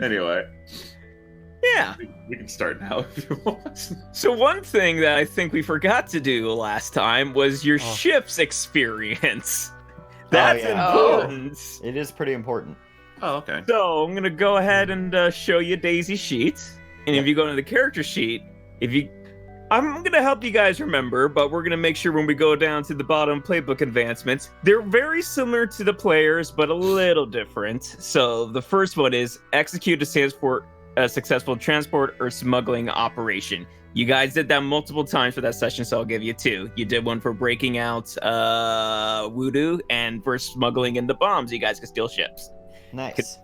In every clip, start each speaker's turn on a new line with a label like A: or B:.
A: Anyway,
B: Yeah.
A: we can start now if you want.
B: So one thing that I think we forgot to do last time was your ship's experience. That's important.
C: It is pretty important.
A: Oh, okay.
B: So I'm gonna go ahead and show you Daisy's sheet, and if you go to the character sheet, I'm gonna help you guys remember, but we're gonna make sure when we go down to the bottom playbook advancements, they're very similar to the players, but a little different. So the first one is execute a successful transport or smuggling operation. You guys did that multiple times for that session, so I'll give you 2. You did one for breaking out Voodoo, and for smuggling in the bombs. You guys can steal ships.
C: Nice.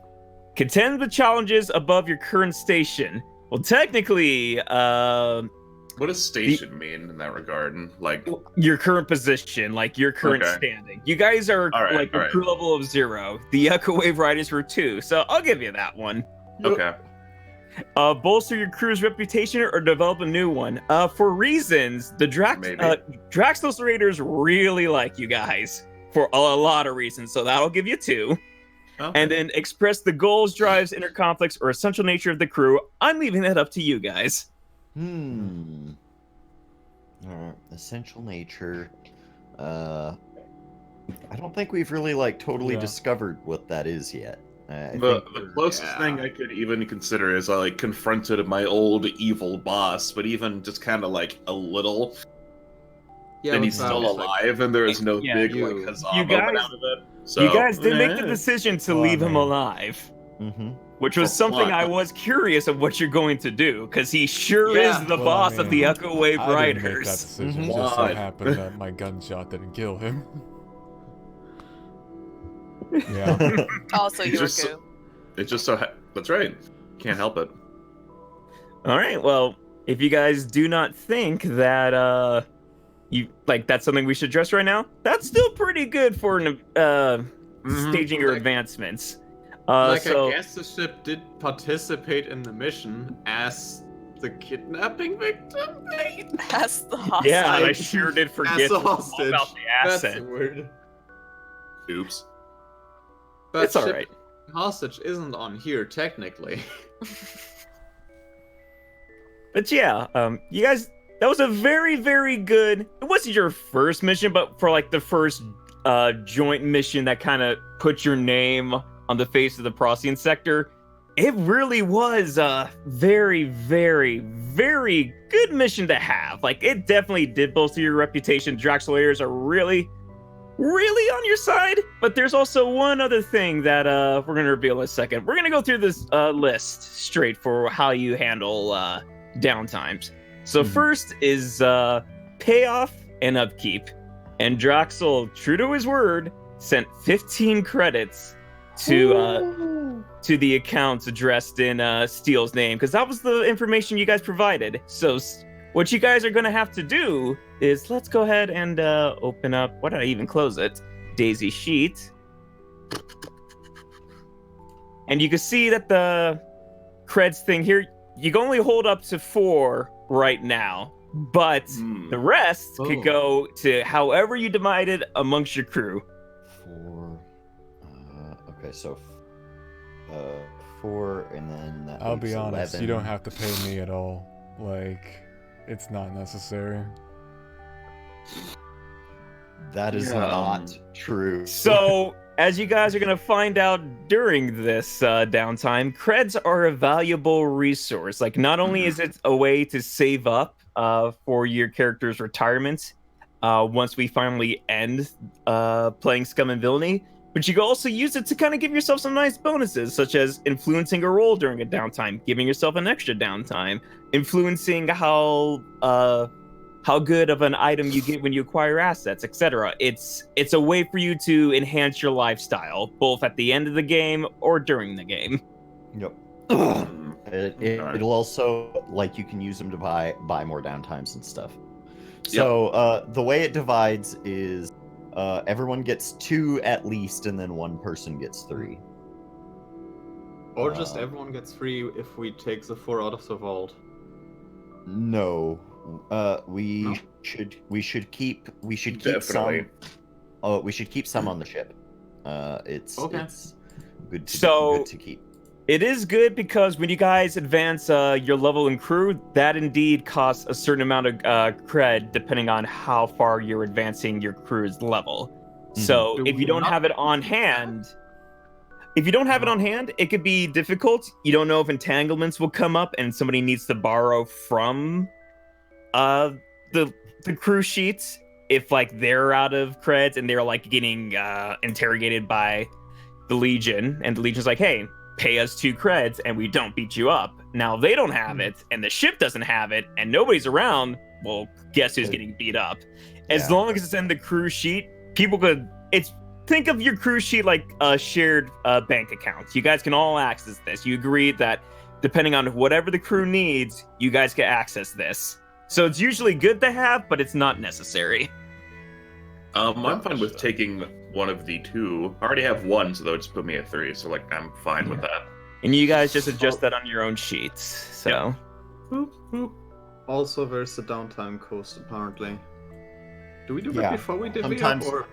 B: Contend with challenges above your current station. Well, technically,
A: what does station mean in that regard? Like
B: your current position, like your current standing. You guys are a crew level of 0. The Echo Wave Riders were 2, so I'll give you that one.
A: Okay.
B: Bolster your crew's reputation or develop a new one. For reasons, the Draxos Raiders really like you guys for a lot of reasons, so that'll give you 2. Okay. And then express the goals, drives, inner conflicts, or essential nature of the crew. I'm leaving that up to you guys.
C: Essential nature. I don't think we've really totally discovered what that is yet.
A: The closest thing I could even consider is I confronted my old evil boss, but even just kind of a little. Yeah, and he's still alive, and there is no big huzzah moment out of it. So,
B: you guys did make the decision to leave him alive, which was something I was curious of what you're going to do, because he sure is the boss of the Echo Wave Riders.
D: I didn't make that decision. It just so happened that my gunshot didn't kill him. Yeah.
E: Also, you were goo.
A: It just so that's right. Can't help it.
B: All right. Well, if you guys do not think that that's something we should address right now, that's still pretty good for staging your advancements.
F: I guess the ship did participate in the mission as the kidnapping victim.
E: As the hostage.
B: Yeah, I sure did forget about the asset.
F: That's weird.
A: Oops.
F: But
B: it's alright.
F: Hostage isn't on here, technically.
B: But yeah, you guys, that was a very, very good... It wasn't your first mission, but for the first joint mission that kind of put your name on the face of the Procyon sector, it really was a very, very, very good mission to have. It definitely did bolster your reputation. Draxolators are really on your side, but there's also one other thing that we're going to reveal in a second. We're going to go through this list straight for how you handle downtimes. So first is payoff and upkeep. And Draxel, true to his word, sent 15 credits to the accounts addressed in Steele's name, because that was the information you guys provided. So what you guys are going to have to do is, let's go ahead and open up, why did I even close it? Daisy sheet. And you can see that the creds thing here, you can only hold up to 4 right now, but the rest could go to however you divide it amongst your crew.
C: 4. Okay, so 4, and then that
D: I'll be honest,
C: 11.
D: you don't have to pay me at all. It's not necessary.
C: That is not true.
B: So, as you guys are going to find out during this downtime, creds are a valuable resource. Not only is it a way to save up for your character's retirement once we finally end playing Scum and Villainy, but you can also use it to kind of give yourself some nice bonuses, such as influencing a role during a downtime, giving yourself an extra downtime, influencing how good of an item you get when you acquire assets, etc. It's a way for you to enhance your lifestyle, both at the end of the game or during the game.
C: Yep. It'll also, you can use them to buy more downtimes and stuff. So the way it divides is everyone gets 2 at least, and then one person gets 3.
F: Or just everyone gets 3 if we take the 4 out of the vault.
C: No. We should keep some. Oh, we should keep some on the ship. It's good to keep.
B: It is good because when you guys advance your level in crew, that indeed costs a certain amount of cred depending on how far you're advancing your crew's level. So if you don't have it on hand, it could be difficult. You don't know if entanglements will come up and somebody needs to borrow from the crew sheets if like they're out of creds and they're like getting interrogated by the Legion, and the Legion's like, hey, pay us 2 creds and we don't beat you up. Now they don't have it and the ship doesn't have it and nobody's around. Well, guess who's getting beat up? As long as it's in the crew sheet, people could. Think of your crew sheet like a shared bank account. You guys can all access this. You agree that depending on whatever the crew needs, you guys can access this. So it's usually good to have, but it's not necessary.
A: I'm fine with taking one of the 2. I already have 1, so that would just put me at 3. So like, I'm fine with that.
B: And you guys just adjust that on your own sheets. So.
F: Also, there's the downtime cost apparently. Do we do that before we divvy up, or?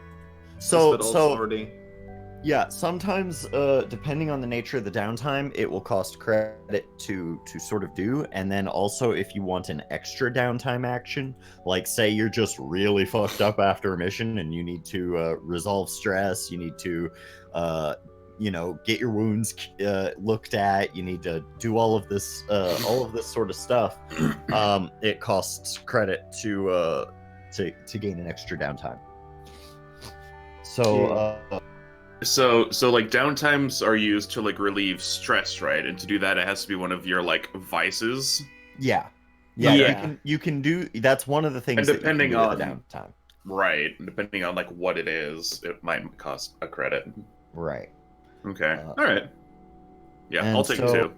C: Sometimes depending on the nature of the downtime, it will cost credit to sort of do, and then also if you want an extra downtime action, like say you're just really fucked up after a mission and you need to resolve stress, you need to get your wounds looked at, you need to do all of this sort of stuff. It costs credit to gain an extra downtime. So
A: like downtimes are used to like relieve stress, right? And to do that, it has to be one of your like vices.
C: Yeah. You can do. That's one of the things.
A: And depending on
C: the downtime,
A: right? Depending on like what it is, it might cost a credit.
C: Right.
A: Okay. All right. Yeah, I'll take 2.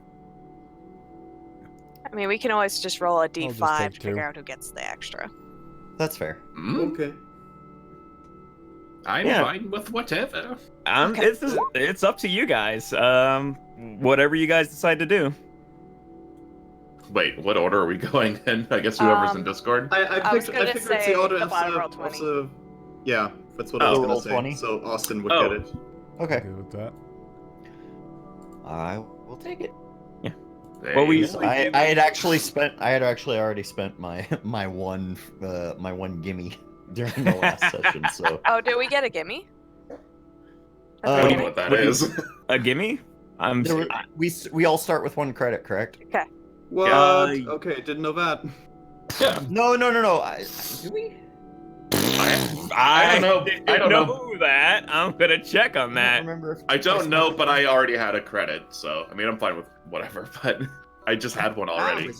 E: I mean, we can always just roll a d5 to figure out who gets the extra.
C: That's fair.
F: Okay.
A: I'm fine with whatever.
E: Okay.
B: It's up to you guys. Whatever you guys decide to do.
A: Wait, what order are we going in? I guess whoever's in Discord.
F: I
E: was
F: figured
E: gonna
F: it's
E: say
F: the order
E: the bottom roll 20.
F: also. Yeah, that's what I was
C: roll
F: gonna say.
C: 20?
F: So Austin would get it.
C: Okay.
D: Good with that.
C: I will take it.
B: Yeah.
A: Well,
C: I had actually already spent my one gimme during the last session. So.
E: Oh, did we get a gimme?
A: I don't know what that is.
B: A gimme?
C: We all start with 1 credit, correct?
E: Okay.
F: What? Okay, didn't know that.
A: Yeah.
C: No. Do we?
A: I don't know. I don't
B: know that. I'm gonna check on that.
A: I don't know, but I already had a credit, so I mean I'm fine with whatever. But I just had one already.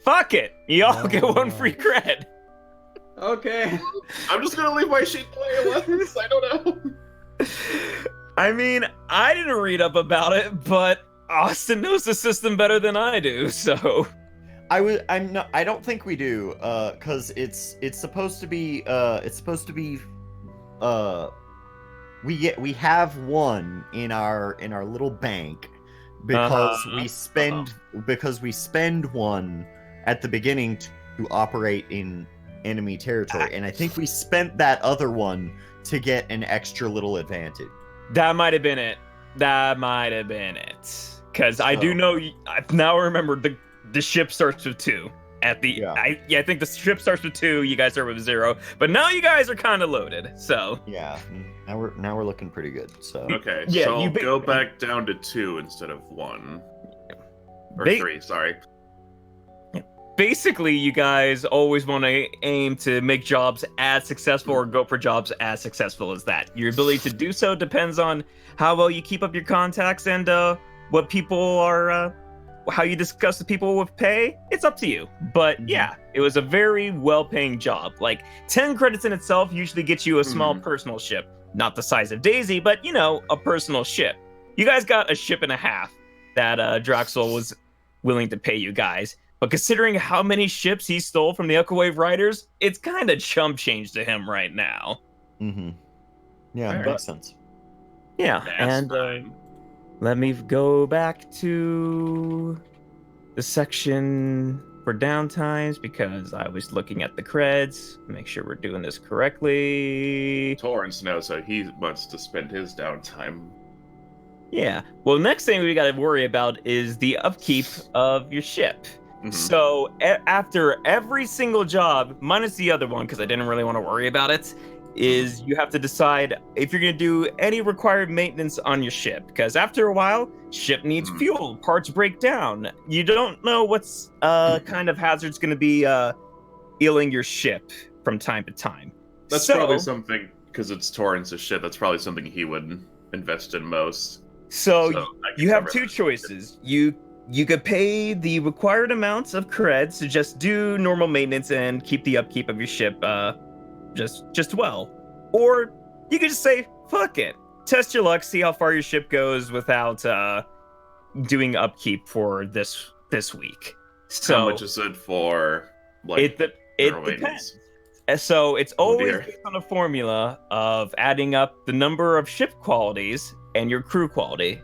B: Fuck it. Y'all get 1 free cred.
F: Okay.
A: I'm just gonna leave my sheet the way it was. I don't know.
B: I mean, I didn't read up about it, but Austin knows the system better than I do, so
C: I don't think we do, cause it's supposed to be we have 1 in our little bank because we spend 1 at the beginning to operate in enemy territory, and I think we spent that other 1 to get an extra little advantage.
B: That might have been it. Because I do know. I now remember the ship starts with 2. At the I think the ship starts with 2. You guys start with 0, but now you guys are kind of loaded. So
C: yeah, now we're looking pretty good. So
A: okay, so I'll go back down to 2 instead of 1 or 3. Sorry.
B: Basically, you guys always want to aim to make jobs as successful or go for jobs as successful as that. Your ability to do so depends on how well you keep up your contacts and what people are, how you discuss the people with pay. It's up to you. But yeah, it was a very well-paying job. Like 10 credits in itself usually gets you a small personal ship. Not the size of Daisy, but a personal ship. You guys got a ship and a half that Draxel was willing to pay you guys. But considering how many ships he stole from the Echo Wave Riders, it's kind of chump change to him right now.
C: Mm-hmm. Yeah, that makes sense.
B: Yeah, and let me go back to the section for downtimes because I was looking at the creds. Make sure we're doing this correctly.
A: Torrance knows how he wants to spend his downtime.
B: Yeah. Well, next thing we got to worry about is the upkeep of your ship. Mm-hmm. So after every single job, minus the other one, because I didn't really want to worry about it, is you have to decide if you're going to do any required maintenance on your ship. Because after a while, ship needs fuel, parts break down. You don't know what's kind of hazard's going to be ailing your ship from time to time.
A: That's probably something, because it's Torrance's ship, that's probably something he would invest in most.
B: So you have two choices. You could pay the required amounts of creds to just do normal maintenance and keep the upkeep of your ship just well. Or you could just say, fuck it. Test your luck, see how far your ship goes without doing upkeep for this week. So
A: how much is it for like
B: it depends. So it's always based on a formula of adding up the number of ship qualities and your crew quality.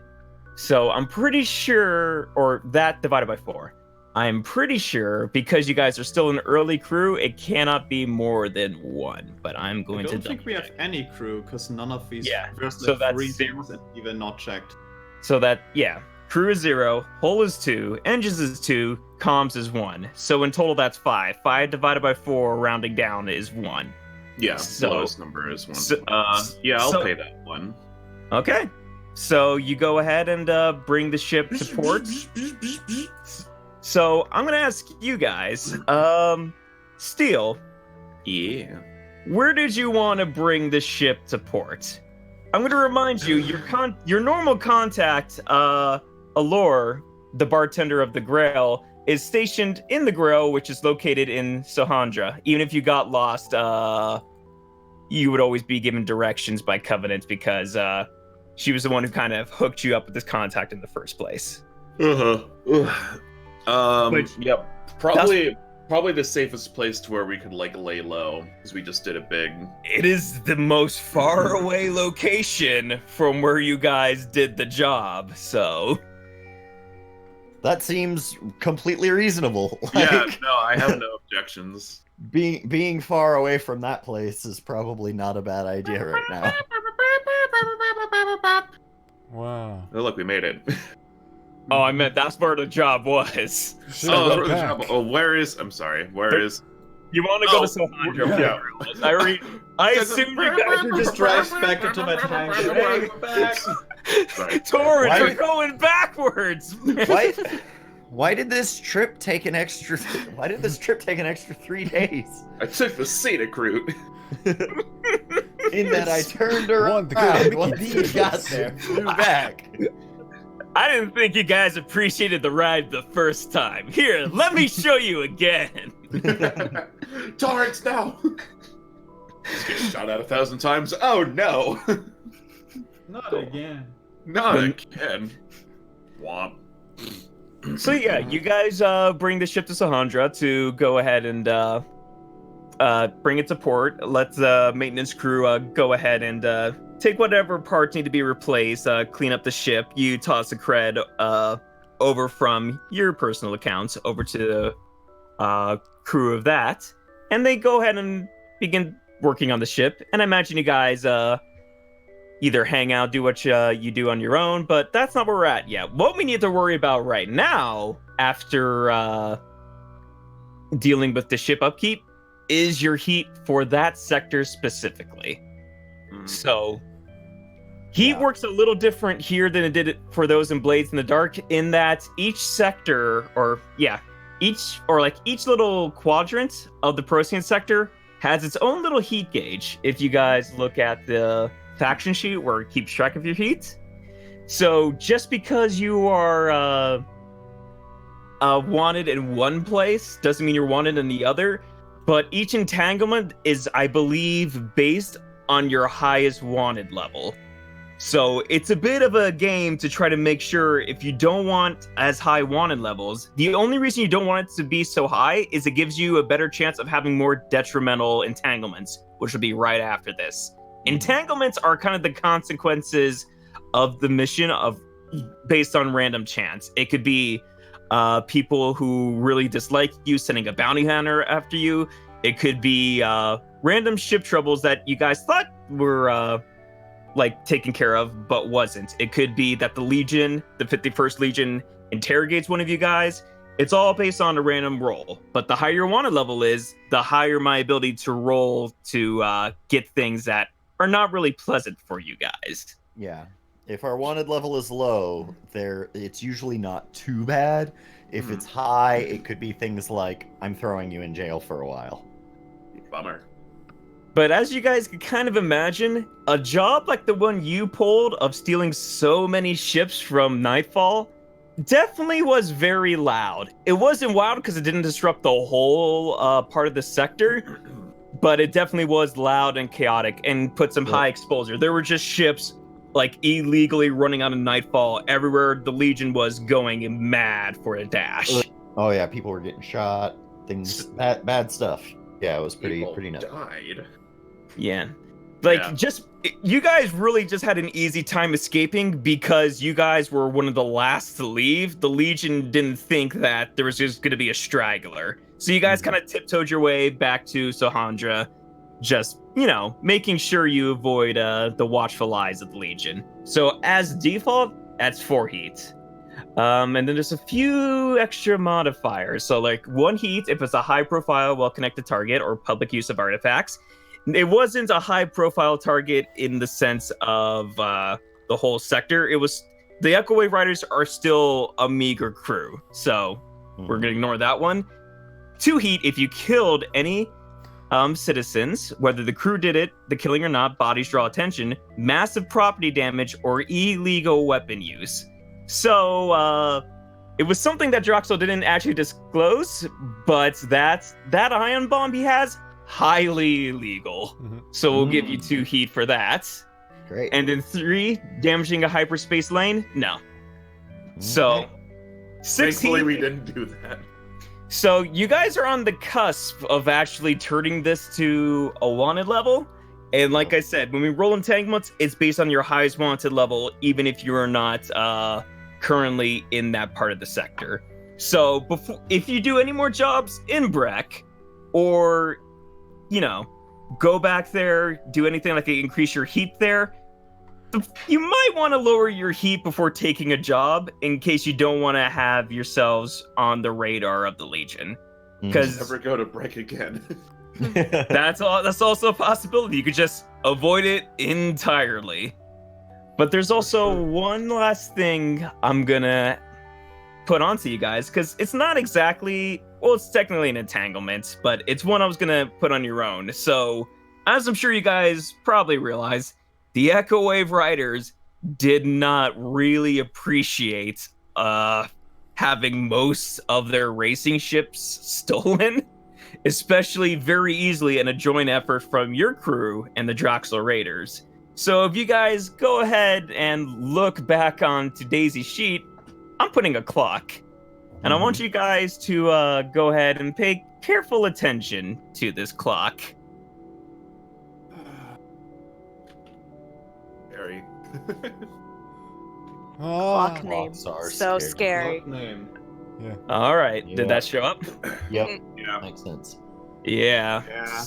B: So I'm pretty sure, or that divided by 4. I'm pretty sure, because you guys are still an early crew, it cannot be more than 1. But I'm going to.
F: I don't think we have any crew, because none of these first
B: so that's
F: 3 things are even not checked.
B: So crew is 0, hull is 2, engines is 2, comms is 1. So in total, that's 5. 5 divided by 4, rounding down, is 1.
A: Yeah, so, lowest number is 1. I'll pay that 1.
B: Okay. So you go ahead and bring the ship to port. So I'm gonna ask you guys, Steel.
A: Yeah.
B: Where did you want to bring the ship to port? I'm gonna remind you, your normal contact, Allure, the bartender of the Grail, is stationed in the Grail, which is located in Sahandra. Even if you got lost, you would always be given directions by Covenant because she was the one who kind of hooked you up with this contact in the first place.
A: Probably the safest place to where we could lay low, because we just did a big.
B: It is the most far away location from where you guys did the job, so
C: that seems completely reasonable.
A: I have no objections.
C: Being far away from that place is probably not a bad idea right now.
D: Wow.
A: Oh, look, we made it.
B: Oh, I meant that's where the job was.
A: Where is... I'm sorry, where is...
B: You want to go to Sahandra? Yeah. I assume you guys
F: are just drives back into my tank. Hey, we're back.
B: Torrance, we're going backwards.
C: Why did this trip take an extra 3 days?
A: I took the scenic route.
C: In that I turned around once you got there, flew back.
B: I didn't think you guys appreciated the ride the first time. Here, let me show you again.
A: Torrance, no! Just get shot at 1,000 times. Oh no!
F: Not again.
A: Not again. Womp.
B: So yeah, you guys bring the ship to Sahandra to go ahead and bring it to port. Let the maintenance crew go ahead and take whatever parts need to be replaced, clean up the ship. You toss the cred over from your personal accounts over to the crew of that, and they go ahead and begin working on the ship. And I imagine you guys either hang out, do what you do on your own, but that's not where we're at yet. What we need to worry about right now, after dealing with the ship upkeep, is your heat for that sector specifically. So heat works a little different here than it did for those in Blades in the Dark, in that each sector, each little quadrant of the Procyon sector has its own little heat gauge. If you guys look at the faction sheet where it keeps track of your heat. So just because you are wanted in one place doesn't mean you're wanted in the other. But each entanglement is, I believe, based on your highest wanted level. So it's a bit of a game to try to make sure if you don't want as high wanted levels, the only reason you don't want it to be so high is it gives you a better chance of having more detrimental entanglements, which will be right after this. Entanglements are kind of the consequences of the mission based on random chance. It could be people who really dislike you sending a bounty hunter after you. It could be random ship troubles that you guys thought were taken care of, but wasn't. It could be that the Legion, the 51st Legion, interrogates one of you guys. It's all based on a random roll. But the higher your wanted level is, the higher my ability to roll to get things that are not really pleasant for you guys.
C: Yeah. If our wanted level is low, it's usually not too bad. If it's high, it could be things like, I'm throwing you in jail for a while.
A: Bummer.
B: But as you guys can kind of imagine, a job like the one you pulled of stealing so many ships from Nightfall definitely was very loud. It wasn't wild because it didn't disrupt the whole part of the sector, but it definitely was loud and chaotic and put some high exposure. There were just ships like illegally running out of Nightfall everywhere. The Legion was going mad for a dash.
C: Oh yeah, people were getting shot. Things, bad stuff. Yeah, it was pretty nuts.
A: Died.
B: Yeah. Just you guys really just had an easy time escaping because you guys were one of the last to leave. The Legion didn't think that there was just going to be a straggler. So you guys kind of tiptoed your way back to Sohandra, just, making sure you avoid the watchful eyes of the Legion. So as default, that's 4 heat. And then there's a few extra modifiers. So 1 heat if it's a high profile, well-connected target or public use of artifacts. It wasn't a high-profile target in the sense of the whole sector. It was the Echo Wave Riders are still a meager crew, so we're gonna ignore that one. 2 heat if you killed any citizens, whether the crew did it, the killing or not. Bodies draw attention, massive property damage, or illegal weapon use. So it was something that Droxel didn't actually disclose, but that ion bomb he has. Highly illegal. So we'll give you 2 heat for that.
C: Great.
B: And then 3, damaging a hyperspace lane? No. So 6 heat.
A: Thankfully we didn't do that.
B: So you guys are on the cusp of actually turning this to a wanted level. And like I said, when we roll entanglements, it's based on your highest wanted level, even if you are not currently in that part of the sector. So if you do any more jobs in Breck, or go back there, do anything like increase your heat there, you might want to lower your heat before taking a job in case you don't want to have yourselves on the radar of the Legion. Because
A: never go to Breck again.
B: that's also a possibility. You could just avoid it entirely. But there's also one last thing I'm gonna put onto you guys, because it's not exactly, well, it's technically an entanglement, but it's one I was gonna put on your own. So, as I'm sure you guys probably realize, the Echo Wave Riders did not really appreciate having most of their racing ships stolen, especially very easily in a joint effort from your crew and the Droxel Raiders. So if you guys go ahead and look back onto Daisy's sheet, I'm putting a clock. And I want you guys to go ahead and pay careful attention to this clock.
A: Scary.
E: Clock name. So scary.
F: Clock name.
D: Yeah.
B: All right.
C: Yeah.
B: Did that show up?
C: Yep.
A: Yeah.
C: Makes sense.
B: Yeah.
A: Yeah.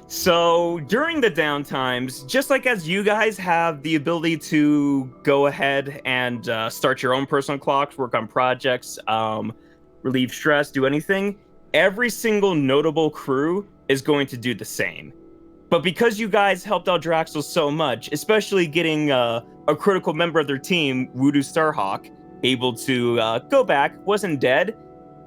B: So during the downtimes, just like as you guys have the ability to go ahead and start your own personal clocks, work on projects, relieve stress, do anything, every single notable crew is going to do the same. But because you guys helped out Droxel so much, especially getting a critical member of their team, Voodoo Starhawk, able to go back, wasn't dead,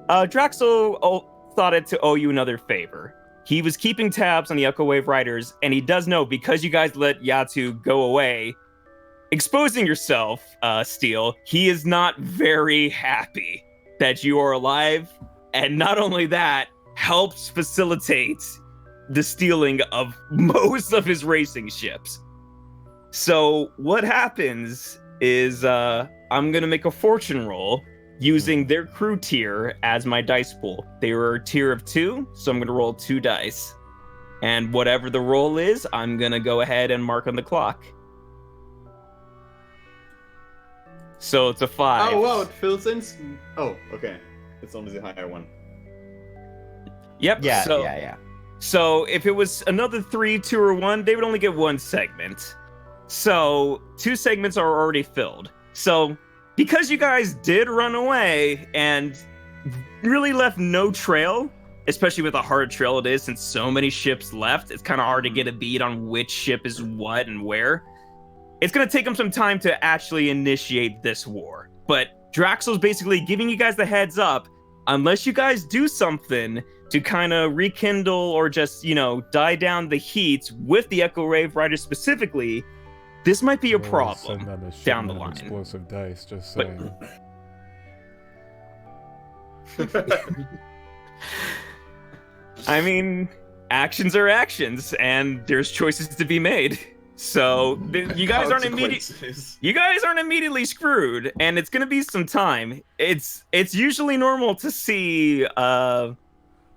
B: Droxel thought it to owe you another favor. He was keeping tabs on the Echo Wave Riders, and he does know, because you guys let Yatu go away, exposing yourself, Steel, he is not very happy that you are alive, and not only that, helps facilitate the stealing of most of his racing ships. So what happens is I'm gonna make a fortune roll using their crew tier as my dice pool. They were a tier of 2, so I'm gonna roll 2 dice. And whatever the roll is, I'm gonna go ahead and mark on the clock. So it's a 5.
F: Oh, wow, it fills in. Oh, okay. It's only the higher one.
B: Yep.
C: Yeah.
B: So if it was another 3, 2, or 1, they would only get 1 segment. So 2 segments are already filled. So because you guys did run away and really left no trail, especially with a hard trail it is, since so many ships left, it's kind of hard to get a beat on which ship is what and where. It's going to take them some time to actually initiate this war. But Draxel's basically giving you guys the heads up, unless you guys do something to kind of rekindle or just, die down the heat with the Echo Rave Riders specifically, this might be a problem down the line.
D: Explosive dice, just saying.
B: I mean, actions are actions, and there's choices to be made. So you guys aren't immediately screwed, and it's gonna be some time. It's usually normal to see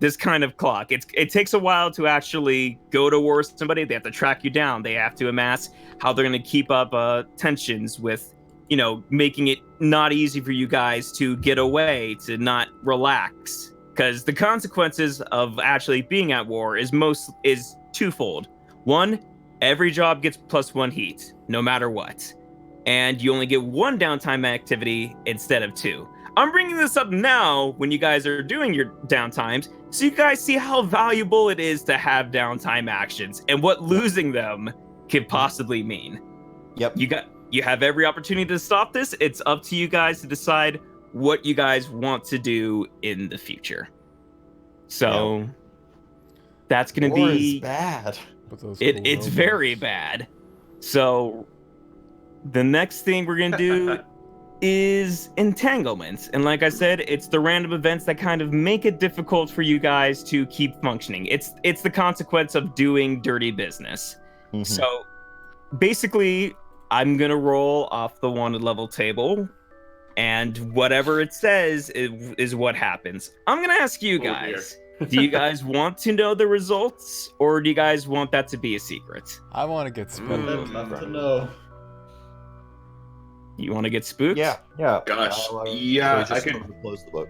B: this kind of clock. It takes a while to actually go to war with somebody. They have to track you down. They have to amass how they're gonna keep up tensions with, making it not easy for you guys to get away, to not relax. Because the consequences of actually being at war is twofold. One, every job gets +1 heat, no matter what. And you only get 1 downtime activity instead of 2. I'm bringing this up now when you guys are doing your downtimes, so you guys see how valuable it is to have downtime actions and what losing them could possibly mean.
C: Yep.
B: You have every opportunity to stop this. It's up to you guys to decide what you guys want to do in the future. So that's going to be
C: bad.
B: It's very bad. So the next thing we're going to do is entanglements. And like I said, it's the random events that kind of make it difficult for you guys to keep functioning. It's the consequence of doing dirty business. Mm-hmm. So basically, I'm going to roll off the wanted level table, and whatever it says is what happens. I'm going to ask you guys, do you guys want to know the results, or do you guys want that to be a secret?
D: I want to get spooked.
F: I'd love to know.
B: You want to get spooked?
C: Yeah.
A: Gosh, yeah, I can
C: close the book.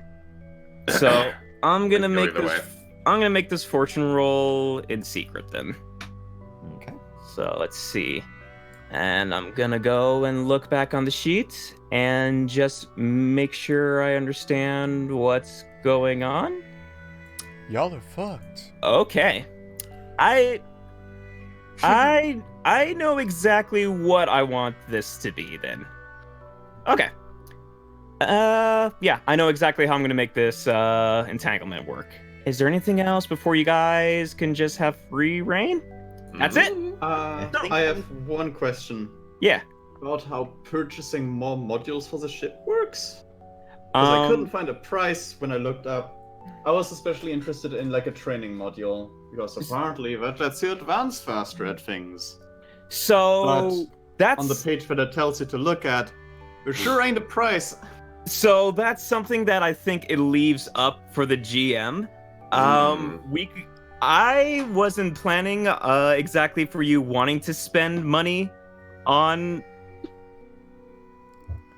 B: So I'm gonna make this fortune roll in secret then.
C: Okay.
B: So let's see. And I'm gonna go and look back on the sheet and just make sure I understand what's going on.
D: Y'all are fucked.
B: Okay. I know exactly what I want this to be then. Okay. Yeah, I know exactly how I'm gonna make this entanglement work. Is there anything else before you guys can just have free reign? That's it?
F: I have one question.
B: Yeah.
F: About how purchasing more modules for the ship works. Because I couldn't find a price when I looked up. I was especially interested in like a training module, because apparently that lets you advance faster at things.
B: So that's
F: on the page that it tells you to look at. There sure ain't a price.
B: So that's something that I think it leaves up for the GM. I wasn't planning exactly for you wanting to spend money on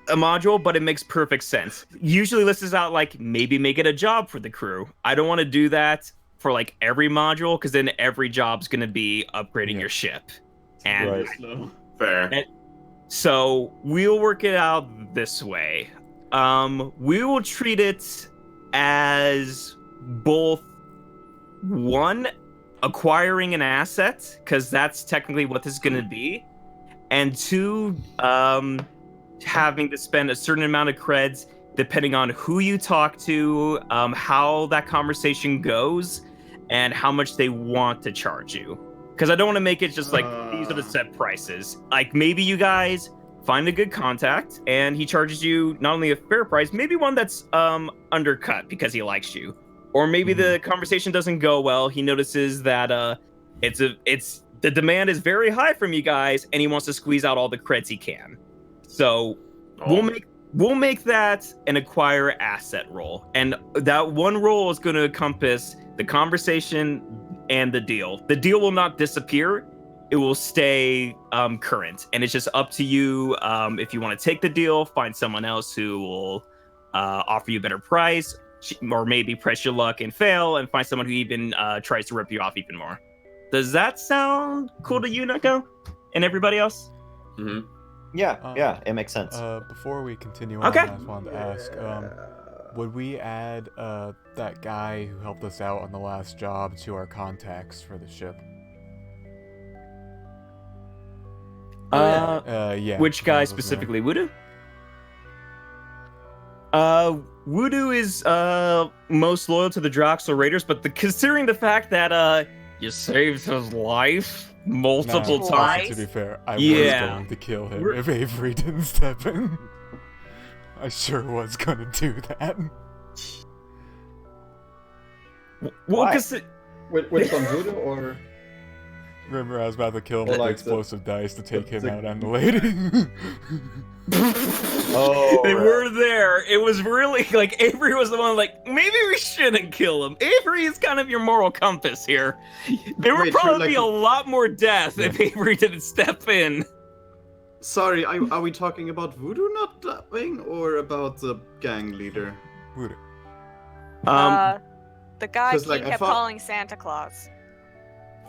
B: a module, but it makes perfect sense. Usually this is out like maybe make it a job for the crew. I don't want to do that for like every module, because then every job's going to be upgrading your ship. And
A: fair.
B: And so we'll work it out this way. We will treat it as both one, acquiring an asset, because that's technically what this is going to be, and two, having to spend a certain amount of creds depending on who you talk to, how that conversation goes, and how much they want to charge you. Because I don't want to make it just like, these are the set prices. Like, maybe you guys find a good contact, and he charges you not only a fair price, maybe one that's undercut because he likes you. Or maybe the conversation doesn't go well. He notices that the demand is very high from you guys, and he wants to squeeze out all the creds he can. So we'll make that an acquire asset roll, and that one roll is going to encompass the conversation and the deal. The deal will not disappear; it will stay current, and it's just up to you if you want to take the deal, find someone else who will offer you a better price, or maybe press your luck and fail and find someone who even tries to rip you off even more. Does that sound cool to you, Neko? And everybody else?
A: Mm-hmm.
C: Yeah, it makes sense.
D: Before we continue on, I just wanted to ask, would we add that guy who helped us out on the last job to our contacts for the ship? Yeah.
B: Which guy specifically? Voodoo? Voodoo is most loyal to the Droxel Raiders, but considering the fact that you saved his life multiple times.
D: To be fair, I was going to kill him if Avery didn't step in. I sure was gonna do that.
B: Well, because
F: which one, Voodoo or?
D: Remember, I was about to kill him with the explosive dice to take him out and the lady.
B: They were there. It was really like Avery was the one like, maybe we shouldn't kill him. Avery is kind of your moral compass here. There would probably be a lot more death if Avery didn't step in.
F: Sorry, are we talking about Voodoo not dying or about the gang leader?
D: Voodoo.
E: The guy kept calling Santa Claus.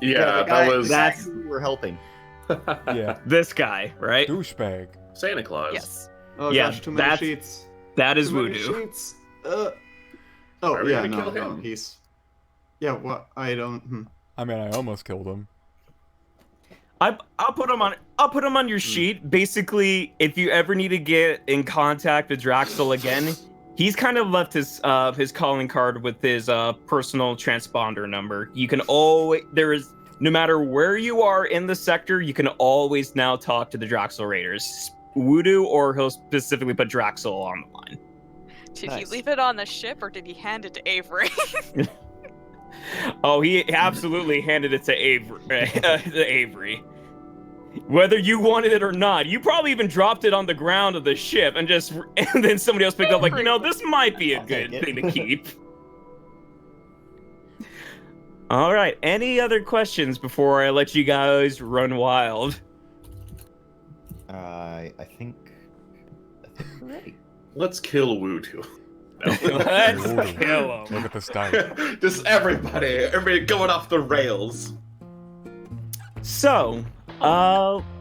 A: Yeah,
C: that's who we're helping.
D: Yeah,
B: this guy, right?
D: Douchebag.
A: Santa Claus.
E: Yes.
F: Oh gosh, too many sheets.
B: That is
F: too
B: Voodoo.
F: Sheets. He's. Yeah, what? I don't.
D: I mean, I almost killed him.
B: I'll put him on your sheet. Basically, if you ever need to get in contact with Droxel again, he's kind of left his calling card with his personal transponder number. You can no matter where you are in the sector, you can always now talk to the Droxel Raiders. Voodoo, or he'll specifically put Droxel on the line.
E: Did he leave it on the ship, or did he hand it to Avery?
B: Oh, he absolutely handed it to Avery. Whether you wanted it or not, you probably even dropped it on the ground of the ship and then somebody else picked up like, this might be a good thing to keep. All right, any other questions before I let you guys run wild?
C: I think we're ready.
A: Let's kill Voodoo.
B: Let's kill him.
D: Look at the start.
A: Just everybody going off the rails.
B: So,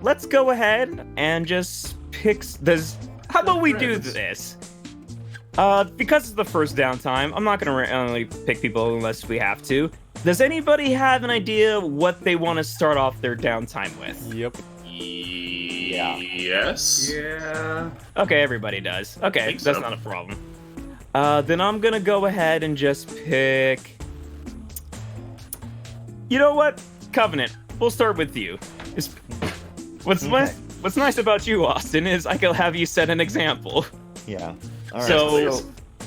B: let's go ahead and just pick this. How about we do this? Because it's the first downtime, I'm not gonna randomly pick people unless we have to. Does anybody have an idea what they want to start off their downtime with?
D: Yep.
A: Yeah. Yes.
F: Yeah.
B: Okay, everybody does. Okay, that's not a problem. Then I'm gonna go ahead and just pick. You know what? Covenant. We'll start with you. What's nice about you, Austin, is I can have you set an example.
C: Yeah. All right.
B: So,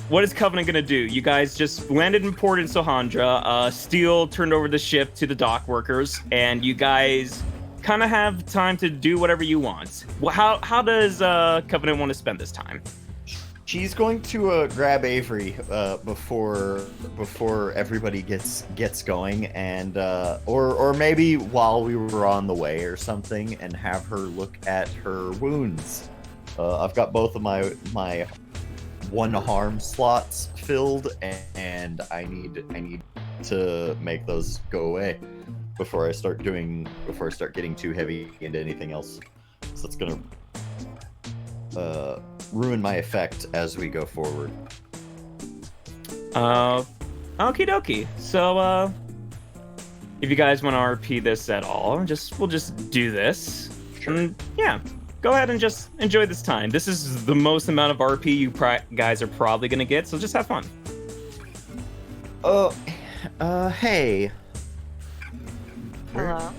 B: what is Covenant gonna do? You guys just landed in port in Sohandra. Steel turned over the ship to the dock workers, and you guys kind of have time to do whatever you want. Well, how does Covenant want to spend this time?
C: She's going to grab Avery before everybody gets going, and or maybe while we were on the way or something, and have her look at her wounds. I've got both of my one harm slots filled, and I need to make those go away before I start getting too heavy into anything else. So it's gonna ruin my effect as we go forward.
B: Okie dokie. So if you guys want to RP this at all, we'll just do this. Sure. And yeah, go ahead and just enjoy this time. This is the most amount of RP you guys are probably gonna get, so just have fun.
C: Hey.
E: Hello.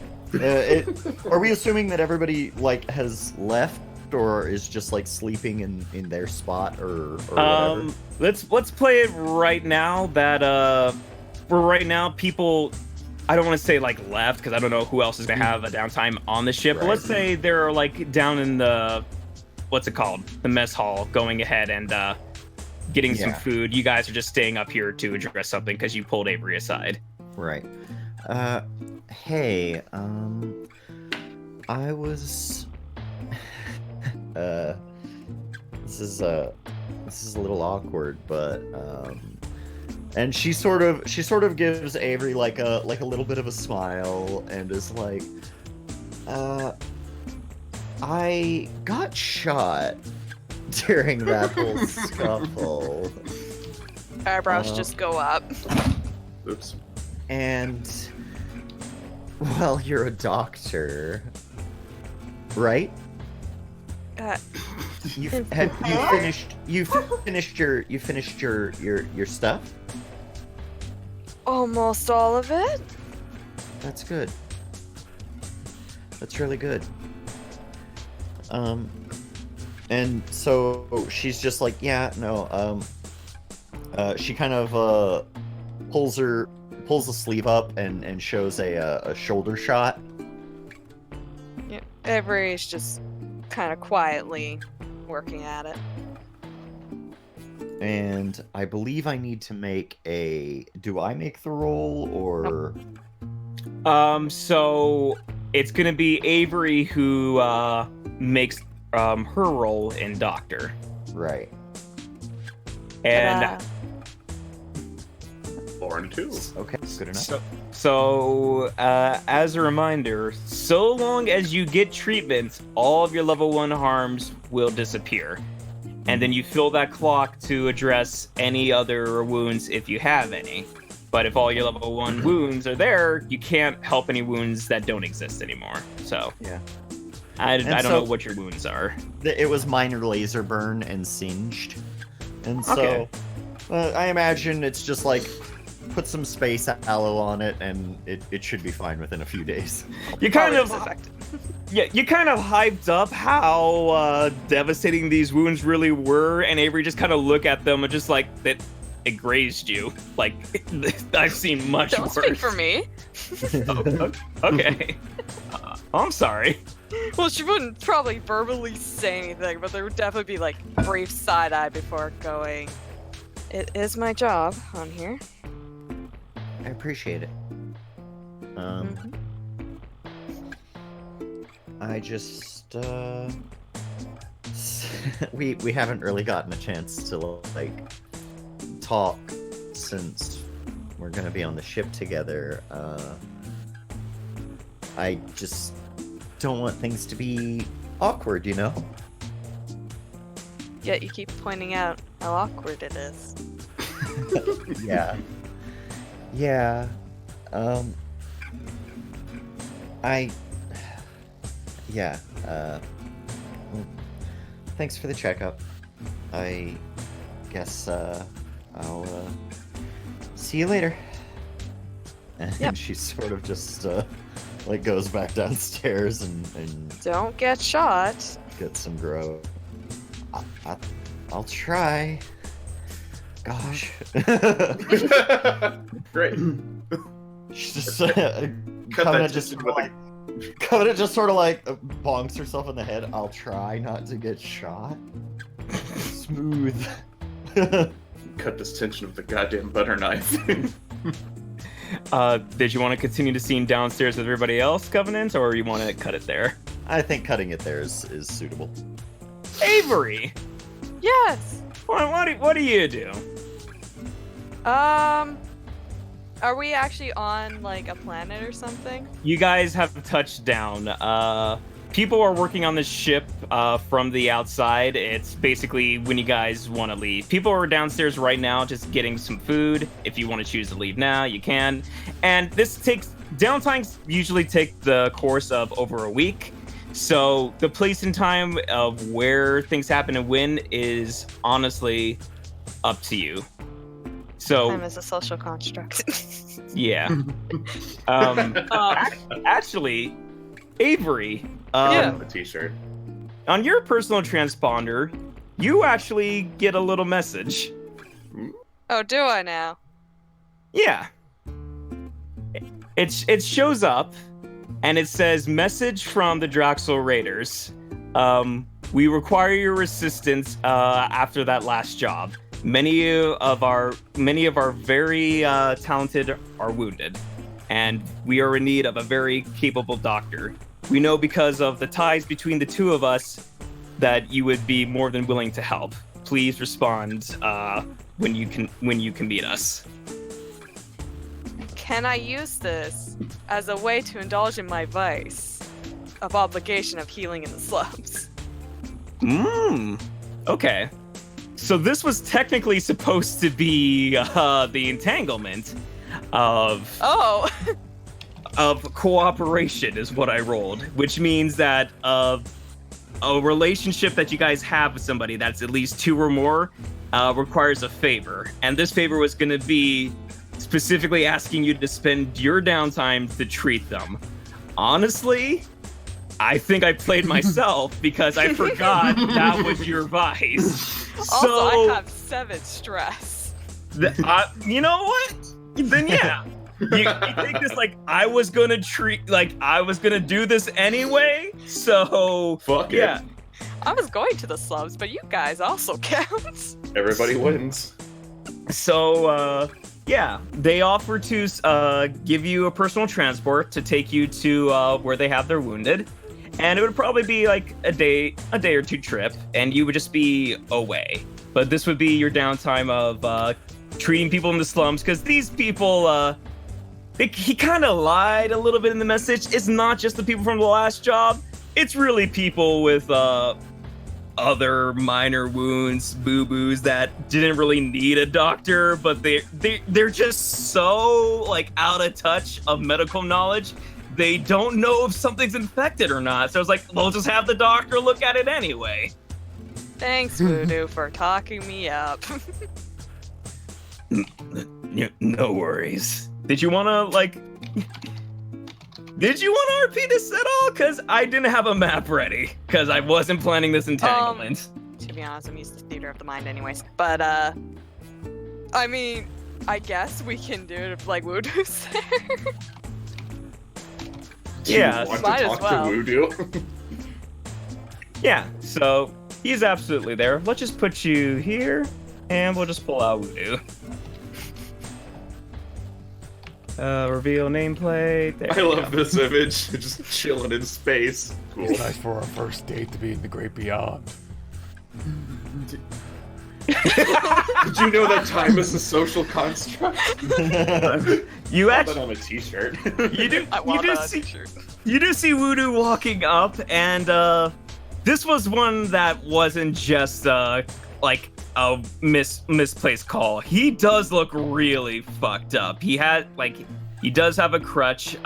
C: Are we assuming that everybody has left, or is just sleeping in their spot, or whatever?
B: Let's play it right now. That for right now, people. I don't want to say left because I don't know who else is gonna have a downtime on the ship. Right. But let's say they're down in the what's it called, the mess hall, going ahead and getting some food. You guys are just staying up here to address something because you pulled Avery aside.
C: Right. Hey. I was. This is a little awkward, but And she sort of gives Avery like a little bit of a smile and is like, I got shot during that whole scuffle.
E: Eyebrows just go up.
A: Oops.
C: And well, you're a doctor, right? You finished your stuff?
E: Almost all of it.
C: That's good. That's really good. And so she's just like, yeah, no, she kind of pulls the sleeve up and shows a shoulder shot.
E: Yeah, Avery's just kind of quietly working at it.
C: And I believe I need to make do I make the roll or?
B: So it's gonna be Avery who makes her role in Doctor.
C: Right.
B: And
A: 4 and 2.
C: Okay, good enough.
B: So as a reminder, so long as you get treatment, all of your level 1 harms will disappear. And then you fill that clock to address any other wounds if you have any. But if all your level 1 wounds are there, you can't help any wounds that don't exist anymore. So
C: yeah,
B: I don't know what your wounds are.
C: It was minor laser burn and singed. And so
B: Okay.
C: I imagine it's just like put some space aloe on it and it should be fine within a few days.
B: You kind of hyped up how devastating these wounds really were, and Avery just kind of look at them and just like that. It grazed you. Like I've seen much
E: Don't
B: worse.
E: speak for me.
B: Okay. I'm sorry.
E: Well, she wouldn't probably verbally say anything, but there would definitely be like brief side eye before going. It is my job on here.
C: I appreciate it. I just we haven't really gotten a chance to like talk since we're gonna be on the ship together. I just don't want things to be awkward, you know?
E: Yet you keep pointing out how awkward it is.
C: Yeah. Yeah. Yeah. Well, thanks for the checkup. I guess I'll see you later. And
E: Yep.
C: she sort of just like goes back downstairs and
E: Don't get shot.
C: gets some grow. I'll try. Gosh.
A: Great.
C: She's just
A: Cut
C: Covenant
A: that
C: just
A: tension
C: sort of
A: with
C: like Covenant just sort of like bonks herself in the head. I'll try not to get shot. Smooth.
A: Cut this tension with the goddamn butter knife.
B: Did you want to continue the scene downstairs with everybody else, Covenant, or you want to cut it there?
C: I think cutting it there is suitable.
B: Avery!
E: Yes.
B: What do you do?
E: Are we actually on like a planet or something?
B: You guys have touched down. People are working on this ship from the outside. It's basically when you guys want to leave. People are downstairs right now just getting some food. If you want to choose to leave now, you can. And downtimes usually take the course of over a week. So the place and time of where things happen and when is honestly up to you. So
E: Time is a social construct.
B: yeah. Actually, Avery,
A: A t-shirt.
B: on your personal transponder, you actually get a little message.
E: Oh, do I now?
B: Yeah. It shows up, and it says, "Message from the Draxel Raiders. We require your assistance after that last job. Many of our very talented are wounded, and we are in need of a very capable doctor. We know because of the ties between the two of us that you would be more than willing to help. Please respond when you can meet us.
E: Can I use this as a way to indulge in my vice of obligation of healing in the slums?
B: Okay. So this was technically supposed to be the entanglement of of cooperation is what I rolled, which means that a relationship that you guys have with somebody that's at least 2 or more requires a favor, and this favor was going to be specifically asking you to spend your downtime to treat them. Honestly, I think I played myself because I forgot that was your vice.
E: Also,
B: So,
E: I have 7 stress.
B: you know what? Then yeah. You think this like I was gonna do this anyway? So
A: fuck
B: yeah.
A: it.
E: I was going to the slums, but you guys also count.
A: Everybody wins.
B: So yeah, they offer to give you a personal transport to take you to where they have their wounded, and it would probably be like a day or 2 trip, and you would just be away. But this would be your downtime of treating people in the slums, because these people, he kind of lied a little bit in the message. It's not just the people from the last job. It's really people with other minor wounds, boo-boos that didn't really need a doctor, but they're just so like out of touch of medical knowledge. They don't know if something's infected or not. So it's like, we'll just have the doctor look at it anyway.
E: Thanks, Voodoo, for talking me up.
B: No worries. Did you want to RP this at all? Because I didn't have a map ready. Because I wasn't planning this entanglement.
E: To be honest, I'm used to theater of the mind anyways. But, I mean, I guess we can do it if, like, Voodoo's there.
B: Yeah.
A: You want
E: might
A: to
E: as
A: talk
E: well.
A: to Voodoo?
B: Yeah, so he's absolutely there. Let's just put you here, and we'll just pull out Voodoo. Reveal nameplate. There
A: I love this image. Just chilling in space. Cool.
D: It's nice for our first date to be in the great beyond.
A: Did you know that time is a social construct?
B: You
A: Put that
B: actually,
A: on a t-shirt.
B: you do see Voodoo walking up, and this was one that wasn't just like a misplaced call. He does look really fucked up. He does have a crutch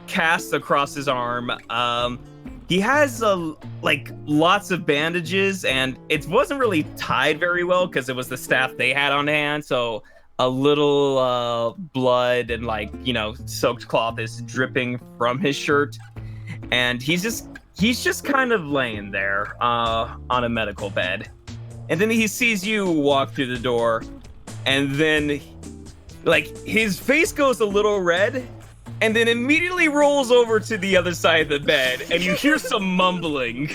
B: cast across his arm. He has lots of bandages, and it wasn't really tied very well because it was the staff they had on hand. So a little blood and soaked cloth is dripping from his shirt, and he's just kind of laying there on a medical bed. And then he sees you walk through the door, and then his face goes a little red, and then immediately rolls over to the other side of the bed, and you hear some mumbling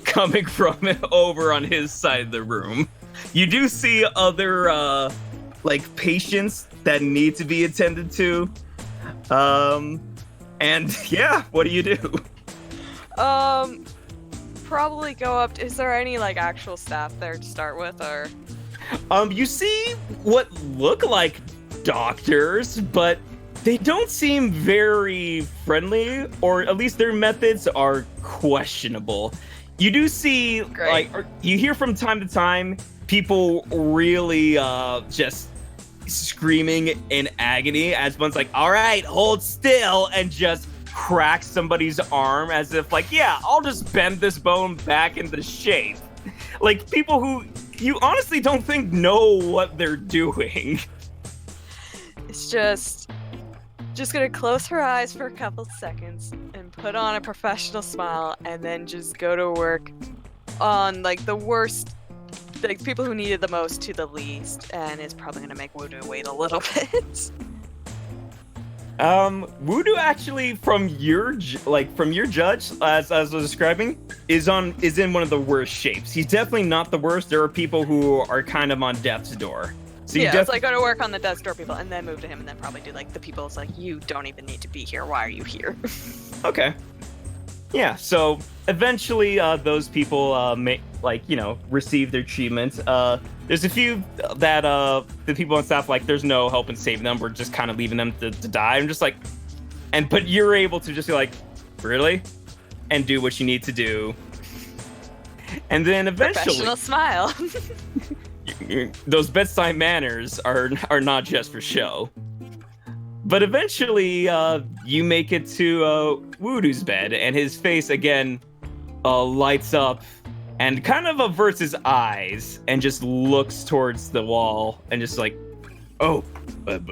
B: coming from it over on his side of the room. You do see other patients that need to be attended to. And yeah, what do you do?
E: Probably go up. Is there any actual staff there to start with, or?
B: You see what look like doctors, but they don't seem very friendly, or at least their methods are questionable. You do see, you hear from time to time people really just screaming in agony as one's like, all right, hold still, and just crack somebody's arm as if yeah, I'll just bend this bone back into shape. People who you honestly don't think know what they're doing.
E: It's just gonna close her eyes for a couple seconds and put on a professional smile, and then just go to work on the worst, people who needed the most to the least, and it's probably gonna make Voodoo wait a little bit.
B: Voodoo actually, from your judge, as I was describing, is in one of the worst shapes. He's definitely not the worst. There are people who are kind of on death's door. So
E: yeah, it's go to work on the death's door people, and then move to him, and then probably do the people. It's you don't even need to be here. Why are you here?
B: Okay. Yeah. So eventually, those people like, receive their achievements. There's a few that the people on staff, like, there's no help in saving them. We're just kind of leaving them to die. I'm just like, but you're able to just be like, really? And do what you need to do. And then eventually...
E: Professional smile.
B: Those bedside manners are not just for show. But eventually, you make it to Woodu's bed, and his face, again, lights up and kind of averts his eyes and just looks towards the wall and just like, oh,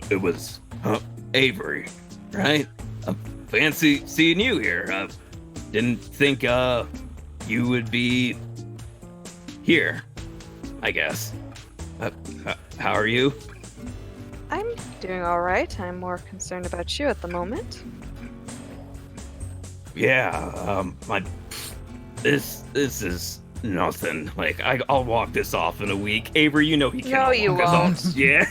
B: it was Avery, right? Fancy seeing you here. Didn't think you would be here, I guess. How are you?
E: I'm doing all right. I'm more concerned about you at the moment.
B: Yeah, this is nothing. Like, I'll walk this off in a week. Avery, you know he can't.
E: No, you won't.
B: Yeah.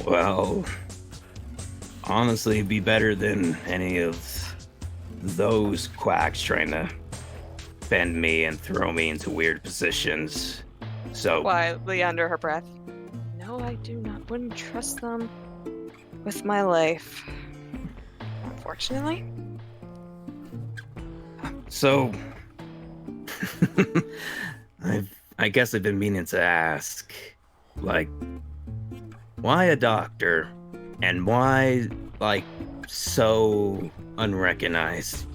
B: Well, honestly, it'd be better than any of those quacks trying to bend me and throw me into weird positions. So
E: quietly under her breath. No, I do not. Wouldn't trust them with my life. Unfortunately.
B: So I guess I've been meaning to ask, like, why a doctor? And why, like, so unrecognized?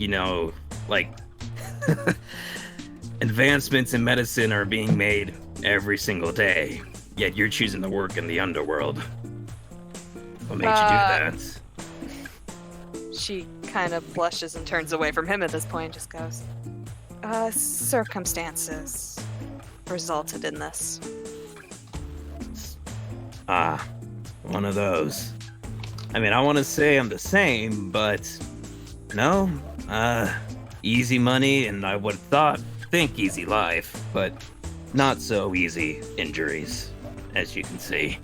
B: Like, advancements in medicine are being made every single day, yet you're choosing to work in the underworld. What made you do that?
E: She kind of blushes and turns away from him at this point and just goes, circumstances resulted in this.
B: One of those. I mean, I want to say I'm the same, but no. Easy money, and I would think easy life, but not so easy injuries, as you can see.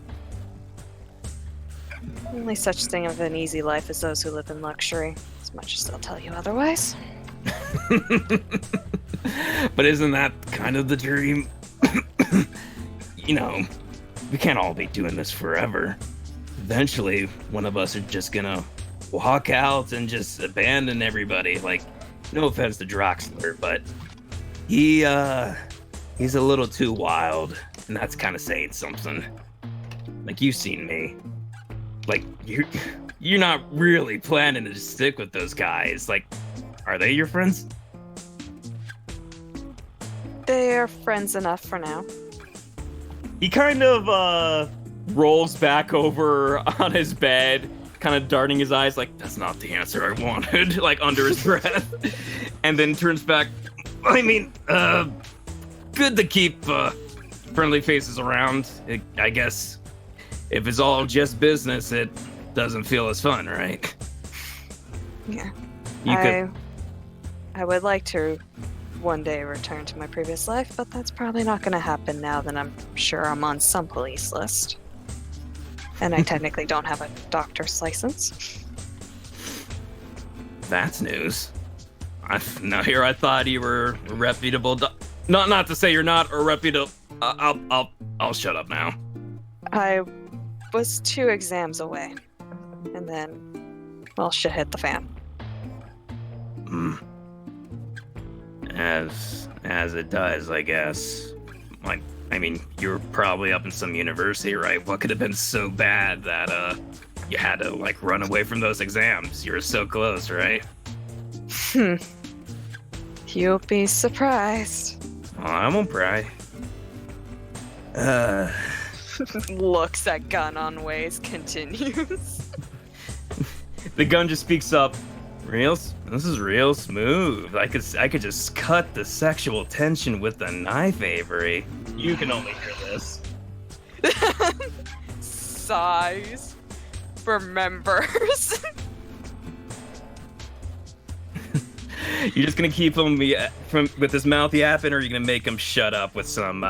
E: Only such thing of an easy life as those who live in luxury, as much as they'll tell you otherwise.
B: But isn't that kind of the dream? We can't all be doing this forever. Eventually, one of us are just gonna walk out and just abandon everybody. Like, no offense to Droxler, but he's a little too wild, and that's kind of saying something. Like, you've seen me. Like, you're not really planning to stick with those guys. Like, are they your friends?
E: They're friends enough for now.
B: He kind of rolls back over on his bed, kind of darting his eyes like, that's not the answer I wanted, like under his breath, and then turns back. I mean, good to keep friendly faces around. I guess if it's all just business, it doesn't feel as fun, right?
E: Yeah. I would like to one day return to my previous life, but that's probably not going to happen now that I'm sure I'm on some police list. And I technically don't have a doctor's license.
B: That's news. I thought you were a reputable not to say you're not a reputable... I'll shut up now. I
E: was 2 exams away. And then, well, shit hit the fan.
B: As it does, I guess. Like, I mean, you were probably up in some university, right? What could have been so bad that you had to, like, run away from those exams? You were so close, right?
E: You'll be surprised.
B: Oh, I won't pry.
E: Looks at gun on ways, continues.
B: The gun just speaks up. This is real smooth. I could just cut the sexual tension with a knife, Avery. You can only hear this.
E: Sighs. Remembers.
B: You're just gonna keep him with his mouth yapping, or are you gonna make him shut up with some,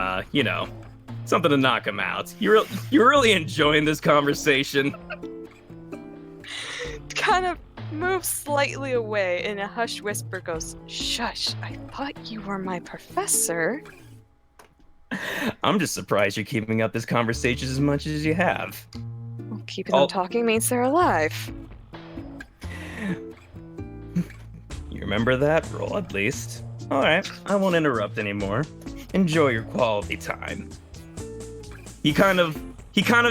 B: something to knock him out? You're really enjoying this conversation.
E: Kind of moves slightly away and a hushed whisper goes, "Shush, I thought you were my professor."
B: I'm just surprised you're keeping up this conversation as much as you have.
E: Well, keeping them talking means they're alive.
B: You remember that? Roll at least. Alright, I won't interrupt anymore. Enjoy your quality time. He kind of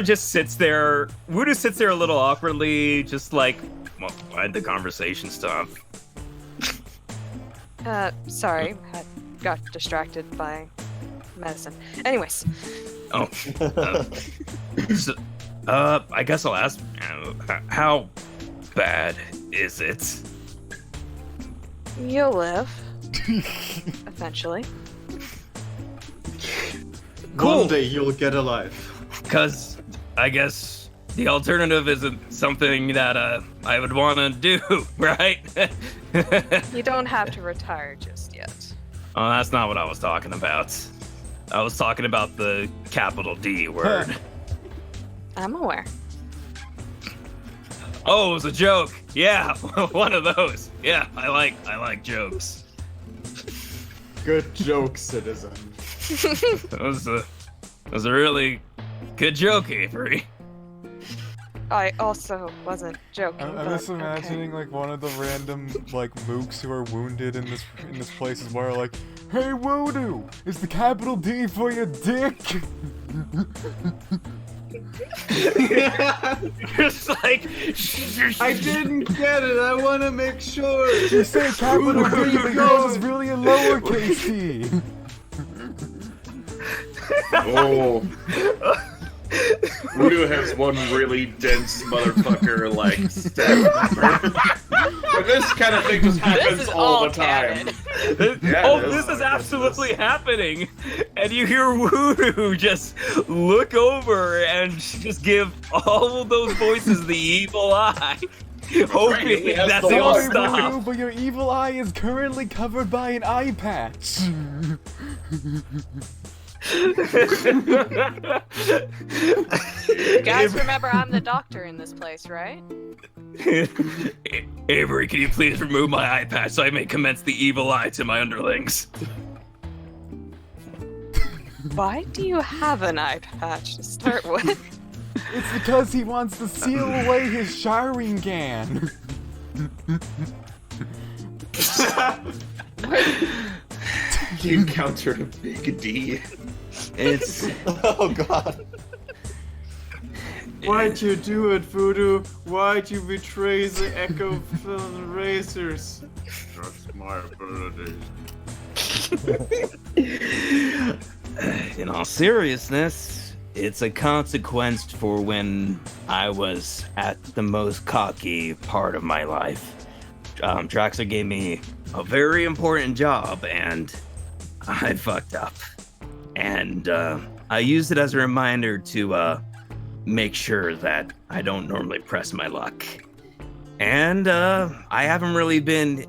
B: just sits there. Voodoo sits there a little awkwardly, just like, well, why'd the conversation stop?
E: Sorry, I got distracted by medicine. Anyways.
B: Oh. I guess I'll ask, how bad is it?
E: You'll live. Eventually.
B: Cool.
F: One day you'll get alive.
B: Because I guess the alternative isn't something that I would want to do, right?
E: You don't have to retire just yet.
B: Oh, that's not what I was talking about. I was talking about the capital D word.
E: I'm aware.
B: Oh, it was a joke. Yeah, one of those. Yeah, I like jokes.
F: Good joke, citizen.
B: That was a really good joke, Avery.
E: I also wasn't joking.
D: I'm just imagining like one of the random like mooks who are wounded in this place is where like, "Hey Voodoo, is the capital D for your dick?"
B: Just like,
F: I didn't get it. I want to make sure.
D: You say capital D, but yours is really a lowercase d.
A: Oh. Voodoo has one really dense motherfucker, like, stab. But this kind of thing just happens all the time.
B: This is absolutely happening. And you hear Voodoo just look over and just give all of those voices the evil eye. Hoping that they'll stop.
D: Voodoo, but your evil eye is currently covered by an eye patch.
E: Guys, remember I'm the doctor in this place, right?
B: Avery, can you please remove my eye patch so I may commence the evil eye to my underlings?
E: Why do you have an eye patch to start with?
D: It's because he wants to seal away his Sharingan.
A: You encountered a big D.
B: It's...
C: Oh god.
F: Why'd you do it, Voodoo? Why'd you betray the Echo Film Racers? That's my ability.
B: In all seriousness, it's a consequence for when I was at the most cocky part of my life. Draxler gave me a very important job, and I fucked up. And I used it as a reminder to make sure that I don't normally press my luck. And I haven't really been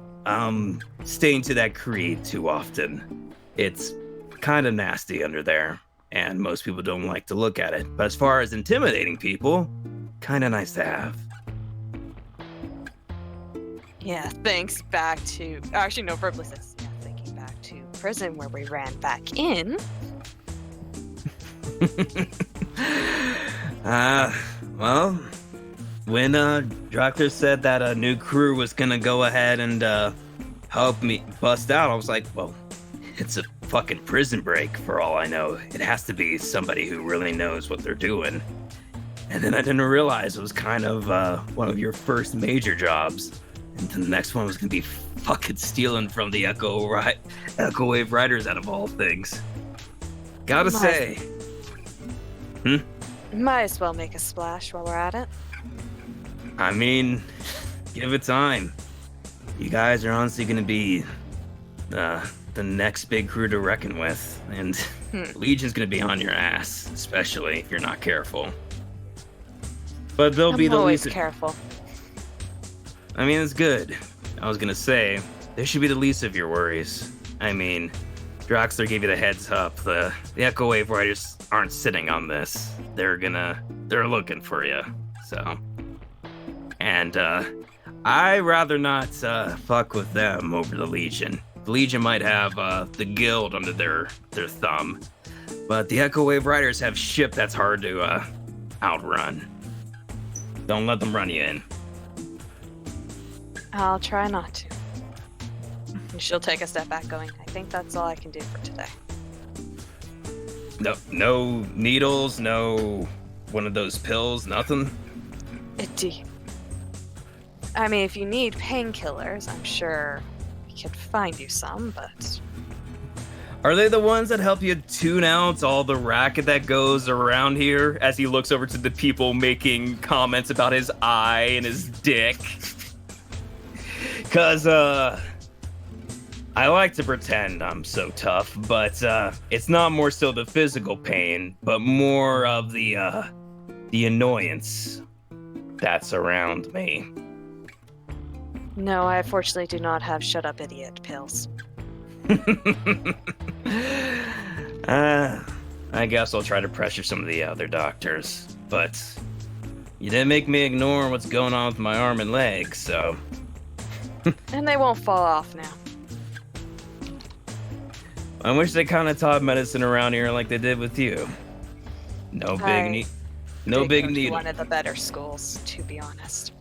B: staying to that creed too often. It's kind of nasty under there, and most people don't like to look at it. But as far as intimidating people, kind of nice to have.
E: Yeah, thanks back to... Actually, no, verbally says, yeah, thinking back to prison where we ran back in.
B: Well, when Drachter said that a new crew was gonna go ahead and help me bust out, I was like, well, it's a fucking prison break for all I know. It has to be somebody who really knows what they're doing. And then I didn't realize it was kind of one of your first major jobs. And then the next one was gonna be fucking stealing from the Echo Wave Riders out of all things. Gotta say.
E: Might as well make a splash while we're at it.
B: I mean, give it time. You guys are honestly gonna be the next big crew to reckon with, and Legion's gonna be on your ass, especially if you're not careful. But they'll be the
E: always
B: least
E: careful.
B: I mean, it's good. I was gonna say, they should be the least of your worries. I mean, Draxler gave you the heads up. The Echo Wave Riders aren't sitting on this. They're looking for you. So, and
G: I'd rather not fuck with them over the Legion. The Legion might have the Guild under their thumb, but the Echo Wave Riders have ship that's hard to outrun. Don't let them run you in.
E: I'll try not to. And she'll take a step back going, I think that's all I can do for today.
G: No needles, no one of those pills, nothing?
E: I mean, if you need painkillers, I'm sure we could find you some, but...
G: Are they the ones that help you tune out all the racket that goes around here? As he looks over to the people making comments about his eye and his dick. Cause, I like to pretend I'm so tough, but, it's not more so the physical pain, but more of the annoyance that's around me.
E: No, I fortunately do not have shut up idiot pills.
G: I guess I'll try to pressure some of the other doctors, but you didn't make me ignore what's going on with my arm and leg, so...
E: And they won't fall off now.
G: I wish they kind of taught medicine around here like they did with you. No big need. No big need.
E: One of the better schools, to be honest.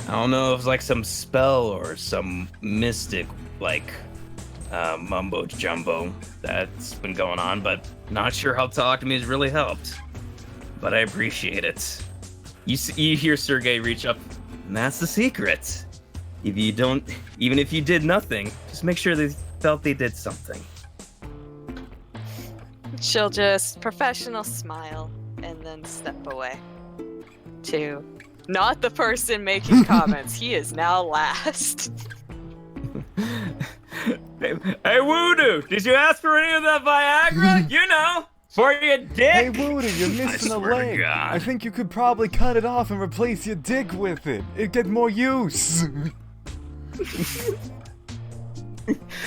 G: I don't know if it's like some spell or some mystic, like, mumbo jumbo that's been going on, but not sure how talking to me has really helped. But I appreciate it. You hear Sergei reach up, and that's the secret. Even if you did nothing, just make sure they felt they did something.
E: She'll just professional smile and then step away to not the person making comments. He is now last.
B: Hey, Voodoo, did you ask for any of that Viagra? You know, for your dick.
D: Hey, Voodoo, you're missing a leg. I think you could probably cut it off and replace your dick with it. It'd get more use.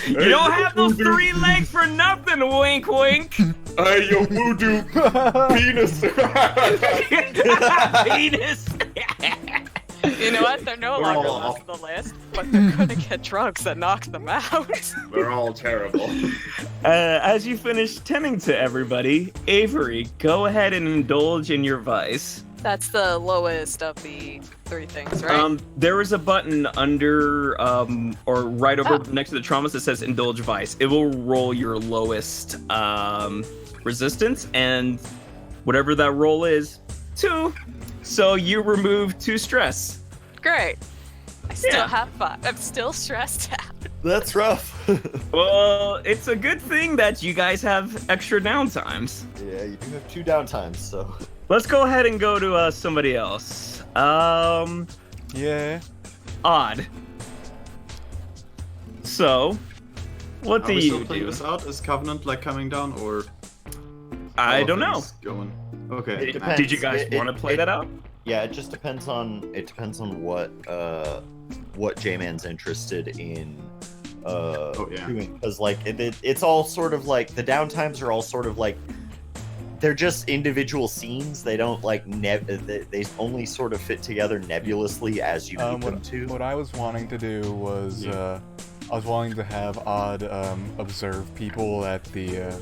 B: You don't have those 3 legs for nothing, wink wink.
A: Hey, yo, Voodoo, penis.
B: Penis.
E: You know what? They're no longer on the list, but they're gonna get drugs that knock them out.
A: They're all terrible.
B: As you finish tending to everybody, Avery, go ahead and indulge in your vice.
E: That's the lowest of the 3 things, right?
B: There is a button under, or right over next to the traumas that says Indulge Vice. It will roll your lowest resistance, and whatever that roll is, 2. So you remove 2 stress.
E: Great. I still have 5. I'm still stressed out.
C: That's rough.
B: Well, it's a good thing that you guys have extra downtimes.
C: Yeah, you do have 2 downtimes, so...
B: Let's go ahead and go to somebody else.
D: Yeah.
B: Odd. So, what do you do?
F: This out? Is Covenant like coming down, or?
B: I don't know.
F: Going. Okay.
B: Did you guys want to play that out?
C: Yeah, it just depends on what J-Man's interested in doing, because like it's all sort of like the downtimes are all sort of like they're just individual scenes. They don't like they only sort of fit together nebulously as you need them to.
D: What I was wanting to do was I was wanting to have Odd observe people at the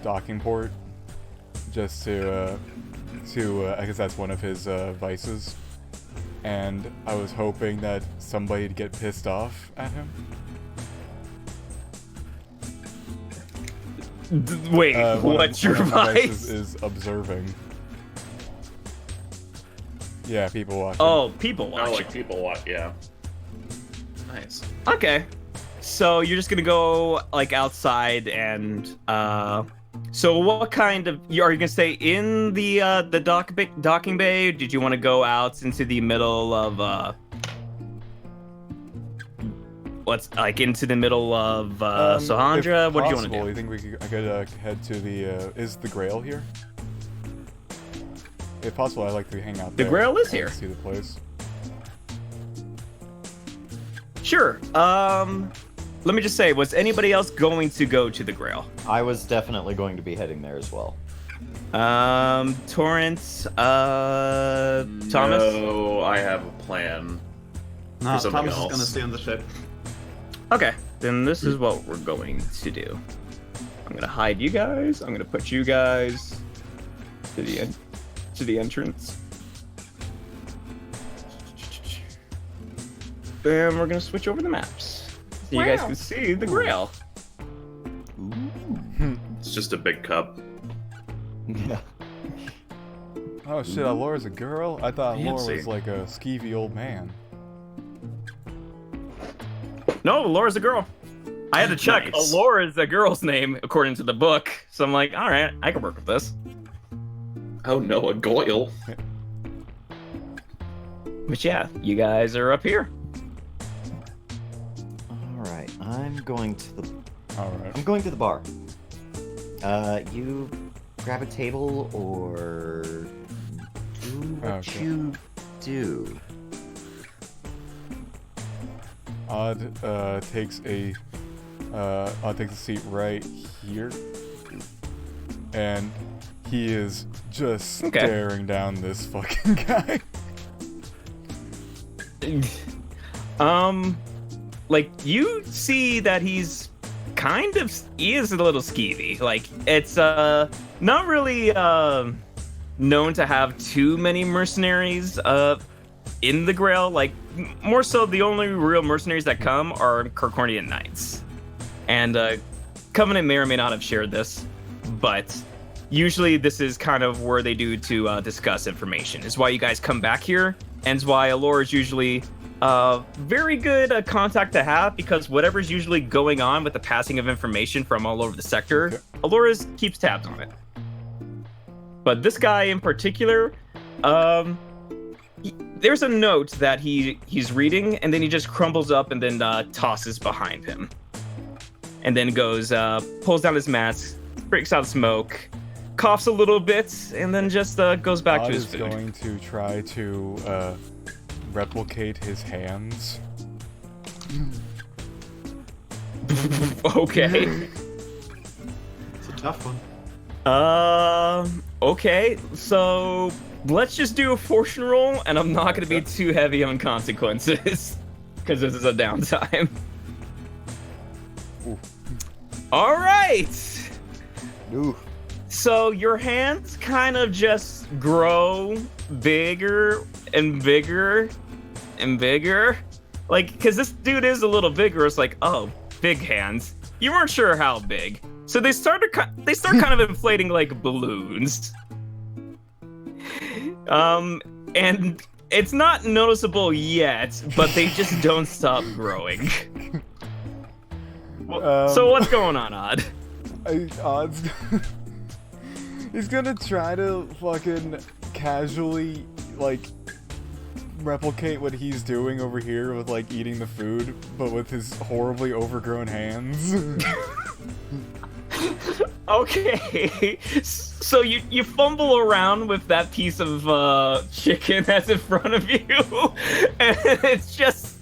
D: docking port, just to I guess that's one of his vices, and I was hoping that somebody'd get pissed off at him.
B: Wait, what's your vice?
D: Is observing. Yeah, people watching.
B: Oh, people watching.
A: Oh, like people watch, yeah. Nice.
B: Okay. So you're just gonna go like outside and so what kind of are you gonna stay in the docking bay? Did you want to go out into the middle of what's like into the middle of Sahandra? What do you want to do?
D: You think I could head to the is the Grail here? If possible, I'd like to hang out there.
B: The Grail is here.
D: See the place.
B: Sure. Let me just say, was anybody else going to go to the Grail?
C: I was definitely going to be heading there as well.
B: Torrance, Thomas?
A: No, I have a plan.
F: No,
A: something
F: Thomas is
A: else.
F: gonna stay on the ship.
B: Okay, then this is what we're going to do. I'm gonna hide you guys. I'm gonna put you guys to the entrance. Then we're gonna switch over the maps, so you guys can see the Grail.
A: It's just a big cup.
C: Yeah.
D: Oh shit, Alora's a girl? I thought Alora
A: Fancy.
D: was like a skeevy old man.
B: No, Laura's a girl. I had to check.
A: Nice.
B: Alora's a girl's name according to the book, so I'm like, all right, I can work with this.
A: Oh no, a Goyle.
B: But yeah, you guys are up here.
C: All right. I'm going to the bar. You grab a table or do what
D: Okay.
C: you do.
D: Odd takes a seat right here, and he is just staring down this fucking guy.
B: Like you see that he is a little skeevy. Like it's not really known to have too many mercenaries in the Grail. Like more so, the only real mercenaries that come are Kirkornian knights, and Covenant may or may not have shared this, but usually this is kind of where they do to discuss information. Is why you guys come back here, and is why Alora is usually very good contact to have, because whatever's usually going on with the passing of information from all over the sector, Alora keeps tabs on it. But this guy in particular, there's a note that he's reading, and then he just crumbles up and then tosses behind him. And then goes, pulls down his mask, breaks out smoke, coughs a little bit, and then just goes back to his food.
D: Odd is going to try to replicate his hands.
B: Okay.
F: It's a tough one.
B: Okay, so let's just do a fortune roll, and I'm not going to be too heavy on consequences, because this is a downtime.
D: Ooh.
B: All right.
C: Ooh.
B: So your hands kind of just grow bigger and bigger and bigger. Like, because this dude is a little bigger. It's like, oh, big hands. You weren't sure how big. So they start kind of inflating like balloons. And it's not noticeable yet, but they just don't stop growing. So what's going on, Odd?
D: Odd's he's gonna try to fucking casually like replicate what he's doing over here with like eating the food, but with his horribly overgrown hands.
B: Okay, so you fumble around with that piece of chicken that's in front of you, and it's just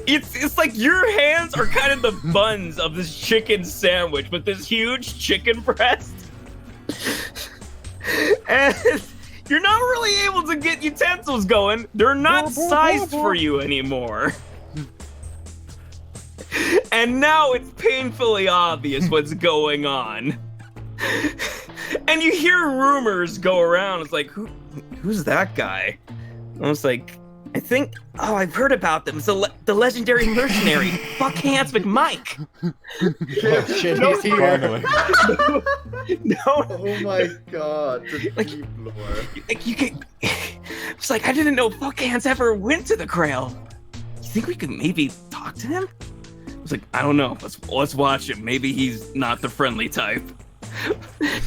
B: it's like your hands are kind of the buns of this chicken sandwich with this huge chicken breast, and you're not really able to get utensils going. They're not sized for you anymore. And now it's painfully obvious what's going on. And you hear rumors go around. It's like, who's that guy? I was like, I've heard about them. It's the legendary mercenary, Buckhants McMike.
C: Oh shit, he's here.
B: No.
F: Oh my god, the
B: Like-
F: deep lore.
B: Like you could. It's like I didn't know Buckhants ever went to the Grail. You think we could maybe talk to him? I was like, I don't know. Let's watch him. Maybe he's not the friendly type.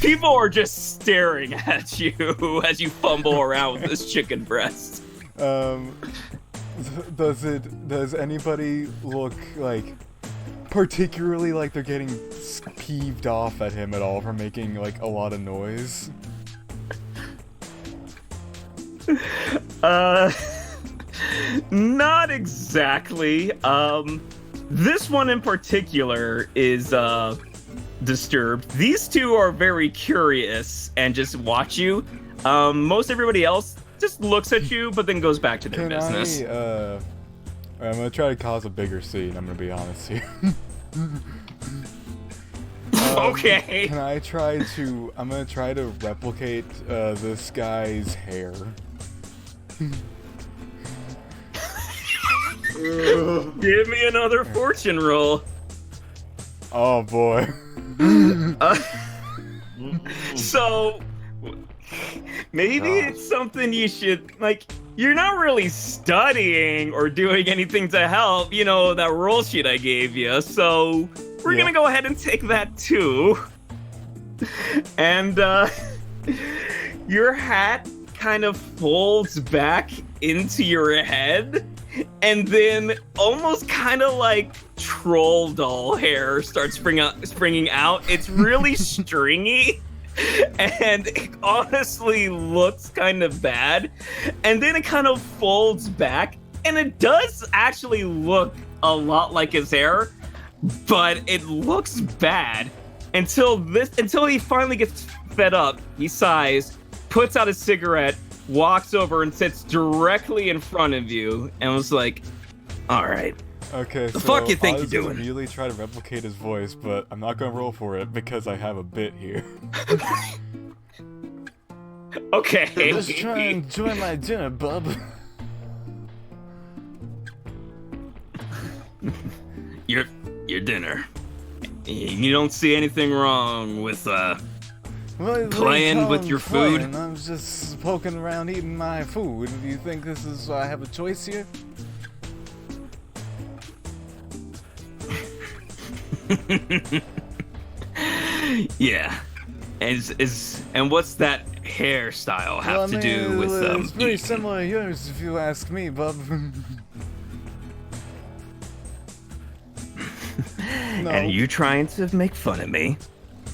B: People are just staring at you as you fumble around with this chicken breast.
D: Does anybody look like particularly like they're getting peeved off at him at all for making like a lot of noise?
B: Not exactly. This one in particular is disturbed. These two are very curious and just watch you. Most everybody else just looks at you, but then goes back to their business.
D: I'm gonna try to cause a bigger scene. I'm gonna be honest here.
B: Okay.
D: Can I try to? I'm gonna try to replicate this guy's hair.
B: Give me another fortune roll.
D: Oh boy.
B: So maybe it's something you should like. You're not really studying or doing anything to help. You know that roll sheet I gave you. So we're gonna go ahead and take that too. And your hat kind of folds back into your head, and then almost kind of like troll doll hair starts springing out. It's really stringy, and it honestly looks kind of bad. And then it kind of folds back, and it does actually look a lot like his hair, but it looks bad until he finally gets fed up. He sighs, puts out a cigarette, walks over and sits directly in front of you, and was like, "All right,
D: okay,
B: the fuck you think you're doing?"
D: I was gonna really try to replicate his voice, but I'm not gonna roll for it because I have a bit here.
B: Okay.
D: Just try and enjoy my dinner, bub.
B: Your dinner. You don't see anything wrong with playing with your food?
D: I'm just poking around eating my food. Do you think this is I have a choice here?
B: Yeah. And what's that hairstyle have to do with
D: it's pretty
B: eating?
D: similar to yours if you ask me, bub. No.
B: And you trying to make fun of me?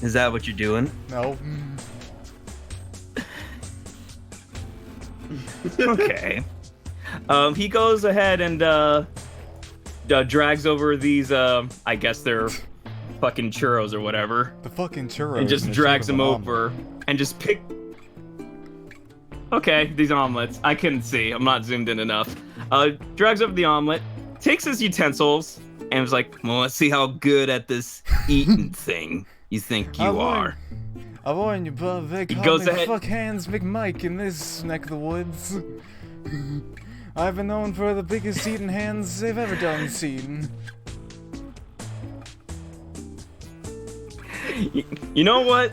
B: Is that what you're doing?
D: No.
B: Okay. He goes ahead and drags over these I guess they're fucking churros or whatever.
D: The fucking churros.
B: And just drags them over and just pick. Okay, these omelets. I couldn't see. I'm not zoomed in enough. Drags over the omelet, takes his utensils, and was like, "Well, let's see how good at this eating thing you think you are."
D: I warn you, bub. They call me Fuck Hands McMike in this neck of the woods. I've been known for the biggest eating hands they've ever done seen.
B: You know what?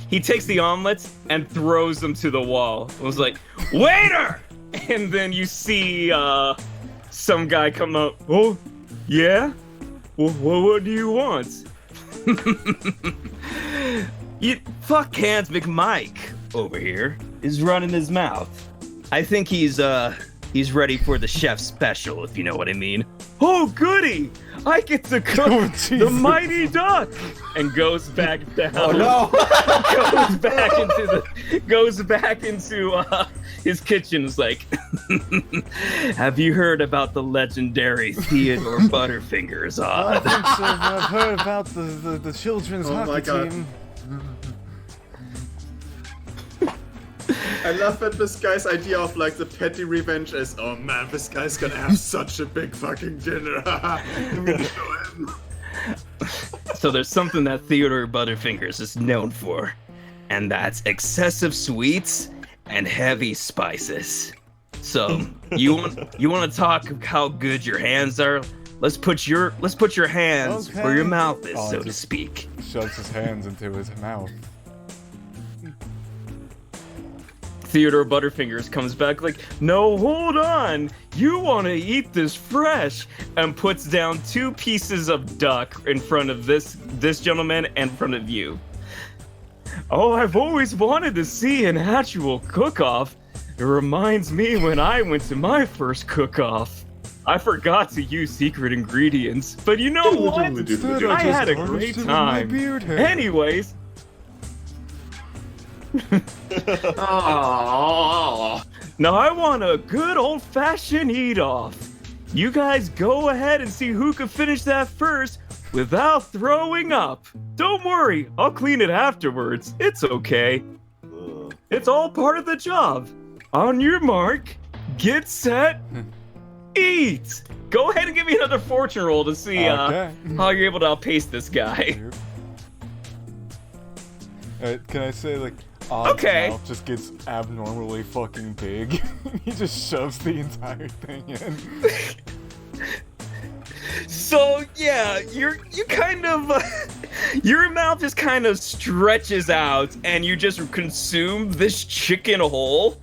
B: He takes the omelets and throws them to the wall. It was like, "Waiter!" And then you see some guy come up. "Oh, yeah? Well, what do you want?" Fuck Hands McMike over here is running his mouth. I think he's ready for the chef's special, if you know what I mean. "Oh, goody! I get to cook the mighty duck!" And goes back down.
C: Oh no!
B: goes back into his kitchen. Is like, "Have you heard about the legendary Theodore Butterfingers?"
D: I think so. I've heard about the children's hockey team.
F: I love that this guy's idea of like the petty revenge is, "Oh man, this guy's gonna have such a big fucking dinner." I'm gonna show him.
B: So there's something that Theodore Butterfingers is known for, and that's excessive sweets and heavy spices. So you want to talk how good your hands are? Let's put your hands where your mouth is, so to speak.
D: Shoves his hands into his mouth.
B: Theodore Butterfingers comes back like, "No, hold on. You want to eat this fresh," and puts down 2 pieces of duck in front of this gentleman and in front of you. "Oh, I've always wanted to see an actual cook-off. It reminds me when I went to my first cook-off. I forgot to use secret ingredients, but you know what? I had a great time. Anyways." Now I want a good old-fashioned eat-off. You guys go ahead and see who can finish that first. without throwing up. Don't worry, I'll clean it afterwards. It's okay. It's all part of the job. On your mark, get set, eat. Go ahead and give me another fortune roll to see how you're able to outpace this guy.
D: Can I say, like, Odd's mouth just gets abnormally fucking big. He just shoves the entire thing in.
B: So yeah, you kind of your mouth just kind of stretches out, and you just consume this chicken hole,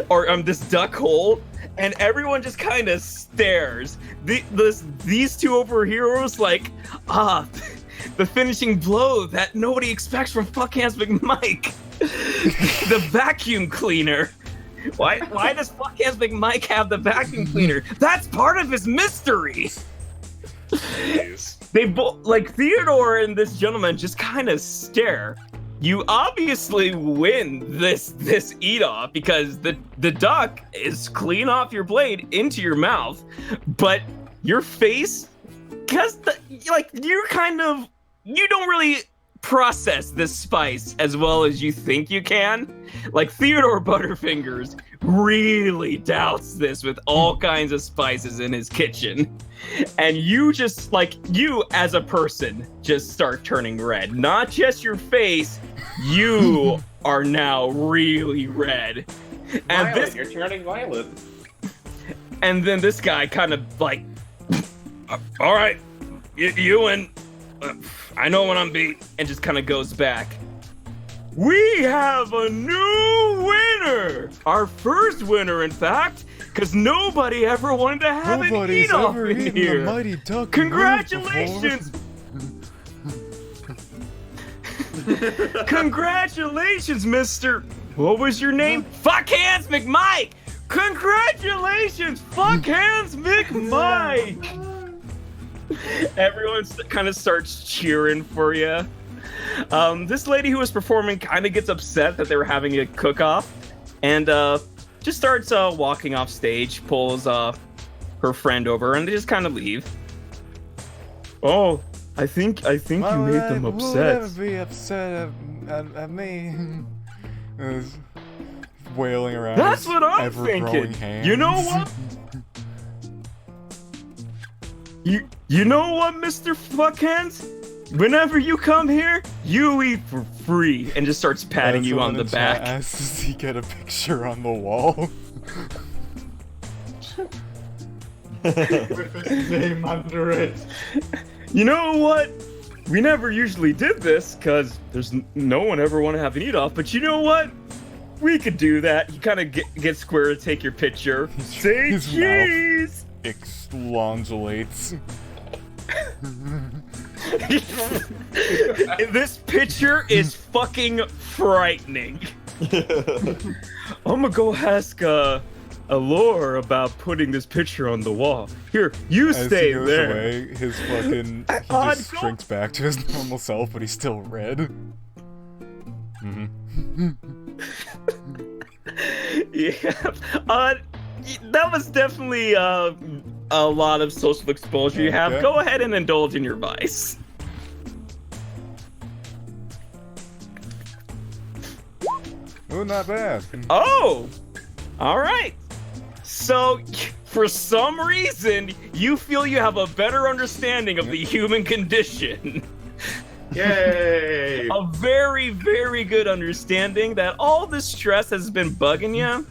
B: or this duck hole, and everyone just kind of stares. These two over here was like, the finishing blow that nobody expects from Fuck Hands McMike, the vacuum cleaner. Why does Fuck Hands McMike have the vacuum cleaner? That's part of his mystery. They both, like, Theodore and this gentleman just kind of stare. You obviously win this eat off because the duck is clean off your blade into your mouth, but your face, because you don't really process this spice as well as you think you can. Like, Theodore Butterfingers really doubts this with all kinds of spices in his kitchen. And you just, like, you as a person just start turning red. Not just your face, you are now really red. And
A: you're turning violent.
B: And then this guy kind of like, all right, you and I know when I'm beat, and just kind of goes back. We have a new winner! Our first winner, in fact, because nobody ever wanted to have an eat-off in here.
D: Mighty duck.
B: Congratulations! Congratulations, Mr. What was your name? Fuck Hands McMike! Congratulations, Fuck Hands McMike! Everyone kind of starts cheering for you. This lady who was performing kind of gets upset that they were having a cook-off, and just starts walking off stage, pulls her friend over, and they just kind of leave. Oh, I think you made them upset.
D: Who would ever be upset at me? Wailing around.
B: That's what I'm thinking.
D: Hands.
B: You know what? You know what, Mr. Fuckhands? Whenever you come here, you eat for free, and just starts patting you on the back.
D: Does he get a picture on the wall?
F: With his name under it.
B: You know what? We never usually did this, because there's no one ever want to have an eat-off, but you know what? We could do that. You kind of get square to take your picture. Say cheese!
D: Exlongulates.
B: This picture is fucking frightening. I'm gonna go ask Allure about putting this picture on the wall. Here, you stay there.
D: Away, his fucking he just shrinks back to his normal self, but he's still red.
B: Yeah. That was definitely a lot of social exposure you have. Go ahead and indulge in your vice.
D: Oh, not bad.
B: Oh! Alright. So, for some reason, you feel you have a better understanding of the human condition.
A: Yay!
B: A very, very good understanding that all this stress has been bugging you,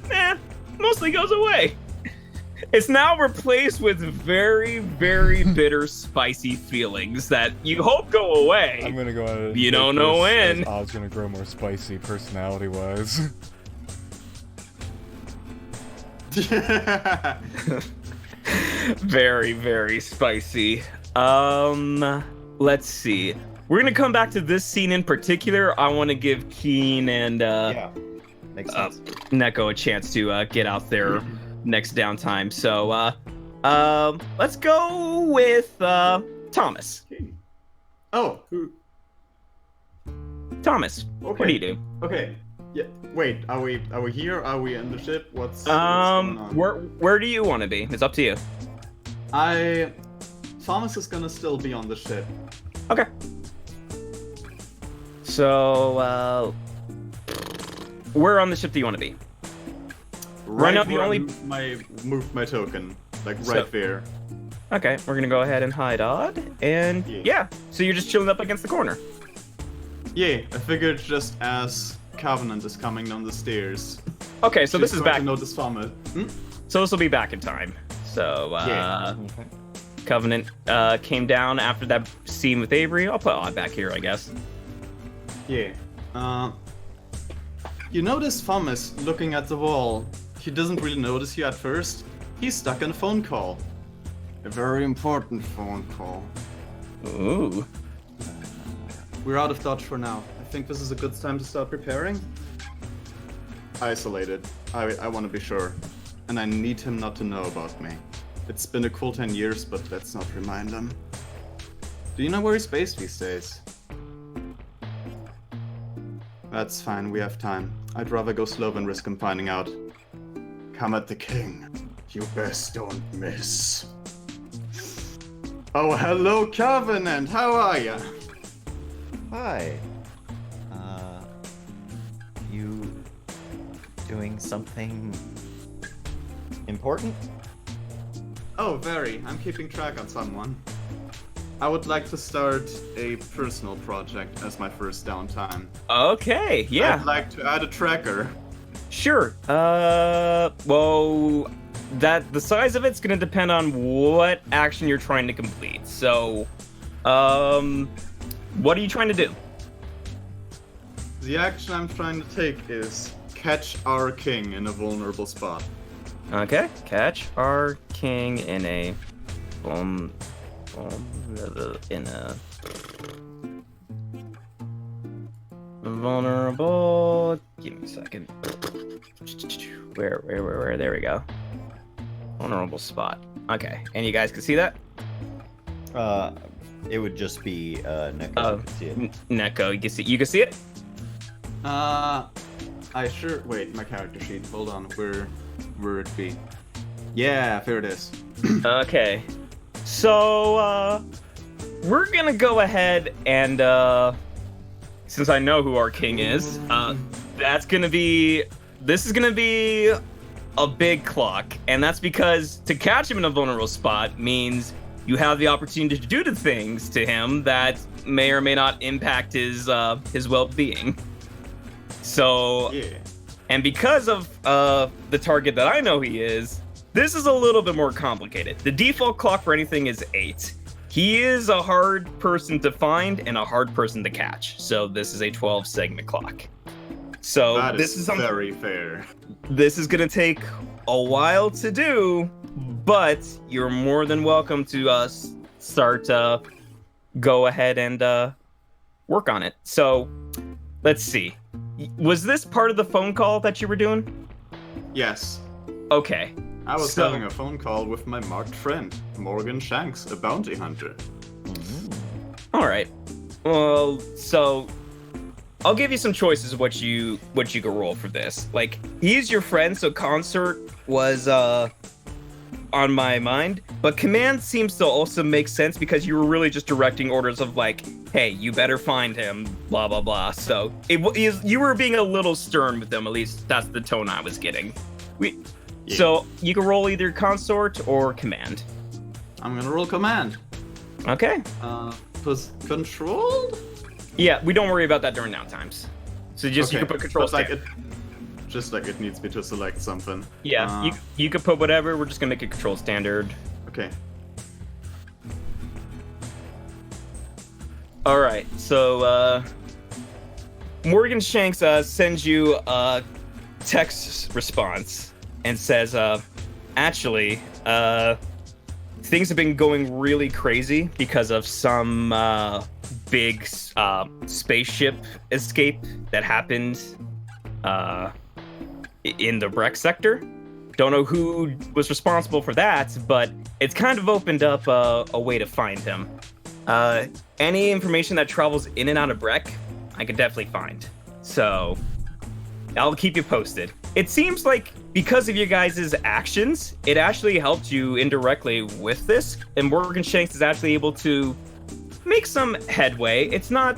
B: mostly goes away. It's now replaced with very, very bitter, spicy feelings that you hope go away.
D: I'm gonna go out and
B: you don't know when.
D: Odd's gonna grow more spicy personality-wise.
B: Very, very spicy. Let's see. We're gonna come back to this scene in particular. I want to give Keen and
C: makes sense.
B: Neko a chance to get out there next downtime. So let's go with Thomas.
F: Oh, who?
B: Thomas,
F: Okay.
B: what do you do?
F: Okay. Yeah. Wait. Are we here? Are we in the ship? What's going on?
B: Where do you want to be? It's up to you.
F: Thomas is gonna still be on the ship.
B: Okay. So, where on the ship do you want to be? Right now, the only
F: moved my token, like right there.
B: Okay, we're gonna go ahead and hide odd, and yeah. So you're just chilling up against the corner.
F: Yeah, I figured just as Covenant is coming down the stairs.
B: Okay, so this is back.
F: Notice Vomit.
B: So this will be back in time. So Covenant came down after that scene with Avery. I'll put odd back here, I guess.
F: Yeah. You notice Thomas looking at the wall. He doesn't really notice you at first. He's stuck on a phone call. A very important phone call.
B: Ooh.
F: We're out of dodge for now. I think this is a good time to start preparing. Isolated. I want to be sure. And I need him not to know about me. It's been a cool 10 years, but let's not remind him. Do you know where he's based these days? That's fine, we have time. I'd rather go slow than risk him finding out. Come at the king. You best don't miss. Oh, hello, Covenant! How are ya?
C: Hi. You doing something important?
F: Oh, very. I'm keeping track on someone. I would like to start a personal project as my first downtime.
B: Okay, yeah.
F: I'd like to add a tracker.
B: Sure. Well, the size of it's gonna depend on what action you're trying to complete. So, what are you trying to do?
F: The action I'm trying to take is catch our king in a vulnerable spot.
B: Okay, catch our king in a vulnerable. Give me a second. Where? There we go. Vulnerable spot. Okay, and you guys can see that?
C: It would just be Neko. You can see it.
B: Neko, you can see it?
F: Wait, my character sheet. Hold on. Where would it be? Yeah, there it is.
B: Okay. So, we're gonna go ahead and, since I know who our king is, this is gonna be a big clock, and that's because to catch him in a vulnerable spot means you have the opportunity to do the things to him that may or may not impact his well-being. So, yeah. And because of the target that I know he is, this is a little bit more complicated. The default clock for anything is 8. He is a hard person to find and a hard person to catch. So this is a 12 segment clock. So this is
F: very fair.
B: This is gonna take a while to do, but you're more than welcome to start go ahead and work on it. So let's see. Was this part of the phone call that you were doing?
F: Yes.
B: Okay.
F: I was having a phone call with my marked friend, Morgan Shanks, a bounty hunter.
B: All right. Well, so I'll give you some choices of what you can roll for this. Like, he's your friend, so Consort was on my mind, but Command seems to also make sense because you were really just directing orders of like, hey, you better find him, blah blah blah. So you were being a little stern with them. At least that's the tone I was getting. So you can roll either Consort or Command.
F: I'm gonna roll Command.
B: Okay.
F: Was controlled?
B: Yeah, we don't worry about that during downtimes. So you can put control
F: it needs me to select something.
B: Yeah, you could put whatever. We're just gonna make it control standard.
F: Okay.
B: All right. So Morgan Shanks sends you a text response and says, actually, things have been going really crazy because of some big spaceship escape that happened in the Breck sector. Don't know who was responsible for that, but it's kind of opened up a way to find him. Any information that travels in and out of Breck, I could definitely find. So I'll keep you posted. It seems like because of you guys' actions, it actually helped you indirectly with this, and Morgan Shanks is actually able to make some headway. It's not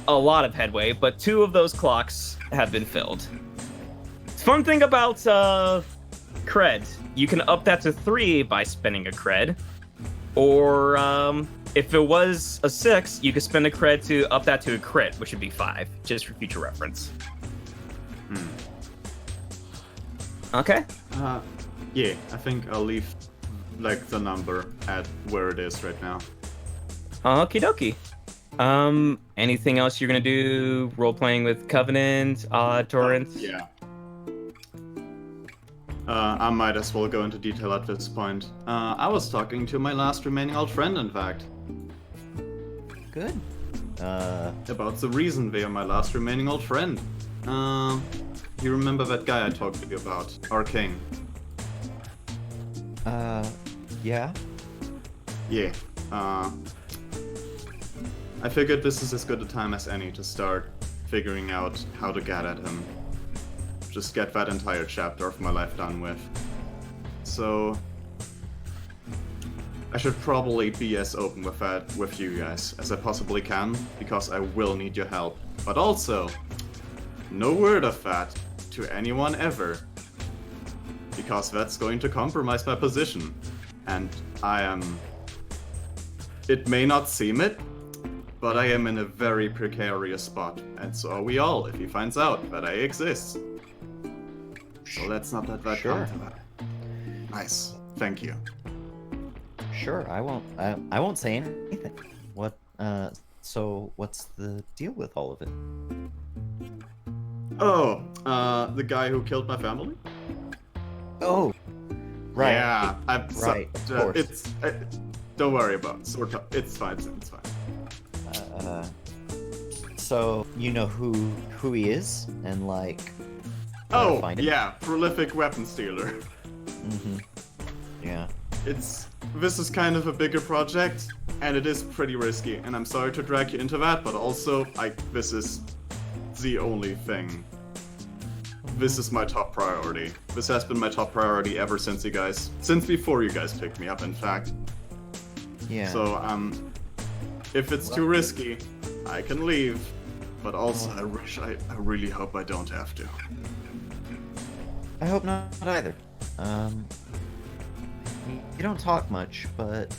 B: a lot of headway, but 2 of those clocks have been filled. Fun thing about cred, you can up that to 3 by spending a cred, or if it was a 6, you could spend a cred to up that to a crit, which would be 5, just for future reference. Okay.
F: Yeah, I think I'll leave like the number at where it is right now.
B: Okie dokie. Anything else you're gonna do? Role playing with Covenant, Torrent?
F: Yeah. I might as well go into detail at this point. I was talking to my last remaining old friend, in fact.
C: Good.
F: About the reason they are my last remaining old friend. You remember that guy I talked to you about? Our king.
C: Yeah?
F: Yeah. I figured this is as good a time as any to start figuring out how to get at him. Just get that entire chapter of my life done with. So I should probably be as open with that with you guys as I possibly can, because I will need your help. But also, no word of that to anyone ever, because that's going to compromise my position. And I am... It may not seem it, but I am in a very precarious spot, and so are we all if he finds out that I exist. So let's not let that come to that. Nice. Thank you.
C: Sure, I won't say anything. What, so what's the deal with all of it?
F: Oh, the guy who killed my family?
C: Oh, right.
F: Yeah,
C: Right, of course.
F: It's... don't worry about it. It's fine, it's fine.
C: So you know who he is, and like...
F: Oh,
C: find him?
F: yeah, prolific weapon stealer.
C: Mm-hmm. Yeah.
F: This is kind of a bigger project, and it is pretty risky, and I'm sorry to drag you into that, but also, this is the only thing. This is my top priority. This has been my top priority ever since before you guys picked me up, in fact.
C: Yeah.
F: So, if it's too risky, I can leave, but also I really hope I don't have to.
C: I hope not either. You don't talk much, but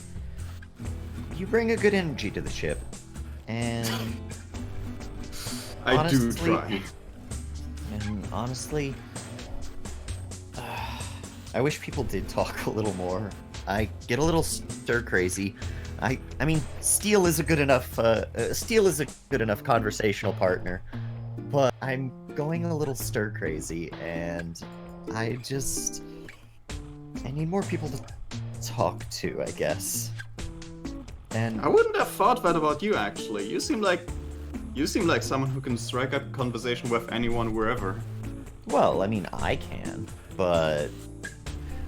C: you bring a good energy to the ship, and
F: I do try.
C: And honestly, I wish people did talk a little more. I get a little stir crazy. I mean, Steel is a good enough conversational partner, but I'm going a little stir crazy, and I need more people to talk to, I guess. And
F: I wouldn't have thought that about you, actually. You seem like someone who can strike up conversation with anyone wherever.
C: well, I mean, I can, but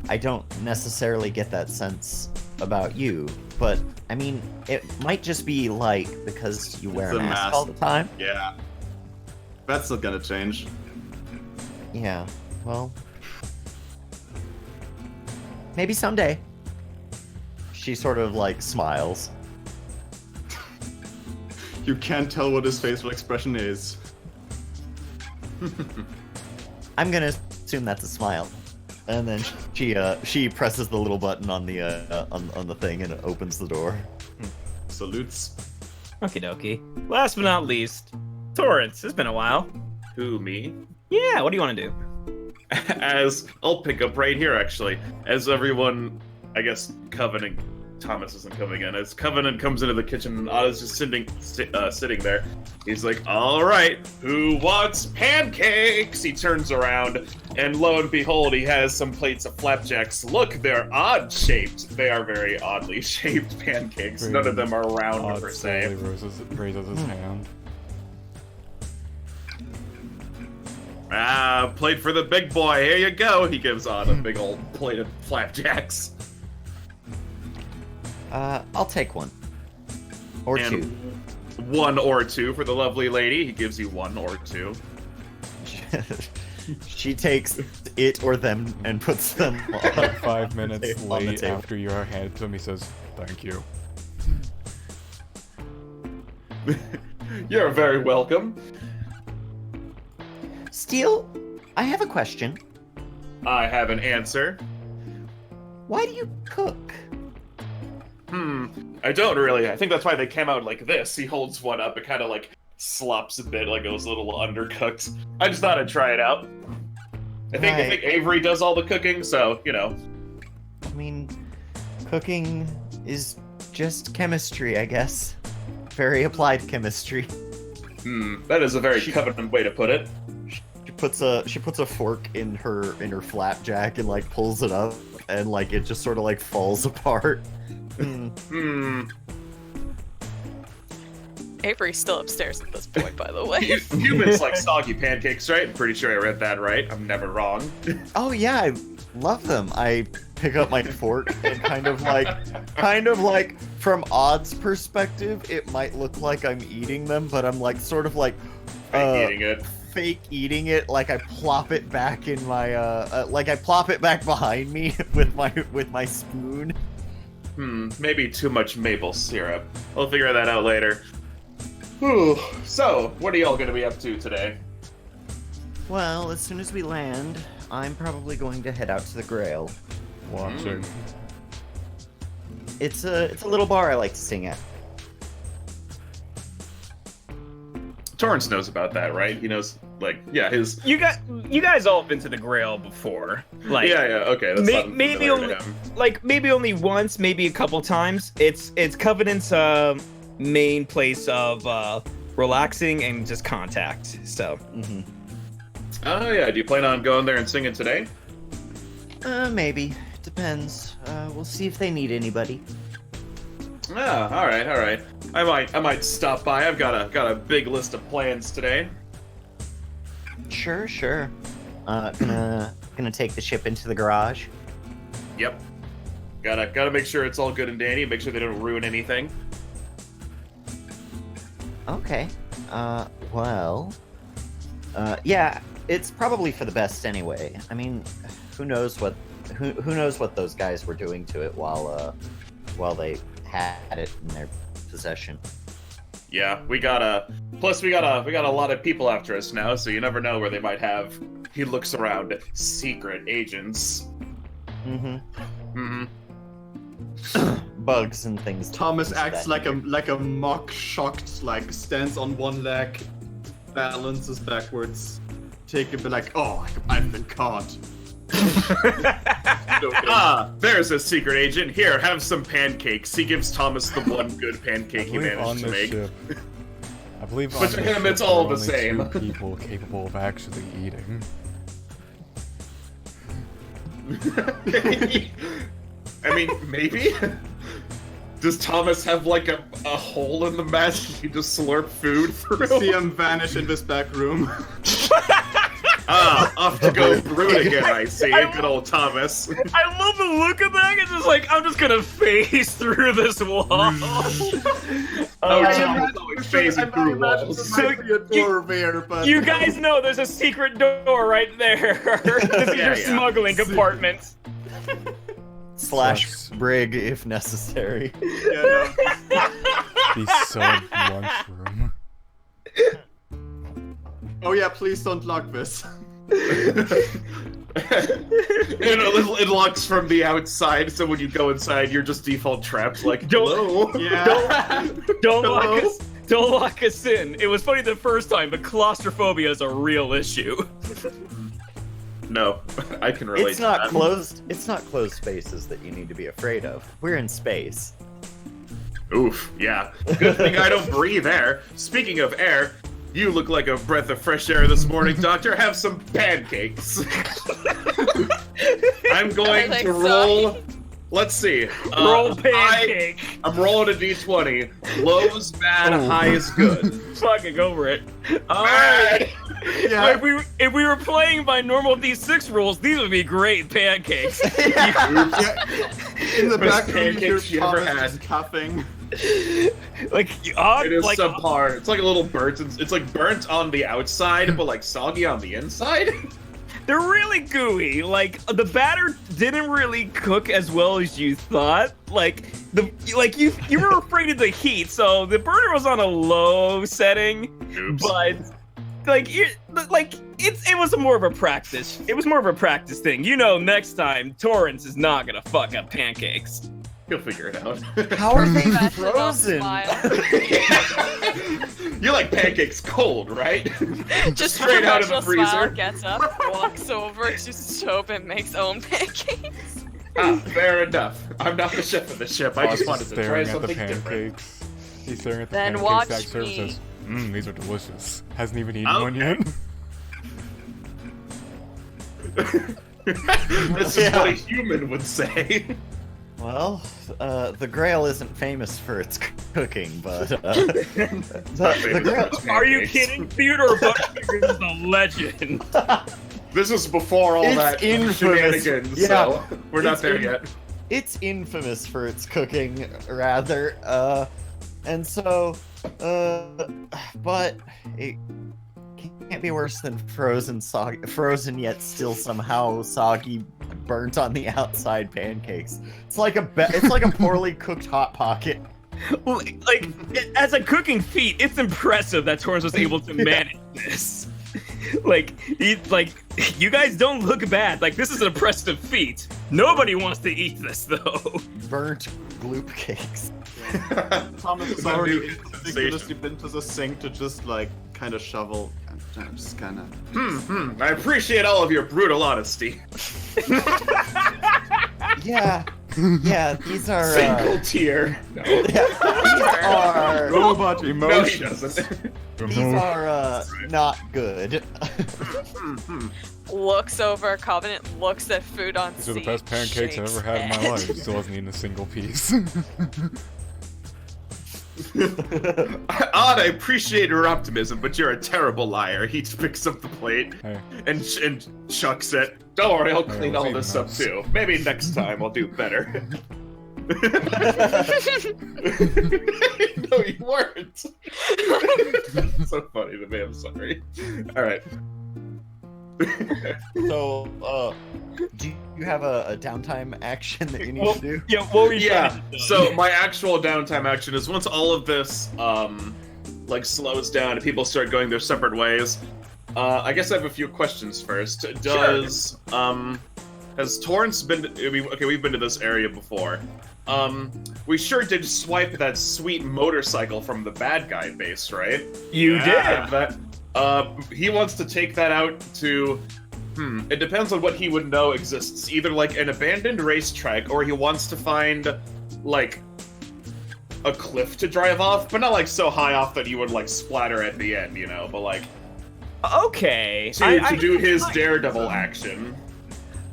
C: I don't necessarily get that sense about you. But I mean, it might just be like because you wear a mask all the time.
F: Yeah. That's not gonna change.
C: Yeah, well, maybe someday. She sort of like smiles.
F: You can't tell what his facial expression is.
C: I'm gonna assume that's a smile. And then she presses the little button on the on the thing and it opens the door.
F: Salutes.
B: Okie dokie. Last but not least, Torrance. It's been a while.
A: Who, me?
B: Yeah, what do you want to do?
A: As I'll pick up right here, actually. As everyone, I guess, Covenant. Thomas isn't coming in. As Covenant comes into the kitchen, and Otto's just sitting there. He's like, "All right, who wants pancakes?" He turns around, and lo and behold, he has some plates of flapjacks. Look, they're odd-shaped. They are very oddly shaped pancakes. None of them are round per se.
D: Raises his hand.
A: Plate for the big boy. Here you go. He gives Otto a big old plate of flapjacks.
C: I'll take one. Or
A: and
C: two.
A: 1 or 2 for the lovely lady. He gives you 1 or 2.
C: She takes it or them and puts them on
D: 5 minutes
C: on the
D: late
C: table.
D: after you are handed to him, he says, "Thank you."
A: You're very welcome.
C: Steel, I have a question.
A: I have an answer.
C: Why do you cook?
A: I don't really. I think that's why they came out like this. He holds one up, it kind of like slops a bit, like it was a little undercooked. I just thought I'd try it out. I think Avery does all the cooking, so, you know.
C: I mean, cooking is just chemistry, I guess. Very applied chemistry.
A: That is a very Covenant way to put it.
C: She puts a fork in her flapjack and like pulls it up, and like it just sort of like falls apart.
E: Avery's still upstairs at this point, by the way.
A: Humans like soggy pancakes, right? I'm pretty sure I read that right. I'm never wrong.
C: Oh yeah, I love them. I pick up my fork and kind of like from Odd's perspective, it might look like I'm eating them, but I'm like sort of like fake eating it. Like I plop it back in my I plop it back behind me with my spoon.
A: Maybe too much maple syrup. We'll figure that out later. So, what are y'all gonna be up to today?
C: Well, as soon as we land, I'm probably going to head out to the Grail.
D: Watching.
C: It's a little bar I like to sing at.
A: Torrance knows about that, right? He knows, like, yeah, his.
B: You guys all been to the Grail before, like
A: okay. That's
B: maybe only once, maybe a couple times. It's Covenant's main place of relaxing and just contact. So.
A: Oh yeah, do you plan on going there and singing today?
C: Maybe. Depends. We'll see if they need anybody.
A: All right. I might stop by. I've got a big list of plans today.
C: Sure. Gonna take the ship into the garage.
A: Yep. Gotta make sure it's all good and dandy. Make sure they don't ruin anything.
C: Okay. Yeah, it's probably for the best anyway. I mean, who knows what those guys were doing to it while they had it in their possession.
A: Yeah, we got a lot of people after us now, so you never know where they might have. He looks around, secret agents.
C: Bugs and things.
F: Thomas acts like a mock shocked, like stands on one leg, balances backwards, take a bit like, oh, I've been caught.
A: There's a secret agent. Here, have some pancakes. He gives Thomas the one good pancake he managed to make.
D: I believe
A: but to him, it's all the same.
D: Two people capable of actually eating.
A: I mean, maybe? Does Thomas have like a hole in the mask you just slurp food through?
F: See him vanish in this back room.
A: Off to go brood again, I see. Good old Thomas.
B: I love the look of that. It's just like, I'm just gonna phase through this wall.
A: Thomas always phasing through walls.
F: So
B: you guys know there's a secret door right there. This is your smuggling compartment.
C: / brig if necessary.
D: The sub lunchroom.
F: Oh yeah, please don't lock this.
A: It locks from the outside, so when you go inside, you're just default trapped. Like, hello.
B: Don't lock us in. It was funny the first time, but claustrophobia is a real issue.
A: No, I can relate.
C: It's not closed. It's not closed spaces that you need to be afraid of. We're in space.
A: Oof. Yeah. Good thing I don't breathe air. Speaking of air. You look like a breath of fresh air this morning, Doctor. Have some pancakes. I'm going to roll. Let's see.
B: Roll pancake.
A: I'm rolling a d20. Low is bad, high is good.
B: Fucking over it.
A: Alright.
B: Yeah. If we were playing by normal d6 rules, these would be great pancakes.
F: In the back room,
A: pancakes you ever had.
F: Coughing.
B: Like
A: it is subpar. It's like a little burnt. It's like burnt on the outside, but like soggy on the inside.
B: they're really gooey. Like the batter didn't really cook as well as you thought. Like you were afraid of the heat, so the burner was on a low setting.
A: Oops.
B: But it was more of a practice. It was more of a practice thing. You know, next time Torrance is not gonna fuck up pancakes.
A: You'll figure it out.
C: How are they
E: That's enough
C: frozen?
E: smile.
A: You like pancakes cold, right?
E: Just
A: Straight out of the
E: professional smile,
A: freezer.
E: gets up, walks over to stove and makes own pancakes.
A: Fair enough. I'm not the chef of the ship. I just wanted to try
D: staring at the
A: something different.
D: pancakes. He's staring at the
E: Then
D: pancakes.
E: watch
D: Zach serves
E: me.
D: says, these are delicious. Hasn't even eaten
A: Okay.
D: one yet.
A: This is what a human would say.
C: Well, the Grail isn't famous for its cooking, but the Grail.
B: Are you kidding? Theodore Butterfinger is a legend.
A: This is before all
C: It's
A: that
C: infamous.
A: shenanigans,
C: Yeah.
A: so we're not
C: It's
A: there
C: in-
A: yet.
C: It's infamous for its cooking, rather. And so, but it can't be worse than frozen yet still somehow soggy, burnt on the outside pancakes. It's like a poorly cooked hot pocket.
B: As a cooking feat, it's impressive that Torrance was able to manage this. You guys don't look bad. Like, this is an impressive feat. Nobody wants to eat this, though.
C: Burnt gloop cakes.
F: Thomas has
A: With a
F: already
A: new
F: ridiculously been to the sink to just like kind of shovel and just kind of.
A: I appreciate all of your brutal honesty.
C: Yeah, these are
A: Single tear. No.
C: these are
F: Robot
A: No, he
F: emotions.
A: doesn't.
C: these are not good.
E: Looks over, Covenant looks at food on
D: These are the
E: seat,
D: best pancakes I've ever had in my
E: shakes
D: life. Still hasn't eaten a single piece.
A: Odd, I appreciate your optimism, but you're a terrible liar. He picks up the plate
D: Hey.
A: and chucks it. Don't worry, I'll
D: Hey,
A: clean
D: let's
A: all
D: eat
A: this up
D: those.
A: too. Maybe next time I'll do better. No, you weren't. So funny to me. I'm sorry. All right.
C: So, do you have a downtime action that you need to do?
B: Yeah, what were you
A: Yeah.
B: trying to do?
A: So my actual downtime action is once all of this slows down and people start going their separate ways. I guess I have a few questions first. Has Torrance been? We've been to this area before. We sure did swipe that sweet motorcycle from the bad guy base, right?
B: You
A: Yeah,
B: did.
A: that. He wants to take that out to. It depends on what he would know exists. Either like an abandoned racetrack, or he wants to find like a cliff to drive off, but not like so high off that you would like splatter at the end, you know. But like
B: Okay.
A: to do his daredevil action.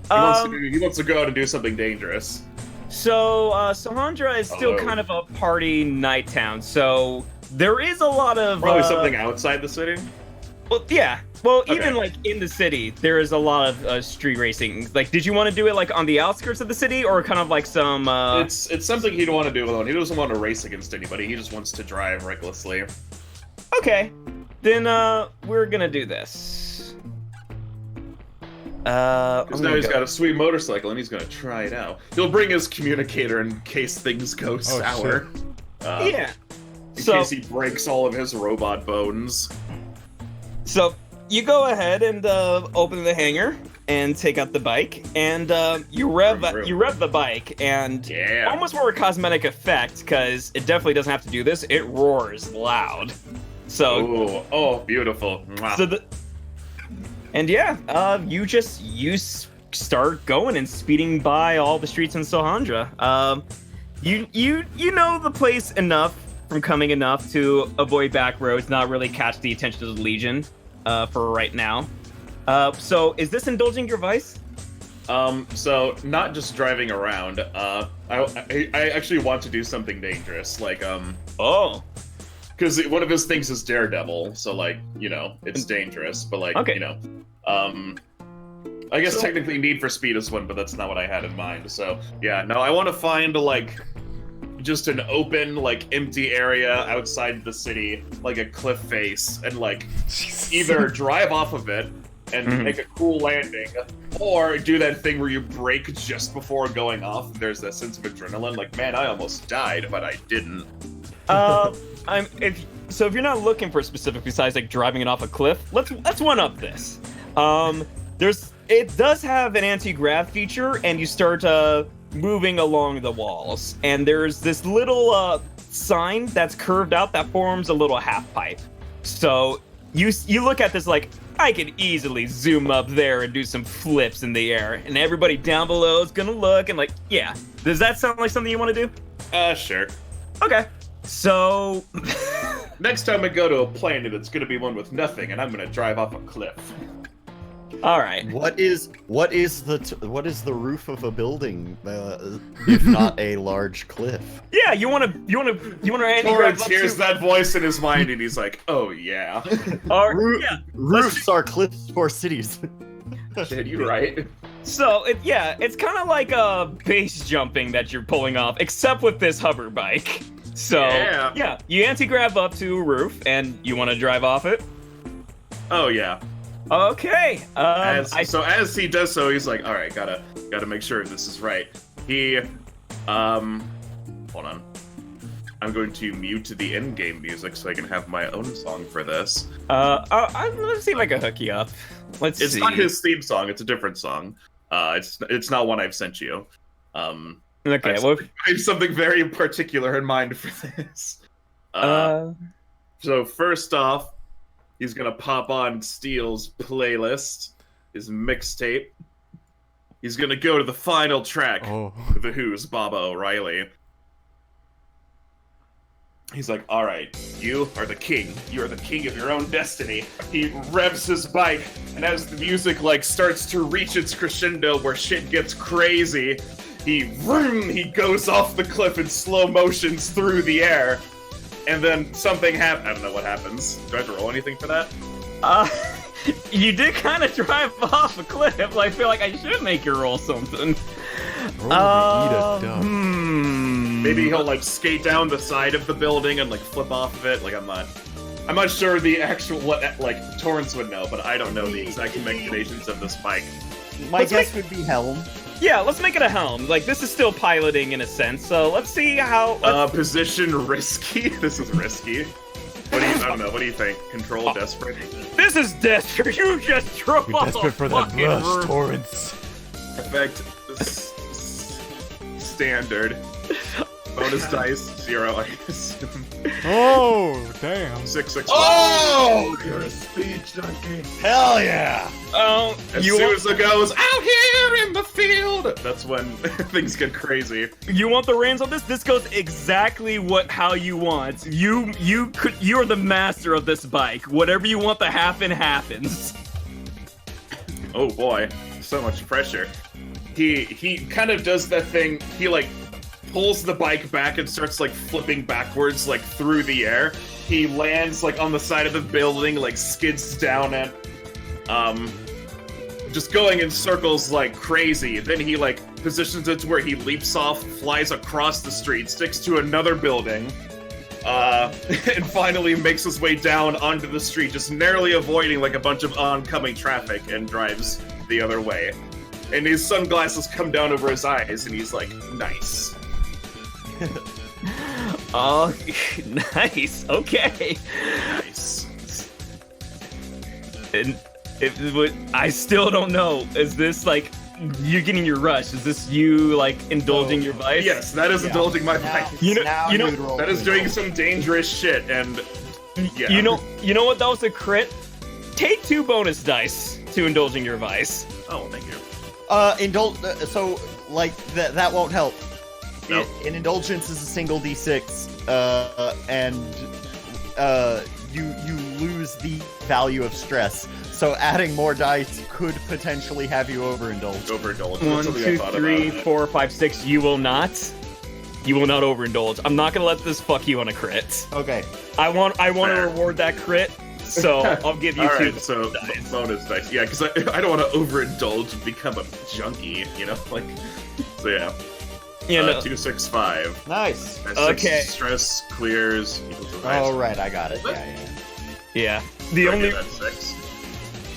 A: He wants to go out and do something dangerous.
B: So, Sahandra is still
A: Hello.
B: kind of a party night town, so there is a lot of
A: Probably something outside the city.
B: Well, yeah. Well,
A: Okay.
B: even like in the city, there is a lot of street racing. Like, did you want to do it like on the outskirts of the city, or kind of like some?
A: It's something he'd want to do alone. He doesn't want to race against anybody. He just wants to drive recklessly.
B: Okay, then we're gonna do this.
A: Because now he's got a sweet motorcycle and he's gonna try it out. He'll bring his communicator in case things go sour.
B: Yeah.
A: In
B: So,
A: case he breaks all of his robot bones.
B: so you go ahead and open the hangar and take out the bike, and you rev the bike, and
A: Yeah.
B: almost more a cosmetic effect because it definitely doesn't have to do this. It roars loud. So
A: Oh, beautiful. Mwah.
B: So you start going and speeding by all the streets in Sahandra. You know the place enough from coming enough to avoid back roads, not really catch the attention of the Legion for right now. So is this indulging your vice?
A: So not just driving around. I actually want to do something dangerous, like
B: Oh,
A: because one of his things is Daredevil, so like, you know, it's dangerous, but like,
B: Okay.
A: you know, I guess technically Need for Speed is one, but that's not what I had in mind. So yeah, no, I want to find like just an open, like empty area outside the city, like a cliff face, and like either drive off of it, and make a cool landing, or do that thing where you brake just before going off. There's that sense of adrenaline, like, man, I almost died, but I didn't.
B: If you're not looking for a specific besides like driving it off a cliff, let's one up this. It does have an anti-grav feature, and you start moving along the walls, and there's this little sign that's curved out that forms a little half pipe. So you look at this like, I could easily zoom up there and do some flips in the air, and everybody down below is gonna look and like, yeah. Does that sound like something you want to do?
A: Sure.
B: Okay. So
A: next time I go to a planet, it's gonna be one with nothing, and I'm gonna drive off a cliff.
B: All right.
C: What is the roof of a building, if not a large cliff?
B: Yeah, you wanna
A: Torrance hears that voice in his mind, and he's like, "Oh yeah."
C: Roofs are cliffs for cities.
A: Shit, you right.
B: So it's kind of like base jumping that you're pulling off, except with this hover bike. So yeah, you anti-grab up to a roof, and you want to drive off it.
A: Oh yeah.
B: Okay.
A: As he does so, he's like, all right, gotta make sure this is right. He, hold on. I'm going to mute the in-game music so I can have my own song for this.
B: Let's see if I can hook you up. Let's see.
A: It's not his theme song. It's a different song. It's not one I've sent you.
B: Okay.
A: I have something very particular in mind for this. So first off, he's gonna pop on Steele's playlist, his mixtape. He's gonna go to the final track, The Who's Baba O'Reilly. He's like, all right, you are the king. You are the king of your own destiny. He revs his bike, and as the music starts to reach its crescendo where shit gets crazy, he goes off the cliff in slow motions through the air. And then something happens. I don't know what happens. Do I have to roll anything for that?
B: You did kind of drive off a cliff. I feel like I should make you roll something.
D: Roll to eat a duck.
A: Maybe he'll skate down the side of the building and flip off of it. I'm not sure the actual what Torrance would know, but I don't know the exact machinations of this bike.
C: My guess would be helm.
B: Yeah, let's make it a helm. This is still piloting in a sense, so let's see how...
A: Position risky? This is risky. I don't know, what do you think? Control desperate?
B: This is desperate! You just drove off
D: desperate for that rush, Torrance.
A: Effect... standard. Bonus dice, 0, I assume.
D: Oh, damn.
A: 6, 6, 5.
F: Oh! You're a speed junkie.
C: Hell yeah!
A: As soon as it goes, out here in the field, that's when things get crazy.
B: You want the reins on this? This goes exactly how you want. You're the master of this bike. Whatever you want to happen, happens.
A: Oh boy, so much pressure. He kind of does that thing, he pulls the bike back and starts flipping backwards through the air. He lands on the side of the building, skids down it, just going in circles like crazy. Then he positions it to where he leaps off, flies across the street, sticks to another building, and finally makes his way down onto the street, just narrowly avoiding a bunch of oncoming traffic, and drives the other way. And his sunglasses come down over his eyes, and he's like, nice.
B: Oh, nice. Okay.
A: Nice.
B: And I still don't know. Is this you getting your rush? Is this you indulging your vice?
A: Yes, that is indulging my vice.
B: You know
A: that is doing some dangerous shit, and yeah.
B: You know what? That was a crit. Take 2 bonus dice to indulging your vice.
A: Oh, thank you.
C: So that won't help.
A: Nope.
C: An indulgence is a single d6, and you lose the value of stress. So adding more dice could potentially have you overindulge.
A: Overindulge.
B: 1, 2, 3, 4, 5, 6. You will not. You will not overindulge. I'm not gonna let this fuck you on a crit.
C: Okay.
B: I want to reward that crit. So I'll give you
A: All
B: 2
A: right, so
B: dice.
A: Bonus dice. Yeah, because I don't want to overindulge and become a junkie, So yeah.
B: Yeah, no.
A: 2, 6, 5.
C: Nice.
B: Okay.
A: Stress clears.
C: Oh right, I got it. Yeah.
B: Yeah. The only
A: That's 6.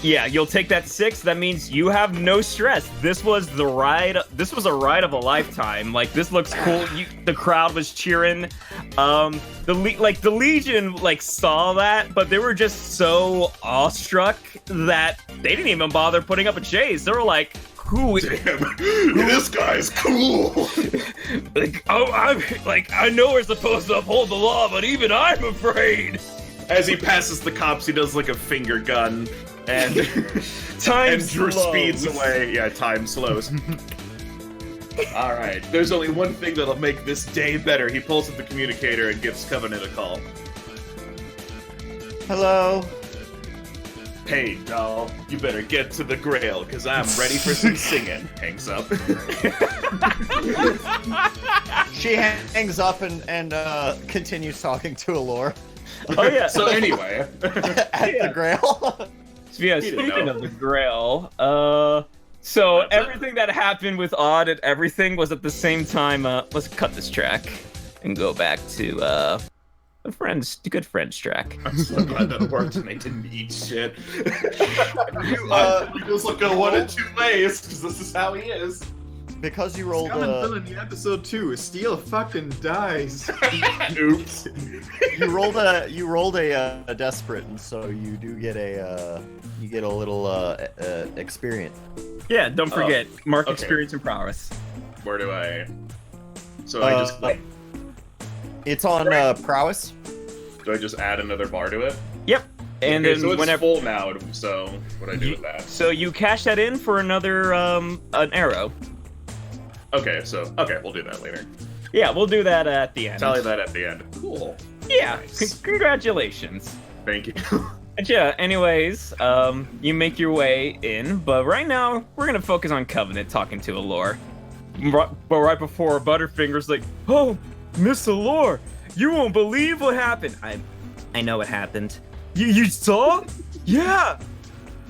B: Yeah, you'll take that 6. That means you have no stress. This was the ride. This was a ride of a lifetime. Like, this looks cool. The crowd was cheering. The Legion saw that, but they were just so awestruck that they didn't even bother putting up a chase. They were like,
A: Damn, this guy's cool.
B: I know we're supposed to uphold the law, but even I'm afraid.
A: As he passes the cops, he does like a finger gun, and
B: Drew
A: speeds away. Yeah, time slows. All right, there's only one thing that'll make this day better. He pulls up the communicator and gives Covenant a call.
C: Hello.
A: Hey, doll, you better get to the Grail, because I'm ready for some singing. Hangs up.
C: She hangs up and continues talking to Allure.
B: Oh yeah.
A: So anyway,
C: at the Grail.
B: Yeah, speaking of the Grail, so everything that happened with Odd and everything was at the same time. Let's cut this track and go back to the good friends track.
A: I'm so glad that worked and they didn't eat shit. You just look at one in 2 ways, because this is how he is.
C: Because you rolled
D: Scum and Villainy episode 2. Steel fucking dies.
A: Oops.
C: You rolled a desperate, and so you do get a little experience.
B: Yeah, don't forget mark experience and prowess.
A: Where do I? So I just
C: it's on prowess.
A: Do I just add another bar to it?
B: Yep. And
A: okay,
B: then
A: so it's
B: whenever
A: full now. So what do I do with that?
B: So you cash that in for another an arrow.
A: Okay, we'll do that later.
B: Yeah, we'll do that at the end.
A: Tally that at the end. Cool.
B: Yeah,
A: Nice.
B: Congratulations.
A: Thank you.
B: And yeah, anyways, you make your way in, but right now, we're gonna focus on Covenant talking to Allure. But right before Butterfinger's like, oh, Miss Allure, you won't believe what happened. I know what happened. You saw? Yeah!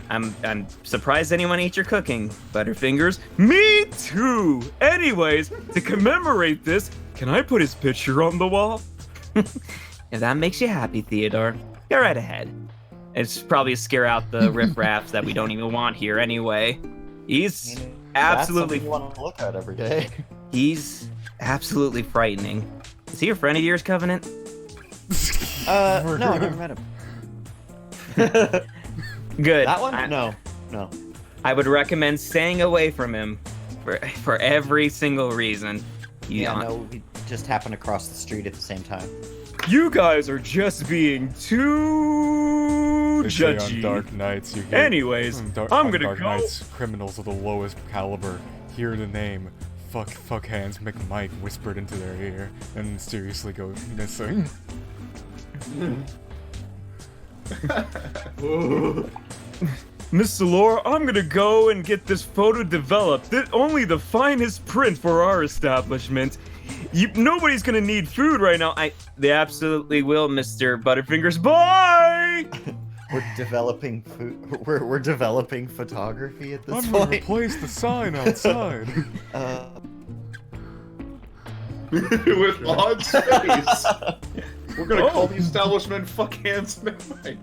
B: I'm surprised anyone ate your cooking, Butterfingers. Me too! Anyways, to commemorate this, can I put his picture on the wall? If that makes you happy, Theodore, go right ahead. It's probably scare out the riffraffs that we don't even want here anyway. He's absolutely...
C: That's something you want to look at every day.
B: He's absolutely frightening. Is he a friend of yours, Covenant?
C: No, I never met him.
B: Good.
C: That one? No.
B: I would recommend staying away from him for every single reason.
C: No, we just happened to cross the street at the same time.
B: You guys are just being too judgy.
D: On Dark Knights, you get,
B: Anyways, I'm gonna
D: Dark
B: go.
D: Knights, criminals of the lowest caliber hear the name Fuck Hands McMike whispered into their ear and mysteriously go missing.
B: Miss Allure, I'm gonna go and get this photo developed. Only the finest print for our establishment. Nobody's gonna need food right now. They absolutely will, Mr. Butterfingers. Bye!
C: We're developing food. We're developing photography at this
D: I'm
C: point.
D: gonna replace the sign outside.
A: With Odd's face. We're gonna call the establishment Fuck Hands McMike.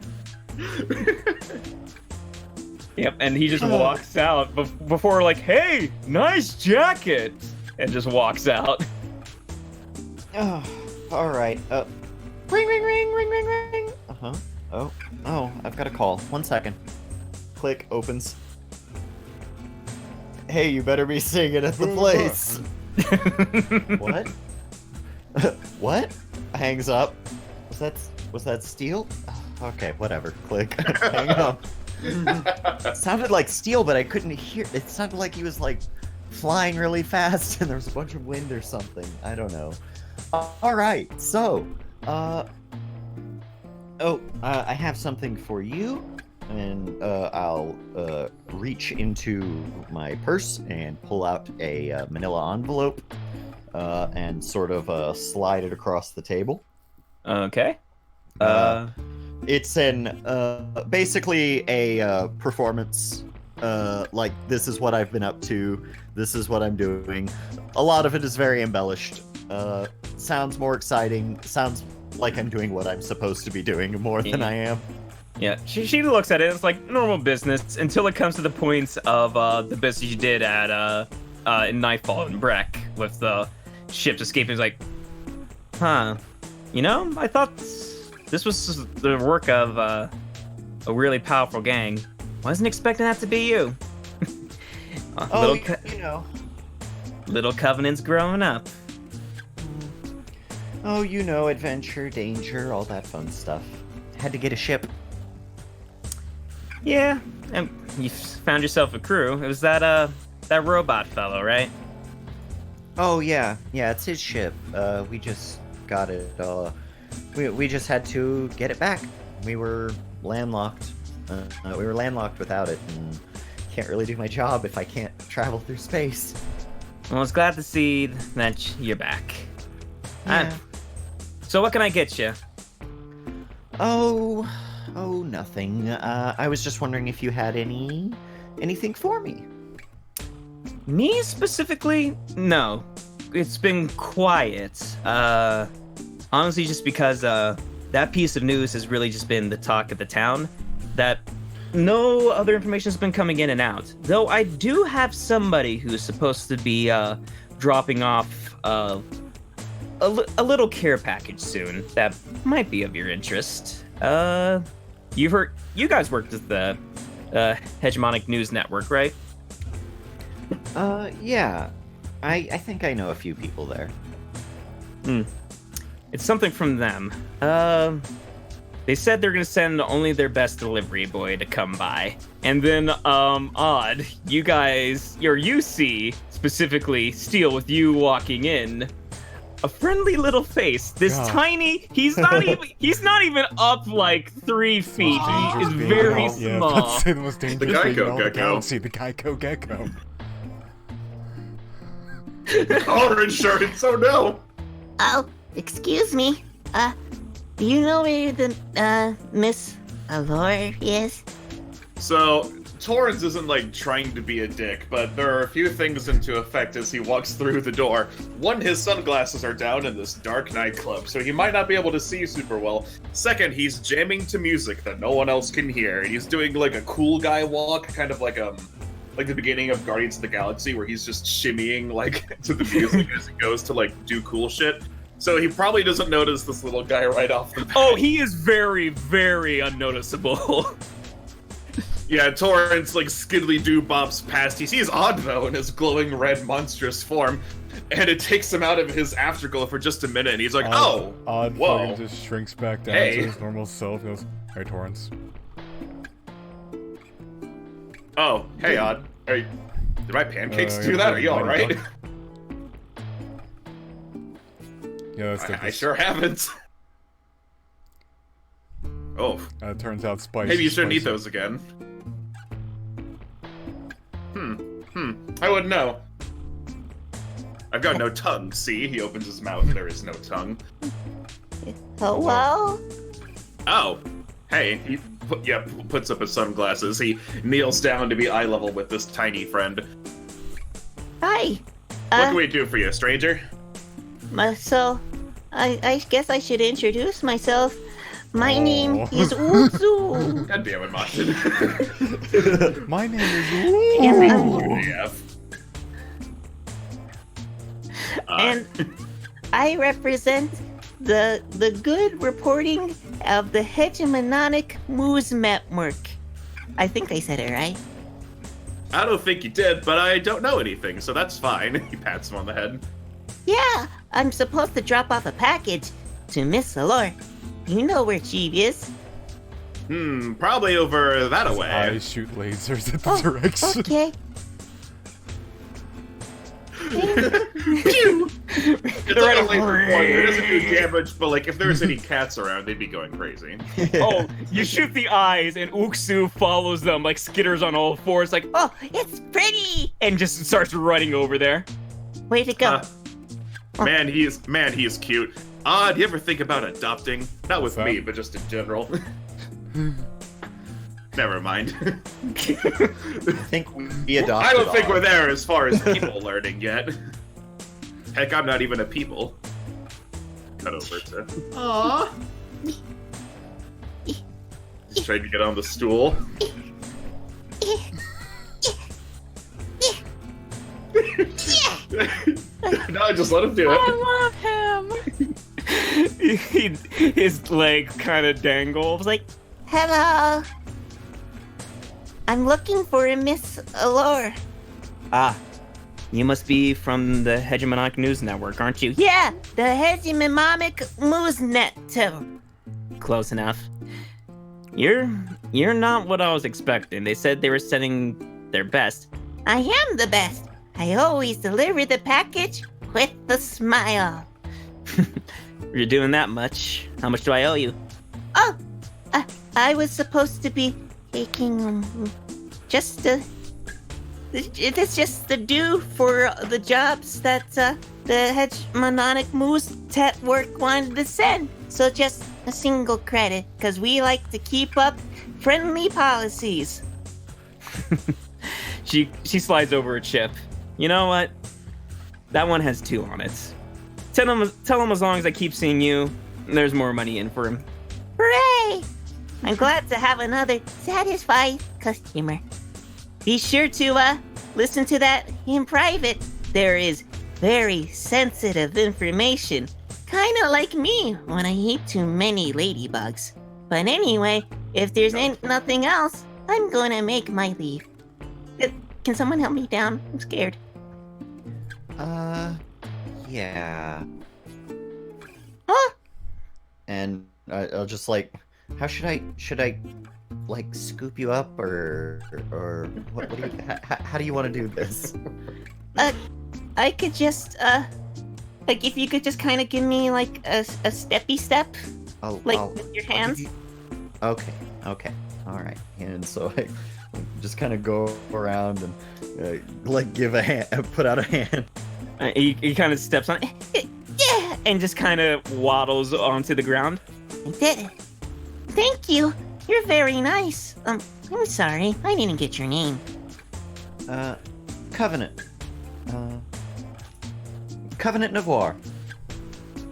B: Yep, and he just walks out before like, hey, nice jacket! And just walks out.
C: All right. Ring, ring, ring, ring, ring, ring. Oh, I've got a call. 1 second. Click, opens. Hey, you better be seeing it at the place. What? What? Hangs up. Was that steel? Okay, whatever. Click. Hang up. It sounded like steel, but I couldn't hear. It sounded like he was like flying really fast, and there was a bunch of wind or something. I don't know. All right, so, I have something for you, and I'll reach into my purse and pull out a manila envelope, and sort of slide it across the table.
B: Okay.
C: It's basically a performance. Like, this is what I've been up to. This is what I'm doing. A lot of it is very embellished. Sounds more exciting. Sounds like I'm doing what I'm supposed to be doing more than I am.
B: Yeah, she looks at it. It's like normal business until it comes to the points of the business you did at in Nightfall and Breck with the ships escaping. It's like, huh? You know, I thought this was the work of a really powerful gang. Wasn't expecting that to be you.
C: You know.
B: Little Covenant's growing up.
C: Oh, you know, adventure, danger, all that fun stuff. Had to get a ship.
B: Yeah, and you found yourself a crew. It was that robot fellow, right?
C: Oh yeah, it's his ship. We just got it. We just had to get it back. We were landlocked. We were landlocked without it, and can't really do my job if I can't travel through space.
B: Well, I was glad to see that you're back.
C: Yeah.
B: So what can I get you?
C: Oh, nothing. I was just wondering if you had anything for me.
B: Me specifically? No. It's been quiet. Honestly, just because that piece of news has really just been the talk of the town. That no other information has been coming in and out. Though I do have somebody who's supposed to be dropping off a little care package soon that might be of your interest. You guys worked at the Hegemonic News Network, right?
C: Yeah. I think I know a few people there.
B: It's something from them. They said they're gonna send only their best delivery boy to come by. And then, odd, you guys, or you see, specifically, Steel, with you walking in, a friendly little face. This tiny, he's not even up like 3 feet. He is very small.
D: Let's say the most dangerous
A: The
D: thing in
A: Geico
D: all the
A: Gecko.
D: galaxy, the Geico Gecko.
A: Car insurance, oh no!
H: Oh, excuse me. Do you know where the, Miss Allure is?
A: So, Torrance isn't, like, trying to be a dick, but there are a few things into effect as he walks through the door. One, his sunglasses are down in this dark nightclub, so he might not be able to see super well. Second, he's jamming to music that no one else can hear, and he's doing, like, a cool guy walk, kind of like the beginning of Guardians of the Galaxy, where he's just shimmying, like, to the music as he goes to, like, do cool shit. So he probably doesn't notice this little guy right off the bat.
B: Oh, he is very, very unnoticeable.
A: Yeah, Torrance, like, skiddly-doo bops past. He sees Oddbo in his glowing red monstrous form, and it takes him out of his afterglow for just a minute, and he's like,
D: Odd
A: whoa.
D: fucking just shrinks back down
A: Hey.
D: to his normal self. Goes, hey, Torrance.
A: Oh, hey, Odd. Did my pancakes do that? Are you alright?
D: Yeah, that's
A: I sure haven't. Oh.
D: Turns out spicy.
A: Maybe you shouldn't eat those again. I wouldn't know. I've got no tongue, see? He opens his mouth, there is no tongue.
H: Hello?
A: Oh. Hey, he puts up his sunglasses. He kneels down to be eye level with this tiny friend.
H: Hi.
A: What can we do for you, stranger?
H: So, I guess I should introduce myself. My name is Uzu.
A: God damn it, Martin.
D: My name is
H: And I represent the good reporting of the Hegemonic News Network. I think I said it right.
A: I don't think you did, but I don't know anything, so that's fine. He pats him on the head.
H: Yeah, I'm supposed to drop off a package to Miss Allure. You know where she is.
A: Probably over that away.
D: I shoot lasers at the direction.
H: Okay.
A: Pew! It's like a laser pointer. It doesn't do damage, but like if there's any cats around, they'd be going crazy.
B: Oh, you shoot the eyes, and Uksu follows them, like skitters on all fours, like,
H: Oh, it's pretty.
B: and just starts running over there.
H: Way to go.
A: Man, he is cute. Do you ever think about adopting? Not with
D: What's
A: me,
D: that?
A: but just in general. Never mind.
C: I think we adopted.
A: I don't think
C: Odd.
A: we're there as far as people learning yet. Heck, I'm not even a people. Cut over to.
F: Aww.
A: Trying to get on the stool. No, just let him do it.
E: I love him.
B: His leg kind of dangles.
H: Like, hello. I'm looking for a Miss Allure.
B: Ah, you must be from the Hegemonic News Network, aren't you?
H: Yeah, the Hegemonic News Network.
B: Close enough. You're not what I was expecting. They said they were sending their best.
H: I am the best. I always deliver the package with a smile.
B: You're doing that much. How much do I owe you?
H: Oh, I was supposed to be taking it's just the due for the jobs that the Hegemonic Moose Network wanted to send. So just a single credit, because we like to keep up friendly policies.
B: She slides over a chip. You know what? That one has 2 on it. Tell him as long as I keep seeing you, there's more money in for him.
H: Hooray! I'm glad to have another satisfied customer. Be sure to listen to that in private. There is very sensitive information. Kinda like me when I eat too many ladybugs. But anyway, if there's nothing else, I'm gonna make my leave. Can someone help me down? I'm scared.
C: Yeah.
H: Huh?
C: And I'll just like, how should I, like, scoop you up or what do you, how do you want to do this?
H: I could just, like, if you could just kind of give me, like, a steppy step, with your hands.
C: Okay, alright. And so I just kind of go around and, like, give a hand, put out a hand.
B: He kind of steps on it,
H: Yeah!
B: and just kind of waddles onto the ground.
H: I did it. Thank you. You're very nice. I'm sorry. I didn't get your name.
C: Covenant. Covenant Navarre.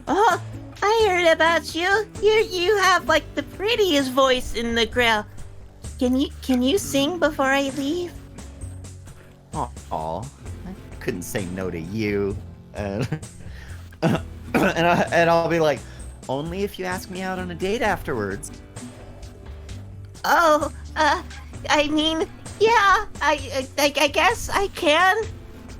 H: Oh, I heard about you. You have like the prettiest voice in the crowd. Can you sing before I leave?
C: Aw, I couldn't say no to you. And I'll be like, only if you ask me out on a date afterwards.
H: Oh, I mean, yeah, I guess I can.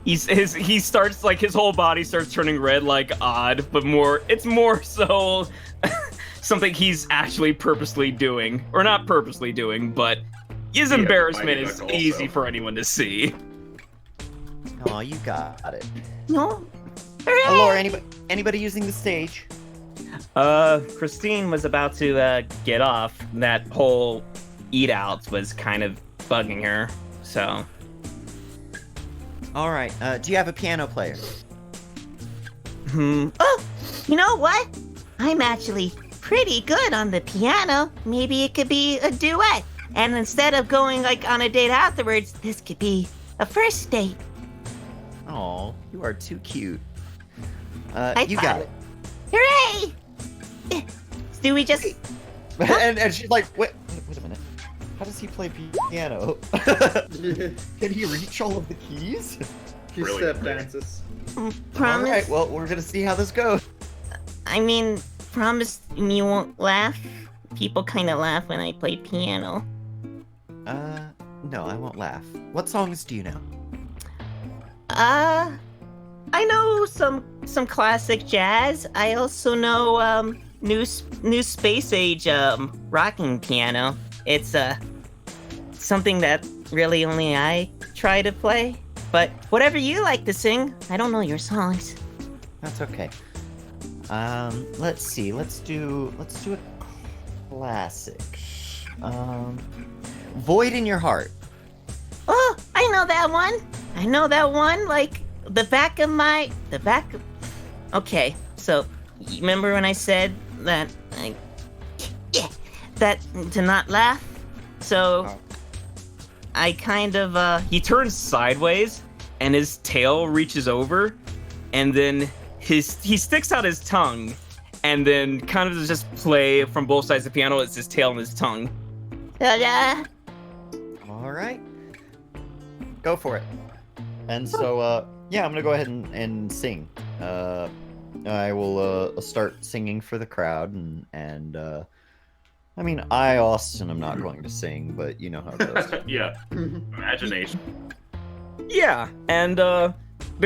B: He starts, like, his whole body starts turning red, like, odd, but it's more so something he's actually purposely doing. Or not purposely doing, but his embarrassment is easy for anyone to see.
C: Oh, you got it.
H: No.
C: Allure, anybody using the stage?
B: Christine was about to, get off. That whole eat out was kind of bugging her, so...
C: Alright, do you have a piano player?
H: Oh, you know what? I'm actually pretty good on the piano. Maybe it could be a duet. And instead of going, like, on a date afterwards, this could be a first date.
C: Oh, you are too cute. You
H: I
C: got it.
H: Hooray! Do we just...
C: and she's like, wait a minute. How does he play piano? Can he reach all of the keys?
F: He step dances.
H: Promise?
C: Alright, well, we're gonna see how this goes.
H: I mean, promise you won't laugh? People kind of laugh when I play piano.
C: No, I won't laugh. What songs do you know?
H: I know some classic jazz. I also know, new space age, rocking piano. It's, something that really only I try to play. But whatever you like to sing, I don't know your songs.
C: That's okay. Let's see. Let's do a classic. Void in Your Heart.
H: Oh, I know that one. Like the back of. Okay, so you remember when I said that? That to not laugh. So I kind of.
B: He turns sideways, and his tail reaches over, and then he sticks out his tongue, and then kind of just play from both sides of the piano. It's his tail and his tongue.
H: Ta-da!
C: All right. Go for it. And so, yeah, I'm gonna go ahead and sing. I will start singing for the crowd, and I mean, I, Austin, am not going to sing, but you know how it goes.
A: Yeah. Imagination.
B: Yeah, and the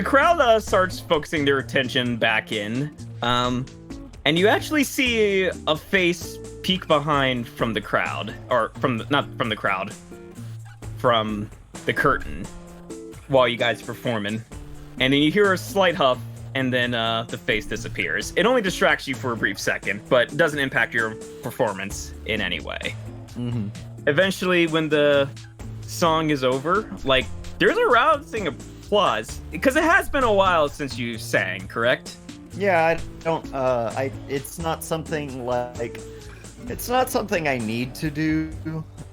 B: crowd starts focusing their attention back in, and you actually see a face peek behind from the crowd, or not from the crowd, from the curtain, while you guys are performing, and then you hear a slight huff, and then the face disappears. It only distracts you for a brief second, but doesn't impact your performance in any way.
C: Mm-hmm.
B: Eventually, when the song is over, like, there's a rousing applause, because it has been a while since you sang, correct?
C: Yeah, I don't. It's not something like. It's not something I need to do.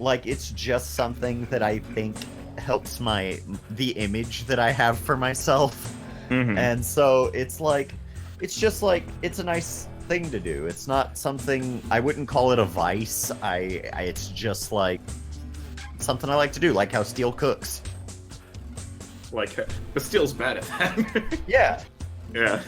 C: Like, it's just something that I think helps the image that I have for myself.
B: Mm-hmm.
C: And so it's like, it's just like, it's a nice thing to do. It's not something, I wouldn't call it a vice. It's just like something I like to do, like how Steel cooks.
A: Like, the Steel's bad at that.
C: Yeah.
A: Yeah.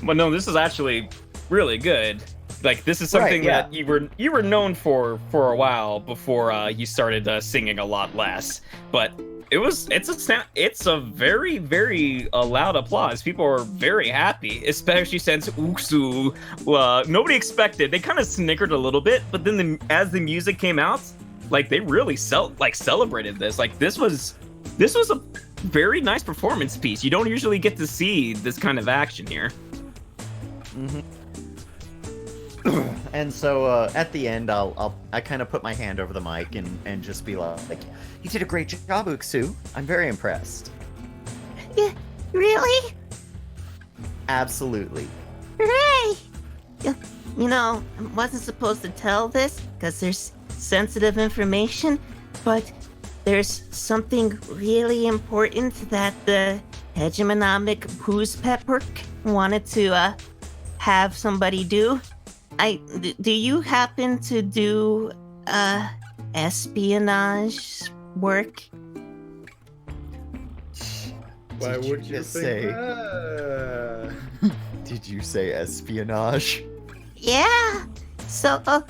B: But no, this is actually really good. Like, this is something that you were known for a while before you started singing a lot less. But it's a very, very loud applause. People are very happy, especially since Uksu, nobody expected. They kind of snickered a little bit, but then as the music came out, like, they really celebrated this. Like, this was a very nice performance piece. You don't usually get to see this kind of action here.
C: Mm-hmm. And so at the end, I kind of put my hand over the mic and just be like, "You did a great job, Uksu. I'm very impressed."
H: Yeah, really?
C: Absolutely.
H: Hooray! You know, I wasn't supposed to tell this because there's sensitive information, but there's something really important that the hegemonic Poos Pepper wanted to have somebody do. Do you happen to do espionage work?
F: Why
C: Did
F: would
C: you
F: you
C: say-
F: think that?
C: Did you say espionage?
H: Yeah. So, a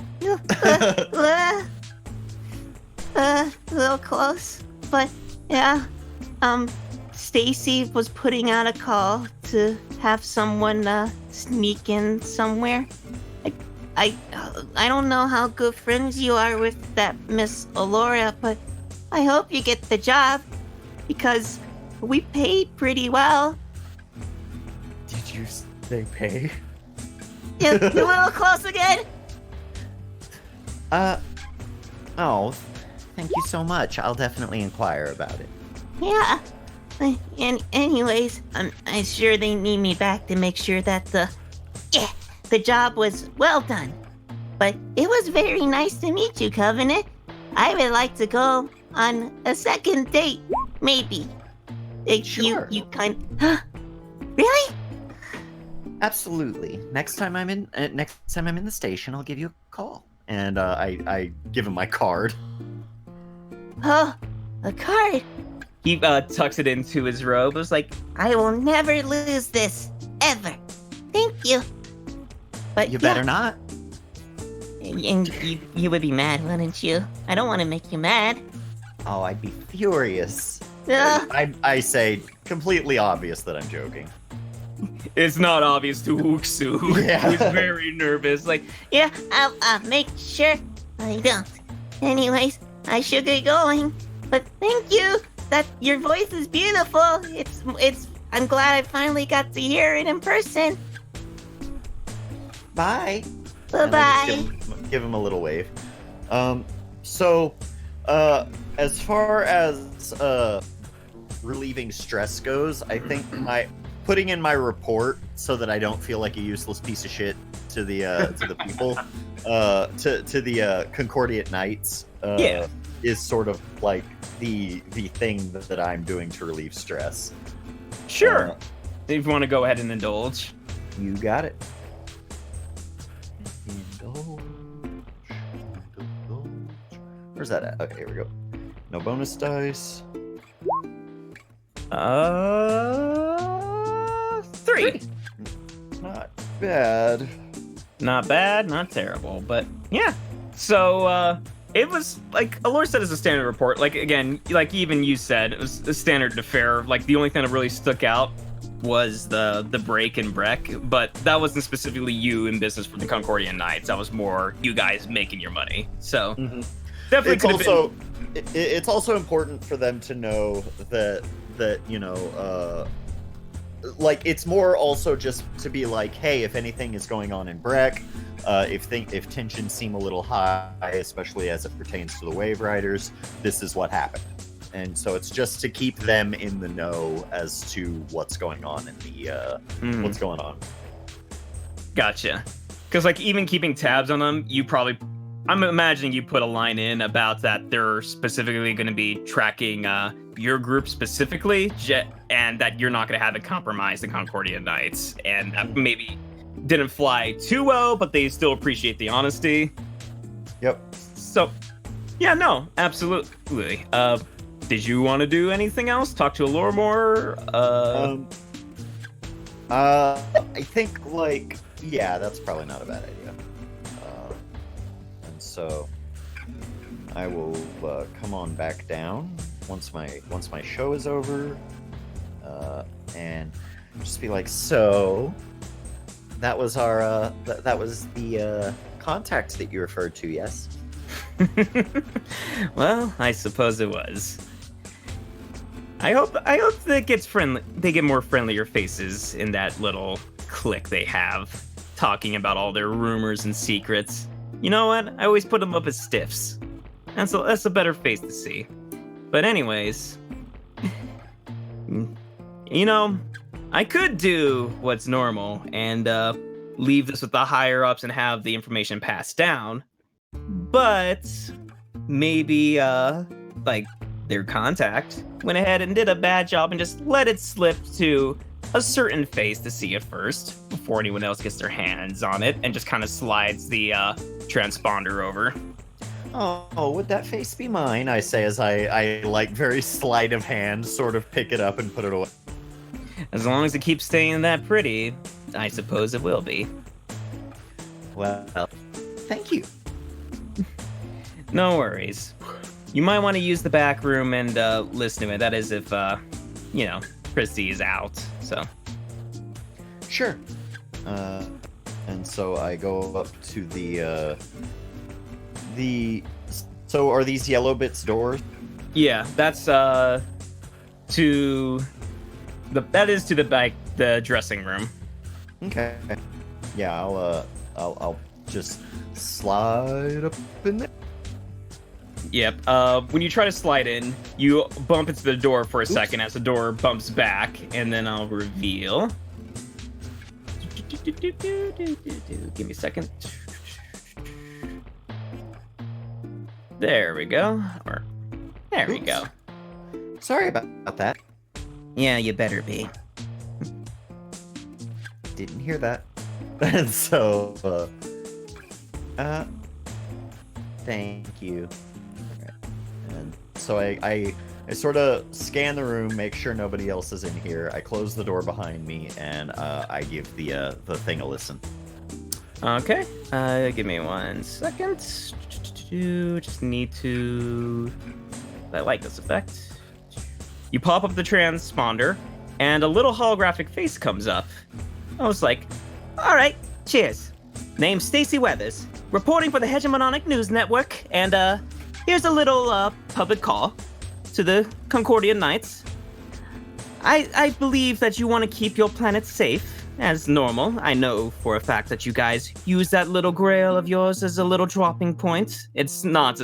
H: little close, but yeah. Stacy was putting out a call to have someone sneak in somewhere. I don't know how good friends you are with that Miss Alora, but I hope you get the job because we paid pretty well.
C: Did you say pay?
H: You a little close again?
C: Oh, thank you so much. I'll definitely inquire about it.
H: Yeah. And anyways, I'm sure they need me back to make sure that the job was well done. But it was very nice to meet you, Covenant. I would like to go on a second date, maybe.
C: Sure.
H: You kind. Really?
C: Absolutely. Next time I'm in the station, I'll give you a call. And I give him my card.
H: Oh, a card.
B: He tucks it into his robe. It was like,
H: I will never lose this, ever. Thank you. But
C: You better not.
H: And you would be mad, wouldn't you? I don't want to make you mad.
C: Oh, I'd be furious.
H: Ugh.
C: I say, completely obvious that I'm joking.
B: it's not obvious to Uksu.
C: Yeah.
B: He's very nervous. Like,
H: Yeah, I'll make sure I don't. Anyways, I should get going. But thank you. That your voice is beautiful. I'm glad I finally got to hear it in person.
C: Bye.
H: Bye-bye.
C: And I just give him a little wave. So, as far as relieving stress goes, I think putting in my report so that I don't feel like a useless piece of shit to the people, to the Concordiate Knights, is sort of like the thing that I'm doing to relieve stress.
B: sure. If you want to go ahead and indulge.
C: You got it. Where's that at? Okay, here we go. No bonus dice.
B: 3.
C: Not bad.
B: Not bad, not terrible, but yeah. So, it was, like, Allure said it's a standard report. Like, again, like even you said, it was a standard affair. Like, the only thing that really stuck out was the break and Breck, but that wasn't specifically you in business for the Concordian Knights. That was more you guys making your money. So, definitely
C: it's also it's also important for them to know that you know, like, it's more also just to be like, hey, if anything is going on in Breck, if tensions seem a little high, especially as it pertains to the Wave Riders, this is what happened. And so it's just to keep them in the know as to what's going on in the what's going on.
B: Gotcha. Because, like, even keeping tabs on them, I'm imagining you put a line in about that they're specifically going to be tracking your group specifically, and that you're not going to have it compromise the Concordia Knights, and that maybe didn't fly too well, but they still appreciate the honesty.
C: Yep.
B: So, yeah, no, absolutely. Did you want to do anything else? Talk to Allure more?
C: I think, like, yeah, that's probably not a bad idea. And so I will come on back down once my show is over, and just be like, so that was our that was the contact that you referred to, yes?
B: Well, I suppose it was. I hope that gets friendly. They get more friendlier faces in that little clique they have, talking about all their rumors and secrets. You know what? I always put them up as stiffs, and so that's a better face to see. But anyways, you know, I could do what's normal and leave this with the higher ups and have the information passed down, but maybe like, their contact went ahead and did a bad job and just let it slip to a certain face to see it first before anyone else gets their hands on it, and just kind of slides the transponder over.
C: Oh, would that face be mine? I say as I like, very sleight of hand, sort of pick it up and put it away.
B: As long as it keeps staying that pretty, I suppose it will be.
C: Well, thank you.
B: No worries. You might want to use the back room and listen to it. That is if, you know, Christy is out, so.
C: Sure. And so I go up to the... So are these yellow bits doors?
B: Yeah, that's, that is to the back, the dressing room.
C: Okay. Yeah, I'll just slide up in there.
B: Yep. When you try to slide in, you bump into the door for a second as the door bumps back, and then I'll reveal. Give me a second. There we go. There we go.
C: Sorry about that.
B: Yeah, you better be.
C: Didn't hear that. And so, thank you. And so I sort of scan the room, make sure nobody else is in here. I close the door behind me, and I give the thing a listen.
B: Okay. Give me 1 second. Just need to... I like this effect. You pop up the transponder, and a little holographic face comes up. I was like, all right, cheers. Name's Stacy Weathers, reporting for the Hegemonic News Network, and here's a little public call to the Concordian Knights. I believe that you want to keep your planet safe, as normal. I know for a fact that you guys use that little grail of yours as a little dropping point. It's not,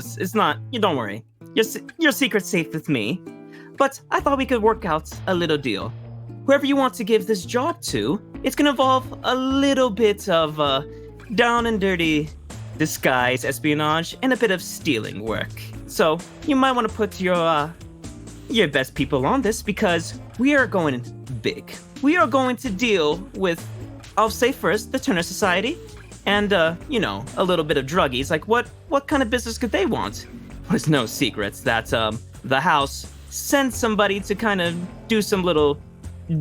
B: you don't worry. Your secret's safe with me. But I thought we could work out a little deal. Whoever you want to give this job to, it's gonna involve a little bit of down and dirty disguise, espionage, and a bit of stealing work. So you might want to put your best people on this, because we are going big. We are going to deal with, I'll say first, the Turner Society, and you know, a little bit of druggies. Like, what kind of business could they want? was no secrets that the house sent somebody to kind of do some little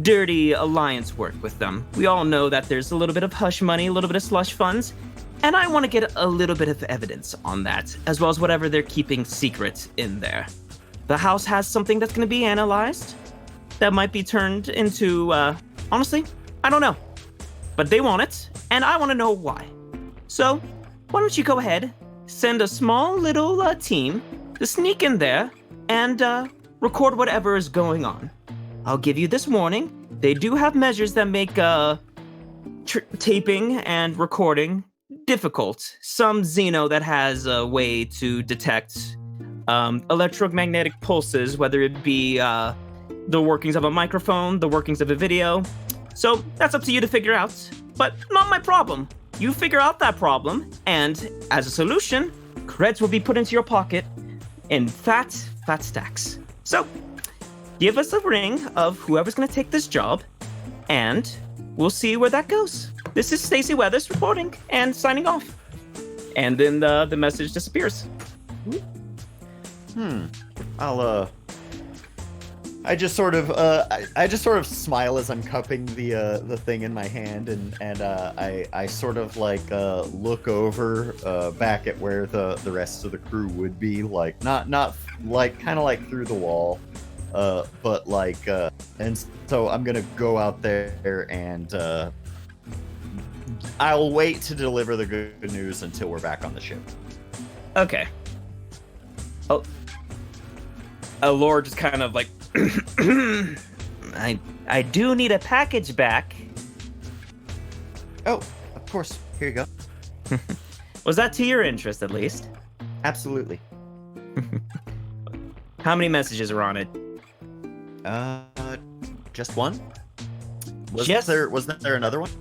B: dirty alliance work with them. We all know that there's a little bit of hush money, a little bit of slush funds, and I want to get a little bit of evidence on that, as well as whatever they're keeping secret in there. The house has something that's going to be analyzed that might be turned into, honestly, I don't know. But they want it, and I want to know why. So, why don't you go ahead, send a small little team to sneak in there and record whatever is going on. I'll give you this warning. They do have measures that make taping and recording difficult. Some Xeno that has a way to detect electromagnetic pulses, whether it be the workings of a microphone, the workings of a video. So that's up to you to figure out, but not my problem. You figure out that problem, and as a solution, creds will be put into your pocket in fat stacks. So, give us a ring of whoever's gonna take this job, and we'll see where that goes. This is Stacey Weathers reporting and signing off. And then the message disappears.
C: I just sort of smile as I'm cupping the thing in my hand, and I sort of like look over back at where the rest of the crew would be, like not like kind of like through the wall, but like and so I'm gonna go out there and I'll wait to deliver the good news until we're back on the ship.
B: Okay. Oh, Laura just kind of like.
H: I do need a package back.
C: Oh, of course. Here you go.
B: Was that to your interest, at least?
C: Absolutely.
B: How many messages are on it?
C: Just one? Was there another one?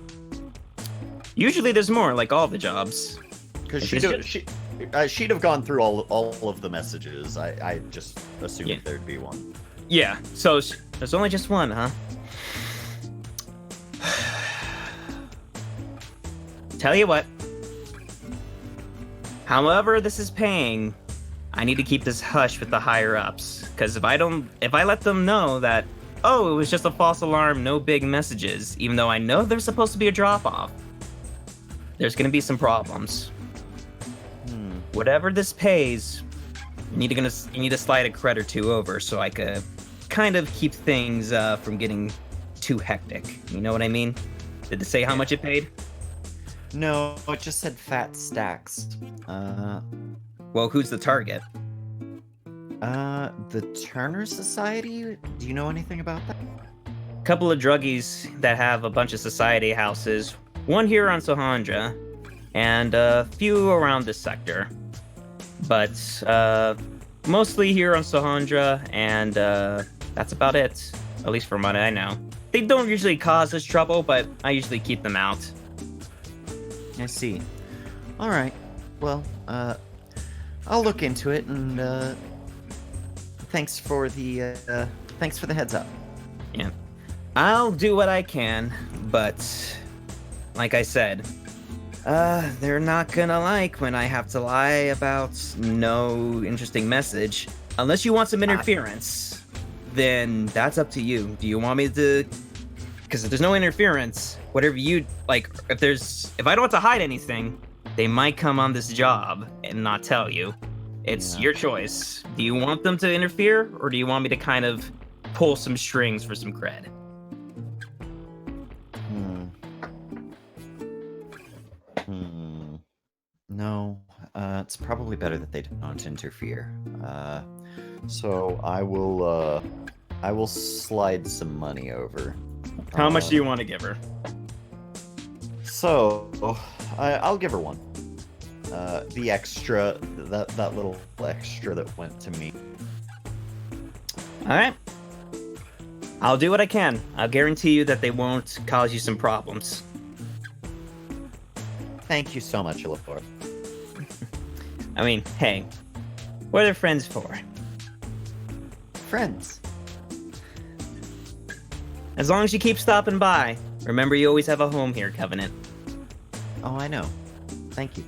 B: Usually there's more, like all the jobs.
C: Because she'd have gone through all of the messages. I just assumed there'd be one.
B: Yeah, so there's only just one, huh? Tell you what. However this is paying, I need to keep this hush with the higher-ups. Because if I let them know that, oh, it was just a false alarm, no big messages, even though I know there's supposed to be a drop-off, there's gonna be some problems. Whatever this pays, you need to slide a cred or two over so I could kind of keep things from getting too hectic. You know what I mean? Did it say how much it paid?
C: No, it just said fat stacks.
B: Well, who's the target?
C: The Turner Society? Do you know anything about that?
B: A couple of druggies that have a bunch of society houses. One here on Sohandra, and a few around this sector. But mostly here on Sohandra, and that's about it. At least from what I know. They don't usually cause us trouble, but I usually keep them out.
C: I see. All right. Well, I'll look into it, and thanks for the heads up.
B: Yeah, I'll do what I can, but like I said, they're not gonna like when I have to lie about no interesting message. Unless you want some interference, then that's up to you. Do you want me to? Because if there's no interference, whatever you like, if I don't want to hide anything, they might come on this job and not tell you. It's your choice. Do you want them to interfere, or do you want me to kind of pull some strings for some cred?
C: No, it's probably better that they don't interfere. So I will slide some money over.
B: How much do you want to give her?
C: So, I'll give her one. The extra, that little extra that went to me.
B: All right. I'll do what I can. I'll guarantee you that they won't cause you some problems.
C: Thank you so much, Illifor.
B: I mean, hey, what are friends for?
C: Friends.
B: As long as you keep stopping by. Remember, you always have a home here, Covenant.
C: Oh, I know. Thank you.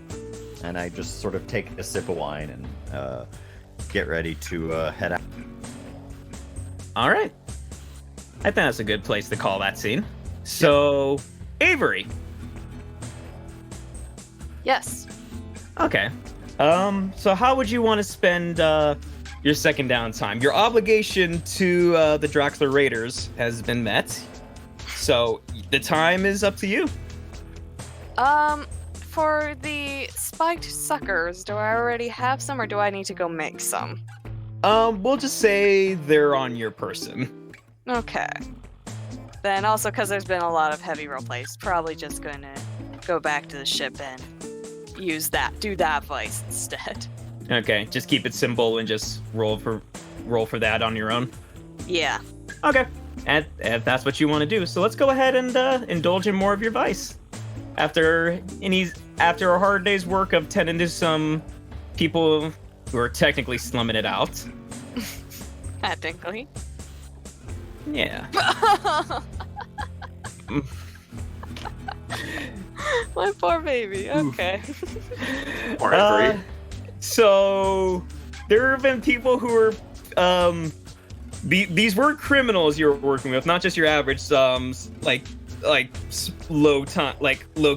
C: And I just sort of take a sip of wine and get ready to head out.
B: All right. I think that's a good place to call that scene. So, Avery.
E: Yes.
B: Okay. So how would you want to spend your second downtime? Your obligation to the Draxler Raiders has been met. So the time is up to you.
E: For the spiked suckers, do I already have some or do I need to go make some?
B: We'll just say they're on your person.
E: Okay. Then also because there's been a lot of heavy roleplays, probably just gonna go back to the ship and do that vice instead.
B: Okay, just keep it simple and just roll for that on your own.
E: Yeah.
B: Okay, and that's what you want to do. So let's go ahead and indulge in more of your vice. After a hard day's work of tending to some people who are technically slumming it out.
E: Technically.
B: Yeah.
E: My poor baby. Okay.
A: Or Avery.
B: So there have been people who are these were criminals you're working with, not just your average like low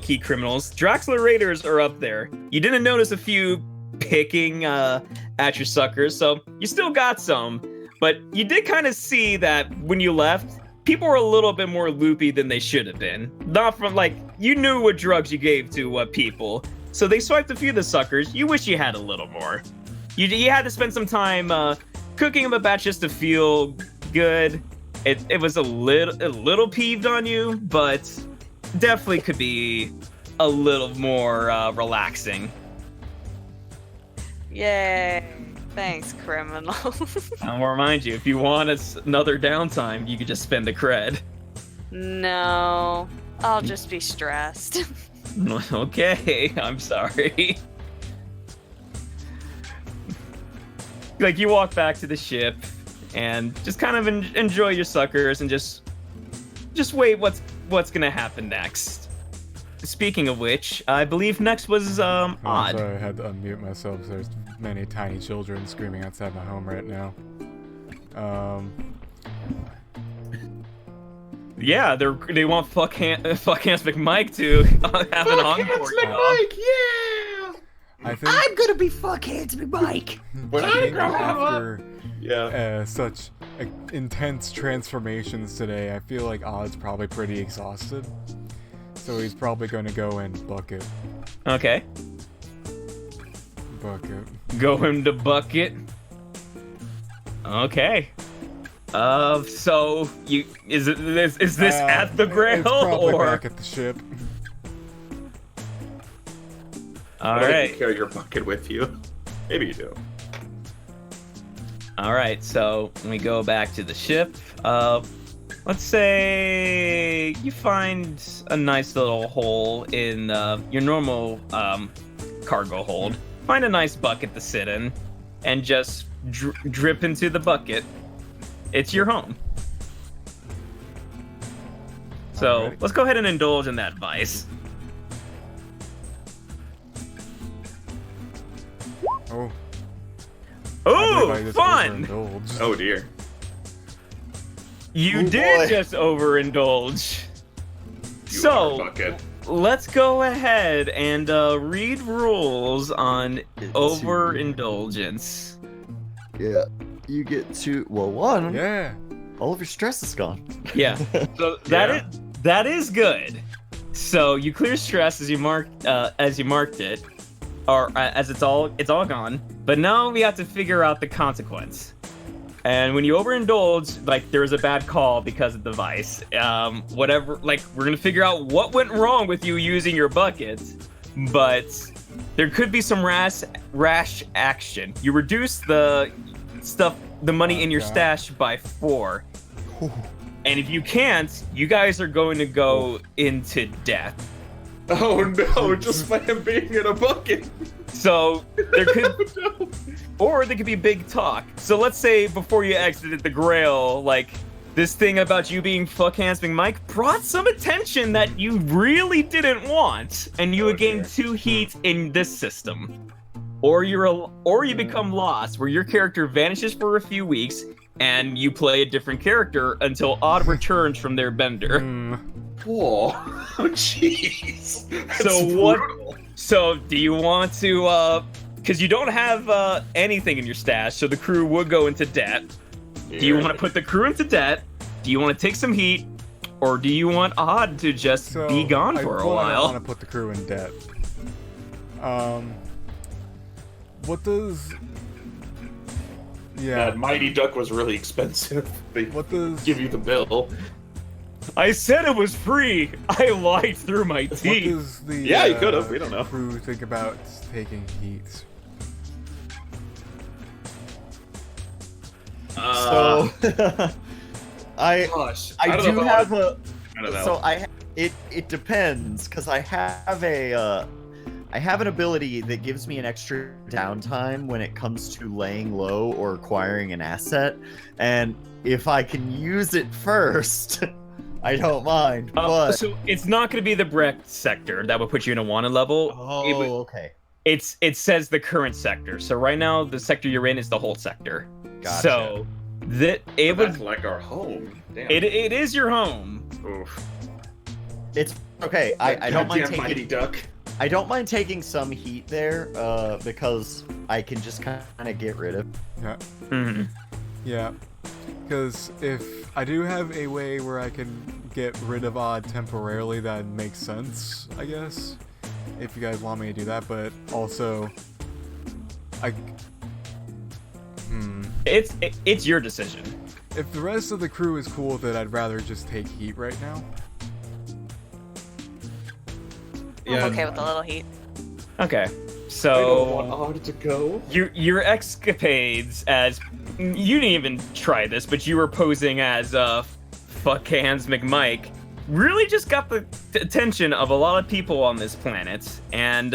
B: key criminals. Draxler Raiders are up there. You didn't notice a few picking at your suckers, so you still got some. But you did kind of see that when you left, people were a little bit more loopy than they should have been. Not from you knew what drugs you gave to people. So they swiped a few of the suckers. You wish you had a little more. You had to spend some time cooking them a batch just to feel good. It was a little peeved on you, but definitely could be a little more relaxing.
E: Yay. Thanks, criminal.
B: I'll remind you, if you want another downtime, you could just spend the cred.
E: No, I'll just be stressed.
B: Okay, I'm sorry. You walk back to the ship and just kind of enjoy your suckers and just wait what's gonna happen next. Speaking of which, I believe next was Odd.
D: Sorry, I had to unmute myself. There's many tiny children screaming outside my home right now.
B: Yeah, they want fuck hands McMike to have an encore.
A: McMike, yeah.
D: I think
H: I'm gonna be fuck hands McMike.
A: When I grow
D: after
A: yeah.
D: Such intense transformations today, I feel like Odd's probably pretty exhausted. So he's probably going to go and bucket.
B: Okay.
D: Bucket.
B: Go into bucket. Okay. So is this at the Grail
D: it's probably
B: or
D: back at the ship?
B: All
A: I
B: right.
A: don't carry your bucket with you. Maybe you do.
B: All right. So we go back to the ship. Let's say you find a nice little hole in your normal cargo hold. Find a nice bucket to sit in, and just drip into the bucket. It's your home. So let's go ahead and indulge in that vice. Oh, fun!
A: Oh dear.
B: You did just overindulge. So, let's go ahead and read rules on overindulgence.
C: Yeah, you get to
D: one. Yeah.
C: All of your stress is gone.
B: Yeah. So that is good. So you clear stress as you marked it, or as it's all gone. But now we have to figure out the consequence. And when you overindulge, there was a bad call because of the vice. Whatever, we're gonna figure out what went wrong with you using your bucket, but there could be some rash action. You reduce the money in your stash by 4. And if you can't, you guys are going to go into death.
A: Oh no, just by him being in a bucket.
B: So there could, or there could be big talk. So let's say before you exited the Grail, this thing about you being fuck hands Mike brought some attention that you really didn't want, and you would gain 2 heat in this system. or you become lost, where your character vanishes for a few weeks and you play a different character until Odd returns from their bender.
A: Whoa. Oh, jeez.
B: So do you want to, because you don't have anything in your stash, so the crew would go into debt. Do you want to put the crew into debt? Do you want to take some heat? Or do you want Odd to just be gone for a while?
D: I want to put the crew in debt. What does... Yeah.
A: That Mighty Duck was really expensive. They give you the bill.
B: I said it was free. I lied through my teeth.
D: What does the
A: you could have. We don't know.
D: crew think about taking heat?
C: So I do have a.
A: I don't know.
C: So it depends, because I have an ability that gives me an extra downtime when it comes to laying low or acquiring an asset, and if I can use it first, I don't mind. But
B: so it's not going to be the Brecht sector that would put you in a wanted level.
C: Okay.
B: It says the current sector. So right now the sector you're in is the whole sector.
C: Gotcha.
B: So
A: that's like our home. Damn.
B: It is your home.
A: Oof.
C: It's okay. I don't mind taking
A: Mighty Duck.
C: I don't mind taking some heat there, because I can just kind of get rid of.
D: Yeah.
B: Mm-hmm.
D: Yeah. Because if I do have a way where I can get rid of Odd temporarily, that makes sense, I guess. If you guys want me to do that, but also,
B: It's your decision.
D: If the rest of the crew is cool with it, I'd rather just take heat right now.
E: I'm okay with a little heat.
B: Okay. So
A: I don't want Odd to go.
B: Your escapades as you didn't even try this, but you were posing as Fuck Hands McMike really just got the attention of a lot of people on this planet, and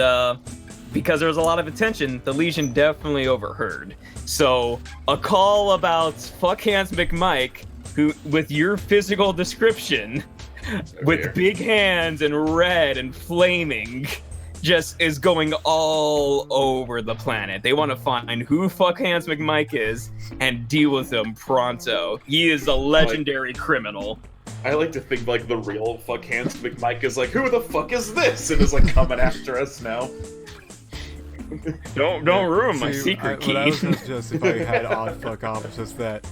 B: because there was a lot of attention, the Legion definitely overheard. So a call about Fuck Hands McMike, who with your physical description, with big hands and red and flaming, just is going all over the planet. They want to find who Fuck Hands McMike is and deal with him pronto. He is a legendary criminal.
A: I like to think like the real Fuck Hands McMike is like, who the fuck is this? And is like coming after us now.
B: Don't ruin my secret key.
D: What I was gonna suggest if I had Odd fuck off is just that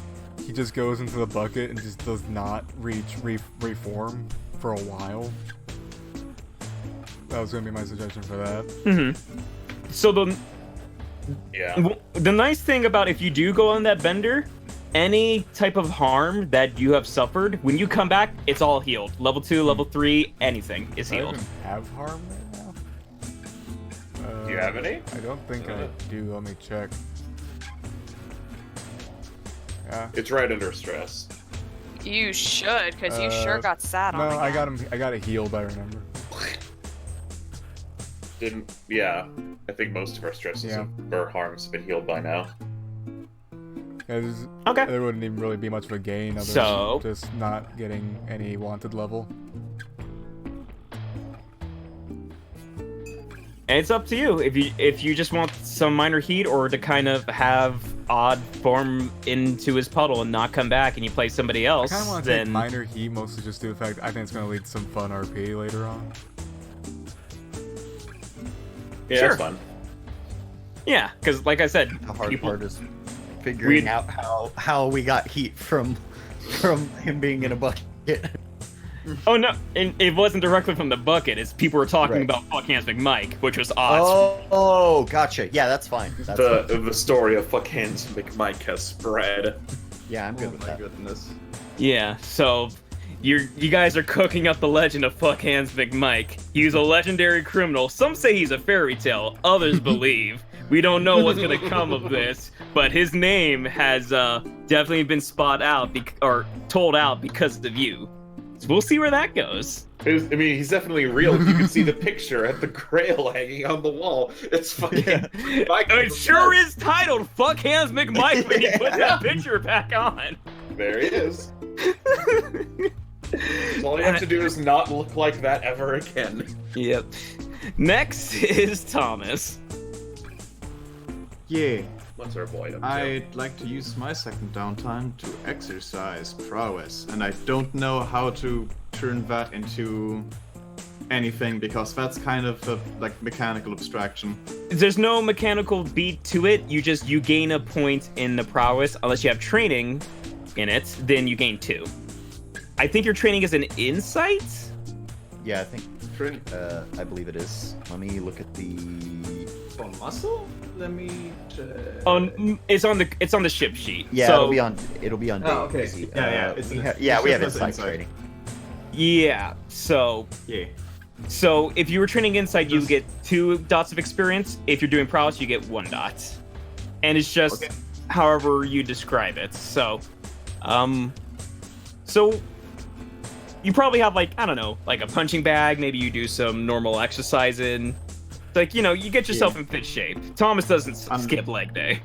D: he just goes into the bucket and just does not reform for a while. That was gonna be my suggestion for that.
B: Mm-hmm. So the nice thing about if you do go on that bender, any type of harm that you have suffered, when you come back, it's all healed. Level 2, level 3, anything is healed.
D: I even have harm right now?
A: Do you have any?
D: I don't think I do. Let me check. Yeah.
A: It's right under stress.
E: You should, because you sure got sat on.
D: No, I got it healed, I remember.
A: Yeah. I think most of our stresses or harms have been healed by now.
D: Okay. There wouldn't even really be much of a gain other than just not getting any wanted level.
B: And it's up to you if you just want some minor heat, or to kind of have Odd form into his puddle and not come back, and you play somebody else.
D: I kind of want to take minor heat, mostly just due to the fact I think it's going to lead to some fun RP later on.
A: Yeah,
B: sure.
A: That's fun.
B: Yeah, because like I said,
C: the hard part is figuring out how we got heat from him being in a bucket.
B: Oh no, and it wasn't directly from the bucket. It's people were talking about Fuck Hands McMike, which was Odd.
C: Oh, gotcha. Yeah, that's fine.
A: The story of Fuck Hands McMike has spread.
C: Yeah, I'm good with that.
F: Goodness.
B: Yeah, so you guys are cooking up the legend of Fuck Hands McMike. He's a legendary criminal. Some say he's a fairy tale. Others believe. We don't know what's gonna come of this, but his name has definitely been told out because of you. So we'll see where that goes.
A: I mean, he's definitely real. You can see the picture at the Grail hanging on the wall. It's fucking.
B: Yeah. It sure is titled "Fuck Hands McMike" when you put that picture back on.
A: There he is. All you have to do is not look like that ever again.
B: Yep. Next is Thomas.
F: Yeah.
A: What's our boy up to?
F: I'd like to use my second downtime to exercise prowess, and I don't know how to turn that into anything because that's kind of a like mechanical abstraction.
B: There's no mechanical beat to it. You gain a point in the prowess unless you have training in it. Then you gain 2. I think your training is an insight.
C: Yeah, I think. I believe it is. Let me look at the.
F: For muscle? Let me.
B: It's on the ship sheet.
C: Yeah,
B: so,
C: it'll be on.
F: Oh, okay.
C: Daisy.
F: Yeah,
C: we have insight training.
B: Yeah. So.
F: Yeah.
B: So if you were training insight, you get 2 dots of experience. If you're doing prowess, you get 1 dot. And it's just however you describe it. So, so you probably have like, I don't know, like a punching bag. Maybe you do some normal exercising. Like, you get yourself in fit shape. Thomas doesn't skip leg day.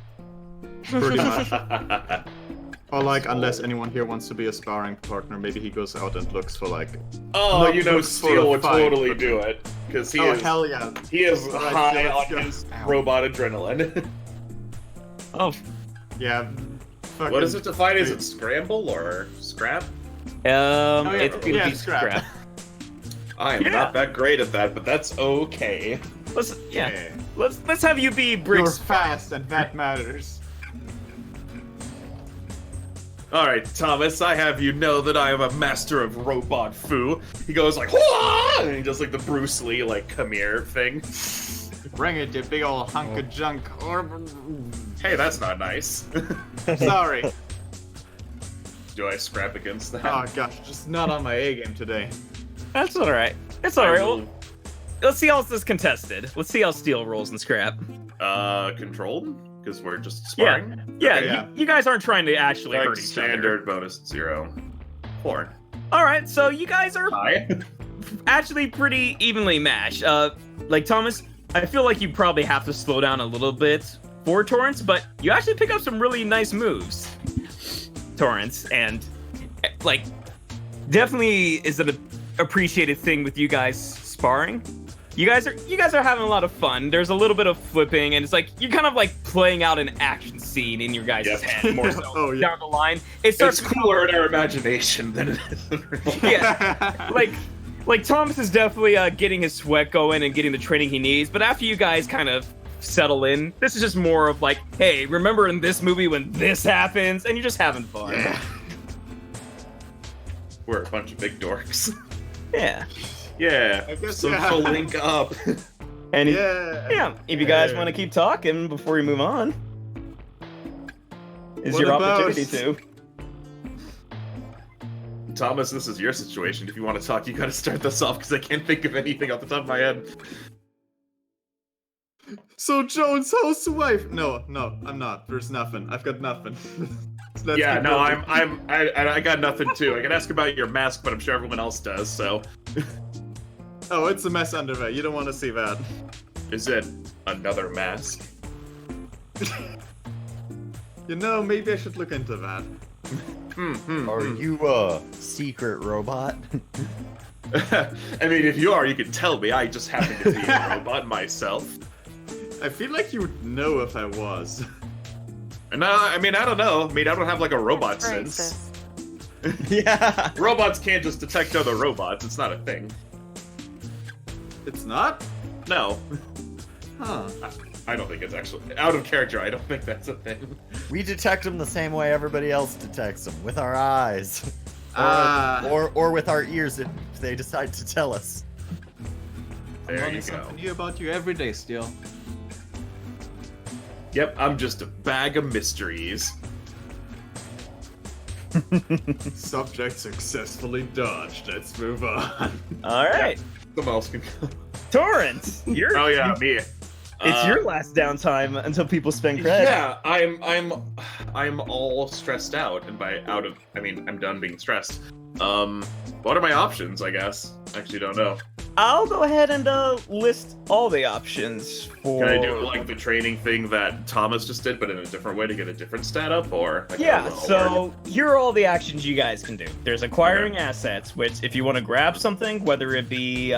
F: Pretty much. Or like, unless anyone here wants to be a sparring partner, maybe he goes out and looks for like.
A: Oh, Steel would totally do it because he is.
F: Hell yeah!
A: He is high on his robot adrenaline.
B: Oh.
F: Yeah.
A: What is it defined? Is it scramble or scrap?
B: It's gonna be
F: scrap.
A: I am not that great at that, but that's okay.
B: Let's have you be Briggs.
F: You're fast, and that matters.
A: Alright, Thomas, I have you know that I am a master of robot foo. He goes like, "Hoo-ah!" And he does like the Bruce Lee, like, come here thing.
F: Bring it, you big old hunk of junk.
A: Hey, that's not nice.
F: Sorry.
A: Do I scrap against that?
F: Oh gosh, just not on my A game today.
B: That's alright. It's alright. Well, let's see how this is contested. Let's see how Steel rolls and scrap.
A: Controlled? Because we're just sparring?
B: Yeah. You guys aren't trying to actually hurt each
A: standard
B: other.
A: bonus 0. 4.
B: Alright, so you guys are
A: Hi.
B: actually pretty evenly matched. Like Thomas, I feel like you probably have to slow down a little bit for Torrance, but you actually pick up some really nice moves, Torrance, and like definitely is an appreciated thing with you guys sparring. You guys are having a lot of fun. There's a little bit of flipping, and it's like you're kind of like playing out an action scene in your guys' head more so down the line.
A: It's cooler in our imagination than it is in real life.
B: Yeah, like Thomas is definitely getting his sweat going and getting the training he needs. But after you guys kind of settle in, this is just more of like, hey, remember in this movie when this happens, and you're just having fun.
A: Yeah. We're a bunch of big dorks.
B: Yeah.
A: Yeah, I guess social link up.
B: And if you guys want to keep talking before we move on, is your opportunity to.
A: Thomas, this is your situation. If you want to talk, you gotta start this off because I can't think of anything off the top of my head.
F: So Jones' housewife? No, I'm not. There's nothing. I've got nothing.
A: I got nothing too. I can ask about your mask, but I'm sure everyone else does. So.
F: Oh, it's a mess under there. You don't want to see that.
A: Is it another mask?
F: Maybe I should look into that.
C: Are you a secret robot?
A: I mean, if you are, you can tell me. I just happen to be a robot myself.
F: I feel like you would know if I was.
A: No, I mean, I don't know. I mean, I don't have like a robot sense.
C: Yeah.
A: Robots can't just detect other robots. It's not a thing.
F: It's not?
A: No.
F: Huh.
A: I don't think it's actually out of character. I don't think that's a thing.
C: We detect them the same way everybody else detects them, with our eyes, or with our ears if they decide to tell us.
A: There
F: I'm
A: you go.
F: something new about you every day, Steel.
A: Yep, I'm just a bag of mysteries.
F: Subject successfully dodged. Let's move on.
B: All right.
A: Someone else can go.
B: Torrance,
A: me.
B: It's your last downtime until people spend credit.
A: Yeah, I'm all stressed out, and I'm done being stressed. What are my options? I guess I actually don't know.
B: I'll go ahead and list all the options for.
A: Can I do like the training thing that Thomas just did, but in a different way to get a different stat up, or?
B: Yeah. So here are all the actions you guys can do. There's acquiring assets, which if you want to grab something, whether it be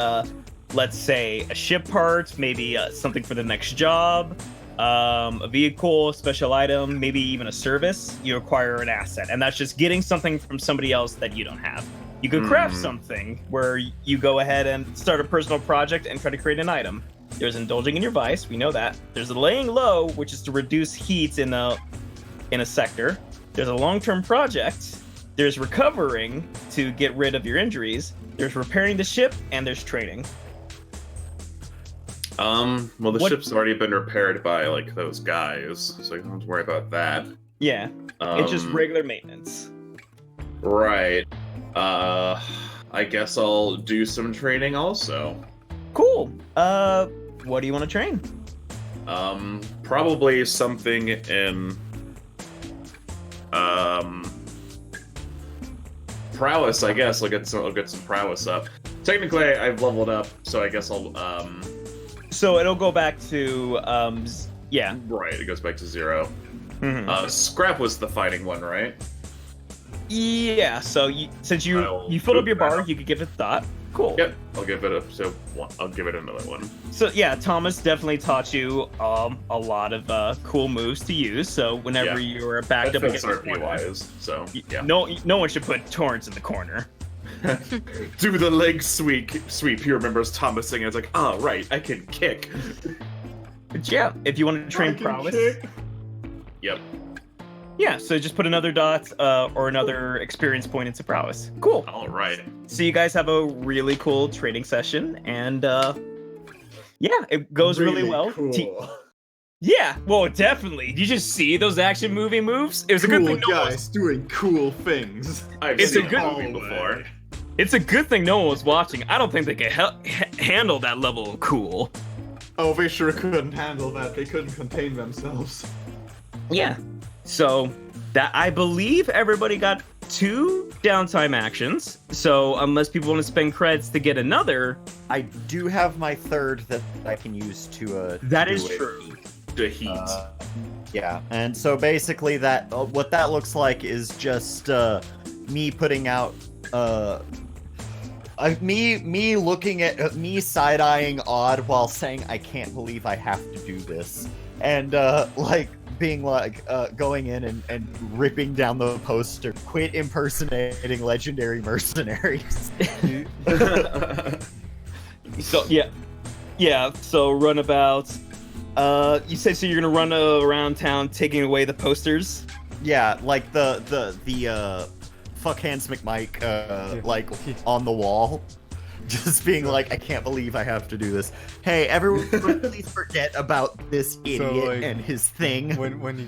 B: let's say a ship part, maybe something for the next job, a vehicle, special item, maybe even a service, you acquire an asset. And that's just getting something from somebody else that you don't have. You could craft something where you go ahead and start a personal project and try to create an item. There's indulging in your vice, we know that. There's laying low, which is to reduce heat in a sector. There's a long-term project. There's recovering to get rid of your injuries. There's repairing the ship, and there's training.
A: Well, the ship's already been repaired by, like, those guys, so you don't have to worry about that.
B: Yeah, it's just regular maintenance.
A: Right. I guess I'll do some training also.
B: Cool. What do you want to train?
A: Probably something in, prowess, I guess. I'll get some prowess up. Technically, I've leveled up, so I guess I'll,
B: So it'll go back to, yeah.
A: Right, it goes back to 0.
B: Mm-hmm.
A: Scrap was the fighting one, right?
B: Yeah, so since you filled up your bar, you could give it thought. Cool.
A: Yep, I'll give it I'll give it another one.
B: So yeah, Thomas definitely taught you a lot of cool moves to use. So whenever you were backed up against the corner,
A: wise, so yeah.
B: No one should put Torrance in the corner.
A: Do the leg sweep. He remembers Thomas saying, "It's like, oh right, I can kick."
B: But yeah, if you want to train prowess.
A: Yep.
B: Yeah, so just put another dot or another experience point into prowess. Cool.
A: All right.
B: So you guys have a really cool training session, and yeah, it goes really well.
F: Cool.
B: Yeah, well, definitely. Did you just see those action movie moves? It was a good thing.
F: Guys doing cool things.
A: I've
B: It's
A: seen
B: a good
A: movie before.
B: It's a good thing no one was watching. I don't think they could handle that level of cool.
F: Oh, they sure couldn't handle that. They couldn't contain themselves.
B: Yeah. So that I believe everybody got 2 downtime actions. So unless people want to spend credits to get another,
C: I do have my third that I can use to.
B: That is true.
A: The heat.
C: Yeah, and so basically that what that looks like is just me putting out me looking at me side-eyeing Odd while saying I can't believe I have to do this, and like being like going in and ripping down the poster, quit impersonating legendary mercenaries.
B: So yeah. So runabout. You said so you're gonna run around town taking away the posters?
C: Yeah, like the fuck Hans McMike like on the wall. Just being like, I can't believe I have to do this. Hey, everyone, please forget about this idiot
D: like,
C: and his thing.
D: When you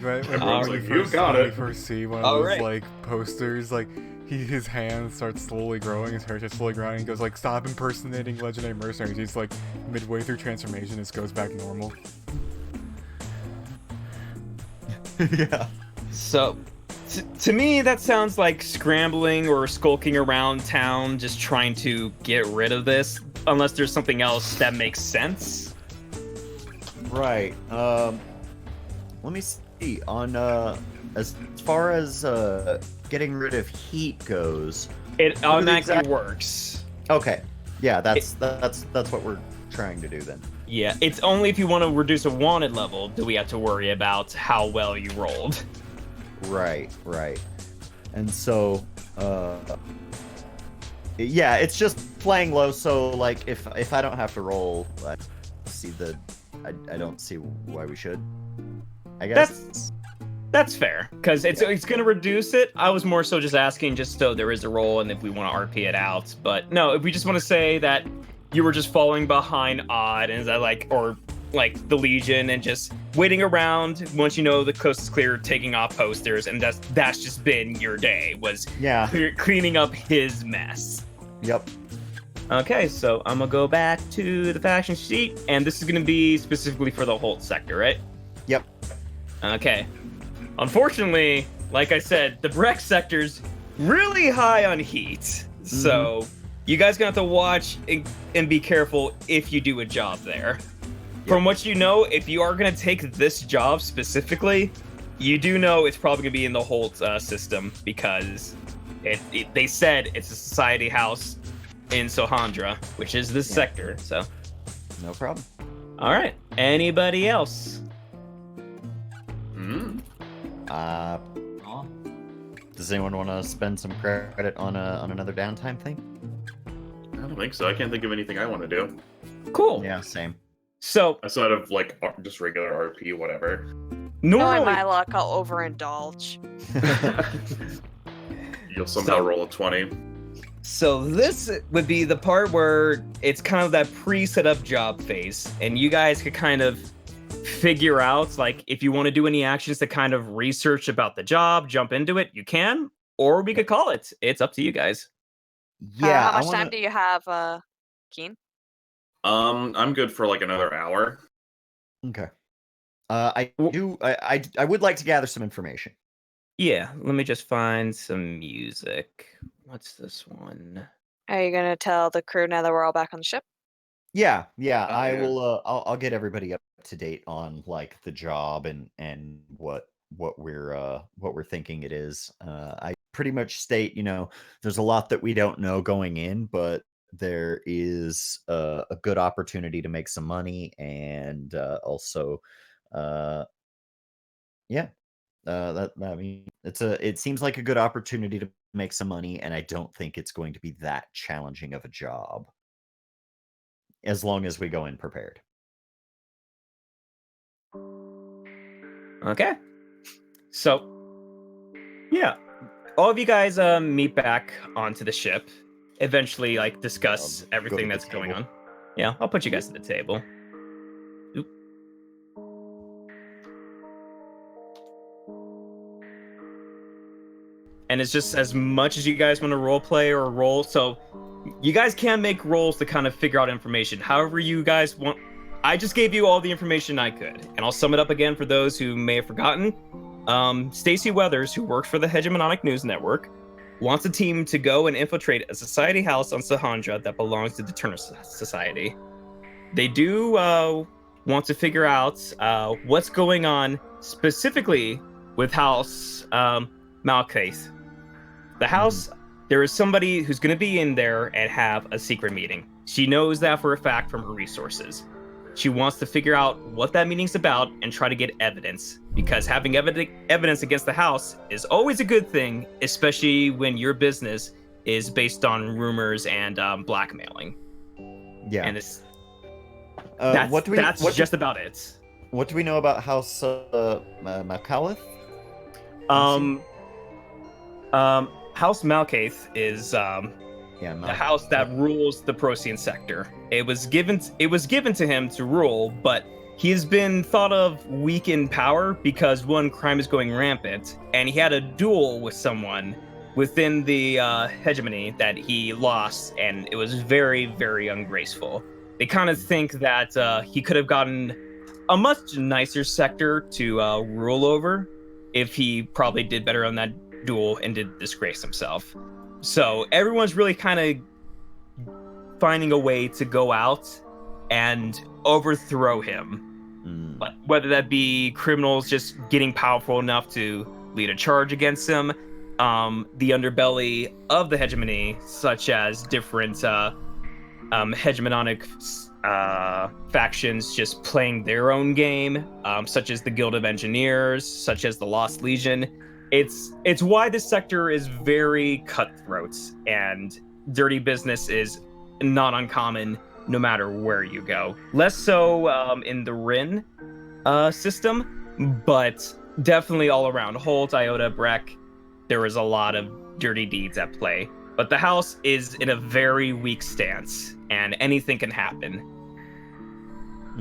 D: first see one of those like posters, like his hand starts slowly growing, his hair starts slowly growing, and he goes like, "Stop impersonating legendary mercenaries." He's like midway through transformation, it goes back normal.
C: Yeah.
B: So, to me, that sounds like scrambling or skulking around town, just trying to get rid of this, unless there's something else that makes sense.
C: Right. Let me see. On as far as getting rid of heat goes,
B: it automatically works.
C: Okay. Yeah, that's what we're trying to do then.
B: Yeah, it's only if you want to reduce a wanted level do we have to worry about how well you rolled.
C: Right. And so, yeah, it's just playing low. So, like, if I don't have to roll, I don't see why we should. I guess
B: that's fair because it's going to reduce it. I was more so just asking just so there is a roll and if we want to RP it out. But no, if we just want to say that you were just falling behind Odd and like the Legion and just waiting around once you know the coast is clear, taking off posters, and that's just been your day was cleaning up his mess.
C: Yep.
B: Okay, so I'm gonna go back to the faction sheet, and this is gonna be specifically for the Holt sector, right?
C: Yep.
B: Okay. Unfortunately, like I said, the Breck sector's really high on heat, so you guys gonna have to watch and be careful if you do a job there. From what you know, if you are going to take this job specifically, you do know it's probably going to be in the Holt system because they said it's a society house in Sohandra, which is this sector. So,
C: no problem.
B: All right. Anybody else?
C: Does anyone want to spend some credit on another downtime thing?
A: I don't think so. I can't think of anything I want to do.
B: Cool.
C: Yeah, same.
B: So
A: aside of like just regular RP, whatever.
E: Knowing my luck, I'll overindulge.
A: You'll somehow roll a 20.
G: So this would be the part where it's kind of that pre-set up job phase, and you guys could kind of figure out, like, if you want to do any actions to kind of research about the job, jump into it, you can, or we could call it. It's up to you guys.
C: Yeah.
E: How much time do you have, Keen?
A: I'm good for like another hour.
C: Okay. I would like to gather some information.
G: Yeah, let me just find some music. What's this one?
E: Are you gonna tell the crew now that we're all back on the ship?
C: Yeah. I will. I'll get everybody up to date on like the job and what we're thinking it is. I pretty much state, there's a lot that we don't know going in, but there is a good opportunity to make some money, and also, yeah. It seems like a good opportunity to make some money, and I don't think it's going to be that challenging of a job, as long as we go in prepared.
B: Okay. So, yeah, all of you guys meet back onto the ship. Eventually, like, discuss everything that's going on. Yeah, I'll put you guys at the table. Oop. And it's just as much as you guys want to role play or roll. So you guys can make rolls to kind of figure out information. However you guys want. I just gave you all the information I could. And I'll sum it up again for those who may have forgotten. Stacy Weathers, who works for the Hegemonic News Network, wants a team to go and infiltrate a society house on Sahandra that belongs to the Turner Society. They do want to figure out what's going on specifically with House Malkaith. The house, there is somebody who's going to be in there and have a secret meeting. She knows that for a fact from her resources. She wants to figure out what that meeting's about and try to get evidence, because having evidence against the house is always a good thing, especially when your business is based on rumors and blackmailing.
C: Yeah.
B: And that's just about it.
C: What do we know about House Malkalith?
B: House Malkaith is the house that rules the Procyon sector. It was given to him to rule, but he has been thought of weak in power because, one, crime is going rampant, and he had a duel with someone within the hegemony that he lost, and it was very, very ungraceful. They kind of think that he could have gotten a much nicer sector to rule over if he probably did better on that duel and did disgrace himself. So everyone's really kind of finding a way to go out and overthrow him. But whether that be criminals just getting powerful enough to lead a charge against him, the underbelly of the hegemony, such as different hegemonic factions just playing their own game, such as the Guild of Engineers, such as the Lost Legion. It's why this sector is very cutthroat, and dirty business is not uncommon no matter where you go. Less so in the Rin system, but definitely all around. Holt, Iota, Breck, there is a lot of dirty deeds at play. But the house is in a very weak stance, and anything can happen.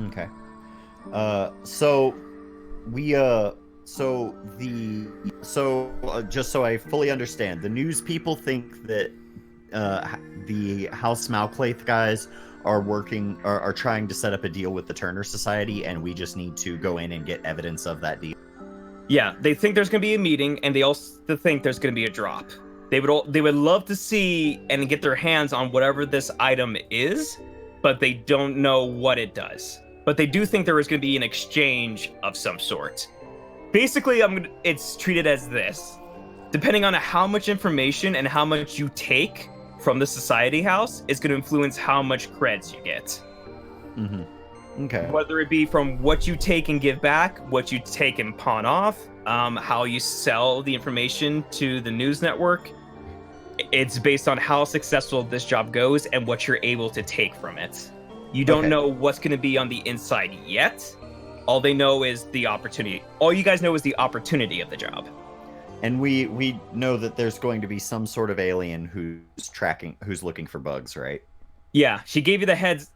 C: Okay. Just so I fully understand, the news people think that the House Malklaith guys are trying to set up a deal with the Turner Society, and we just need to go in and get evidence of that deal.
B: Yeah, they think there's going to be a meeting, and they also think there's going to be a drop. They would love to see and get their hands on whatever this item is, but they don't know what it does. But they do think there is going to be an exchange of some sort. Basically, it's treated as this. Depending on how much information and how much you take from the society house, is going to influence how much creds you get.
C: Mm-hmm. Okay.
B: Whether it be from what you take and give back, what you take and pawn off, how you sell the information to the news network. It's based on how successful this job goes and what you're able to take from it. You don't know what's going to be on the inside yet. All they know is the opportunity. All you guys know is the opportunity of the job.
C: And we know that there's going to be some sort of alien who's looking for bugs, right?
B: Yeah, she gave you the heads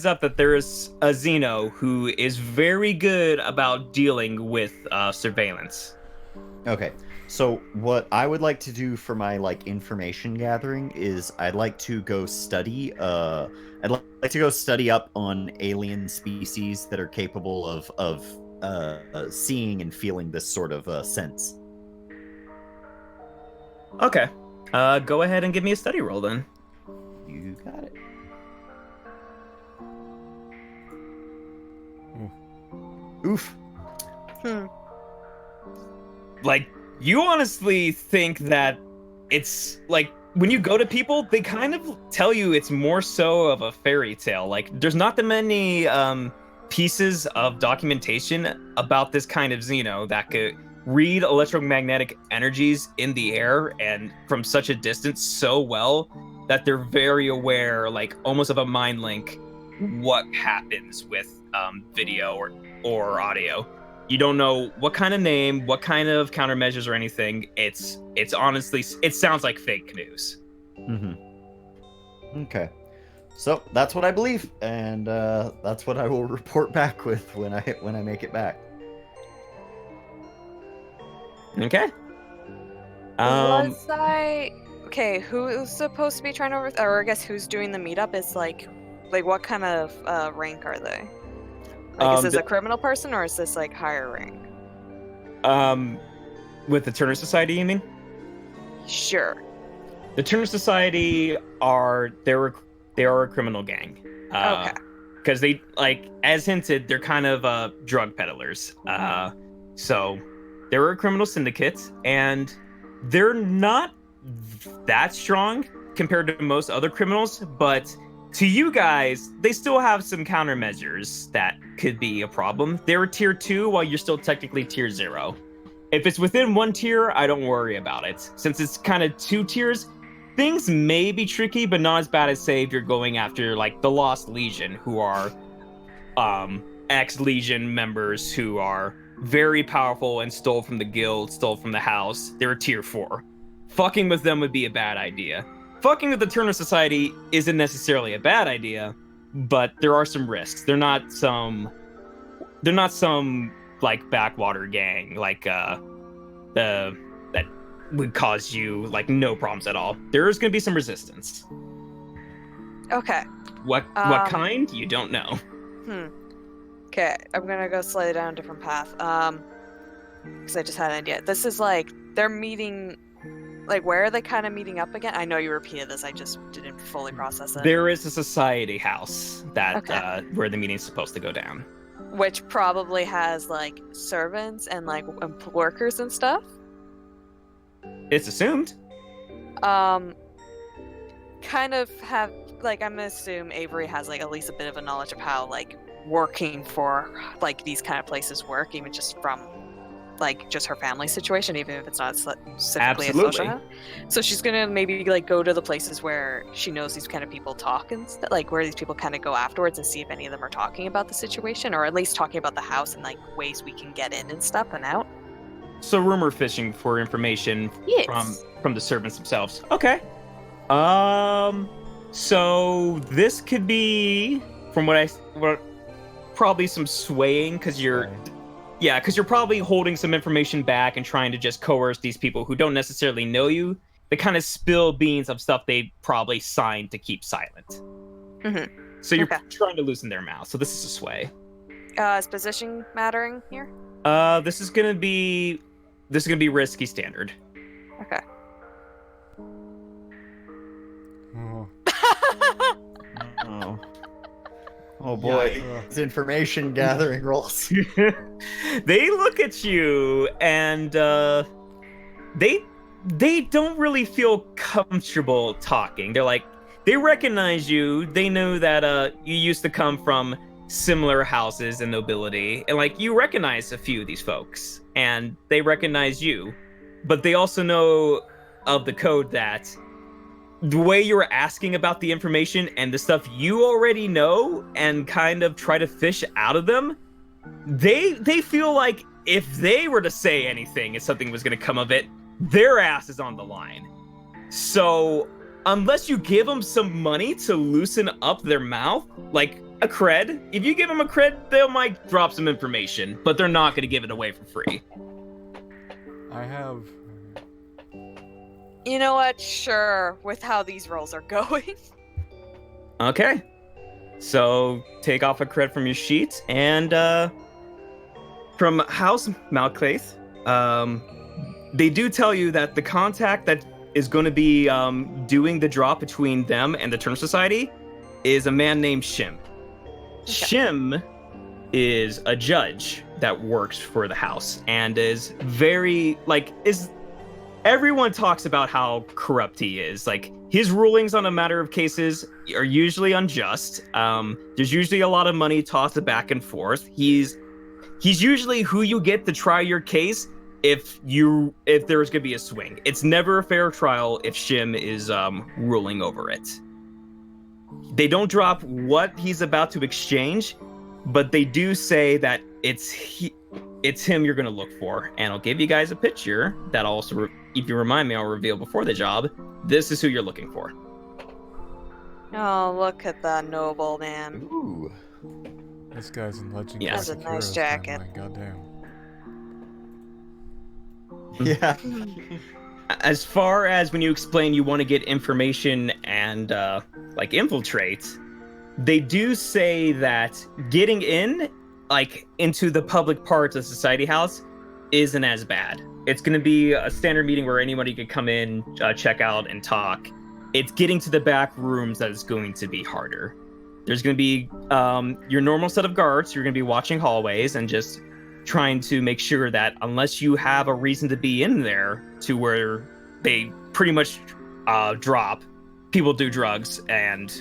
B: up that there is a Xeno who is very good about dealing with surveillance. Okay.
C: So what I would like to do for my information gathering is I'd like to go study up on alien species that are capable of seeing and feeling this sort of sense.
B: Okay. Go ahead and give me a study roll then.
C: You got it. Oof.
B: You honestly think that it's when you go to people, they kind of tell you it's more so of a fairy tale. There's not that many pieces of documentation about this kind of Xeno that could read electromagnetic energies in the air and from such a distance so well that they're very aware, almost of a mind link, what happens with video or audio. You don't know what kind of name, what kind of countermeasures or anything. It's honestly, it sounds like fake news.
C: Mm-hmm. Okay. So that's what I believe, and that's what I will report back with when I make it back.
B: Okay.
E: Okay, who's supposed to be trying to or I guess who's doing the meetup is like what kind of rank are they? Is this a criminal person or is this higher rank?
B: With the Turner Society, you mean?
E: Sure.
B: The Turner Society are a criminal gang.
E: Okay.
B: Because they as hinted, they're kind of drug peddlers. So they're a criminal syndicate, and they're not that strong compared to most other criminals, but to you guys, they still have some countermeasures that could be a problem. They're tier 2 while you're still technically tier 0. If it's within one tier, I don't worry about it. Since it's kind of 2 tiers, things may be tricky, but not as bad as, say, if you're going after the Lost Legion, who are ex-Legion members who are very powerful and stole from the guild, stole from the house. They're a tier 4. Fucking with them would be a bad idea. Fucking with the Turner Society isn't necessarily a bad idea, but there are some risks. They're not some backwater gang that would cause you no problems at all. There's gonna be some resistance.
E: Okay.
B: What kind? You don't know.
E: Okay, I'm gonna go slightly down a different path. Because I just had an idea. This is they're meeting. Where are they kind of meeting up again? I know you repeated this, I just didn't fully process it.
B: There is a society house that where the meeting's supposed to go down.
E: Which probably has, servants and, workers and stuff?
B: It's assumed.
E: Kind of have, I'm gonna assume Avery has, at least a bit of a knowledge of how, working for, these kind of places work, even just from just her family situation, even if it's not specifically
B: Absolutely.
E: A social house. So she's gonna maybe go to the places where she knows these kind of people talk and where these people kind of go afterwards and see if any of them are talking about the situation, or at least talking about the house and ways we can get in and stuff and out.
B: So rumor fishing for information from the servants themselves. Okay. So this could be from what probably some swaying because you're. Yeah, because you're probably holding some information back and trying to just coerce these people who don't necessarily know you. They kind of spill beans of stuff they probably signed to keep silent.
E: Mm-hmm.
B: So you're trying to loosen their mouth. So this is a sway.
E: Is position mattering here?
B: This is gonna be risky standard.
E: Okay.
C: Oh. Oh boy, it's information gathering rolls.
B: They look at you and they don't really feel comfortable talking. They're they recognize you. They know that you used to come from similar houses and nobility, and like you recognize a few of these folks, and they recognize you, but they also know of the code that the way you were asking about the information and the stuff you already know and kind of try to fish out of them, they feel like if they were to say anything and something was going to come of it, their ass is on the line. So unless you give them some money to loosen up their mouth, like a cred, if you give them a cred, they might drop some information, but they're not going to give it away for free.
D: I have...
E: You know what? Sure, with how these rolls are going.
B: Okay. So take off a cred from your sheet, and from House Malclaith, they do tell you that the contact that is going to be doing the drop between them and the Turner Society is a man named Shim. Okay. Shim is a judge that works for the house and is very, like, everyone talks about how corrupt he is. Like, his rulings on a matter of cases are usually unjust. There's usually a lot of money tossed back and forth. He's usually who you get to try your case if there's gonna be a swing. It's never a fair trial if Shim is ruling over it. They don't drop what he's about to exchange, but they do say that it's him you're gonna look for. And I'll give you guys a picture that also, if you remind me, I'll reveal before the job. This is who you're looking for.
E: Oh, look at that noble man.
C: Ooh.
D: This guy's in Legend.
B: Yeah.
E: That's a nice jacket.
D: Goddamn.
C: Yeah.
B: As far as when you explain you want to get information and like infiltrate, they do say that getting in, like into the public parts of Society House, isn't as bad. It's going to be a standard meeting where anybody could come in, check out, and talk. It's getting to the back rooms that is going to be harder. There's going to be your normal set of guards. You're going to be watching hallways and just trying to make sure that unless you have a reason to be in there to where they pretty much drop, people do drugs and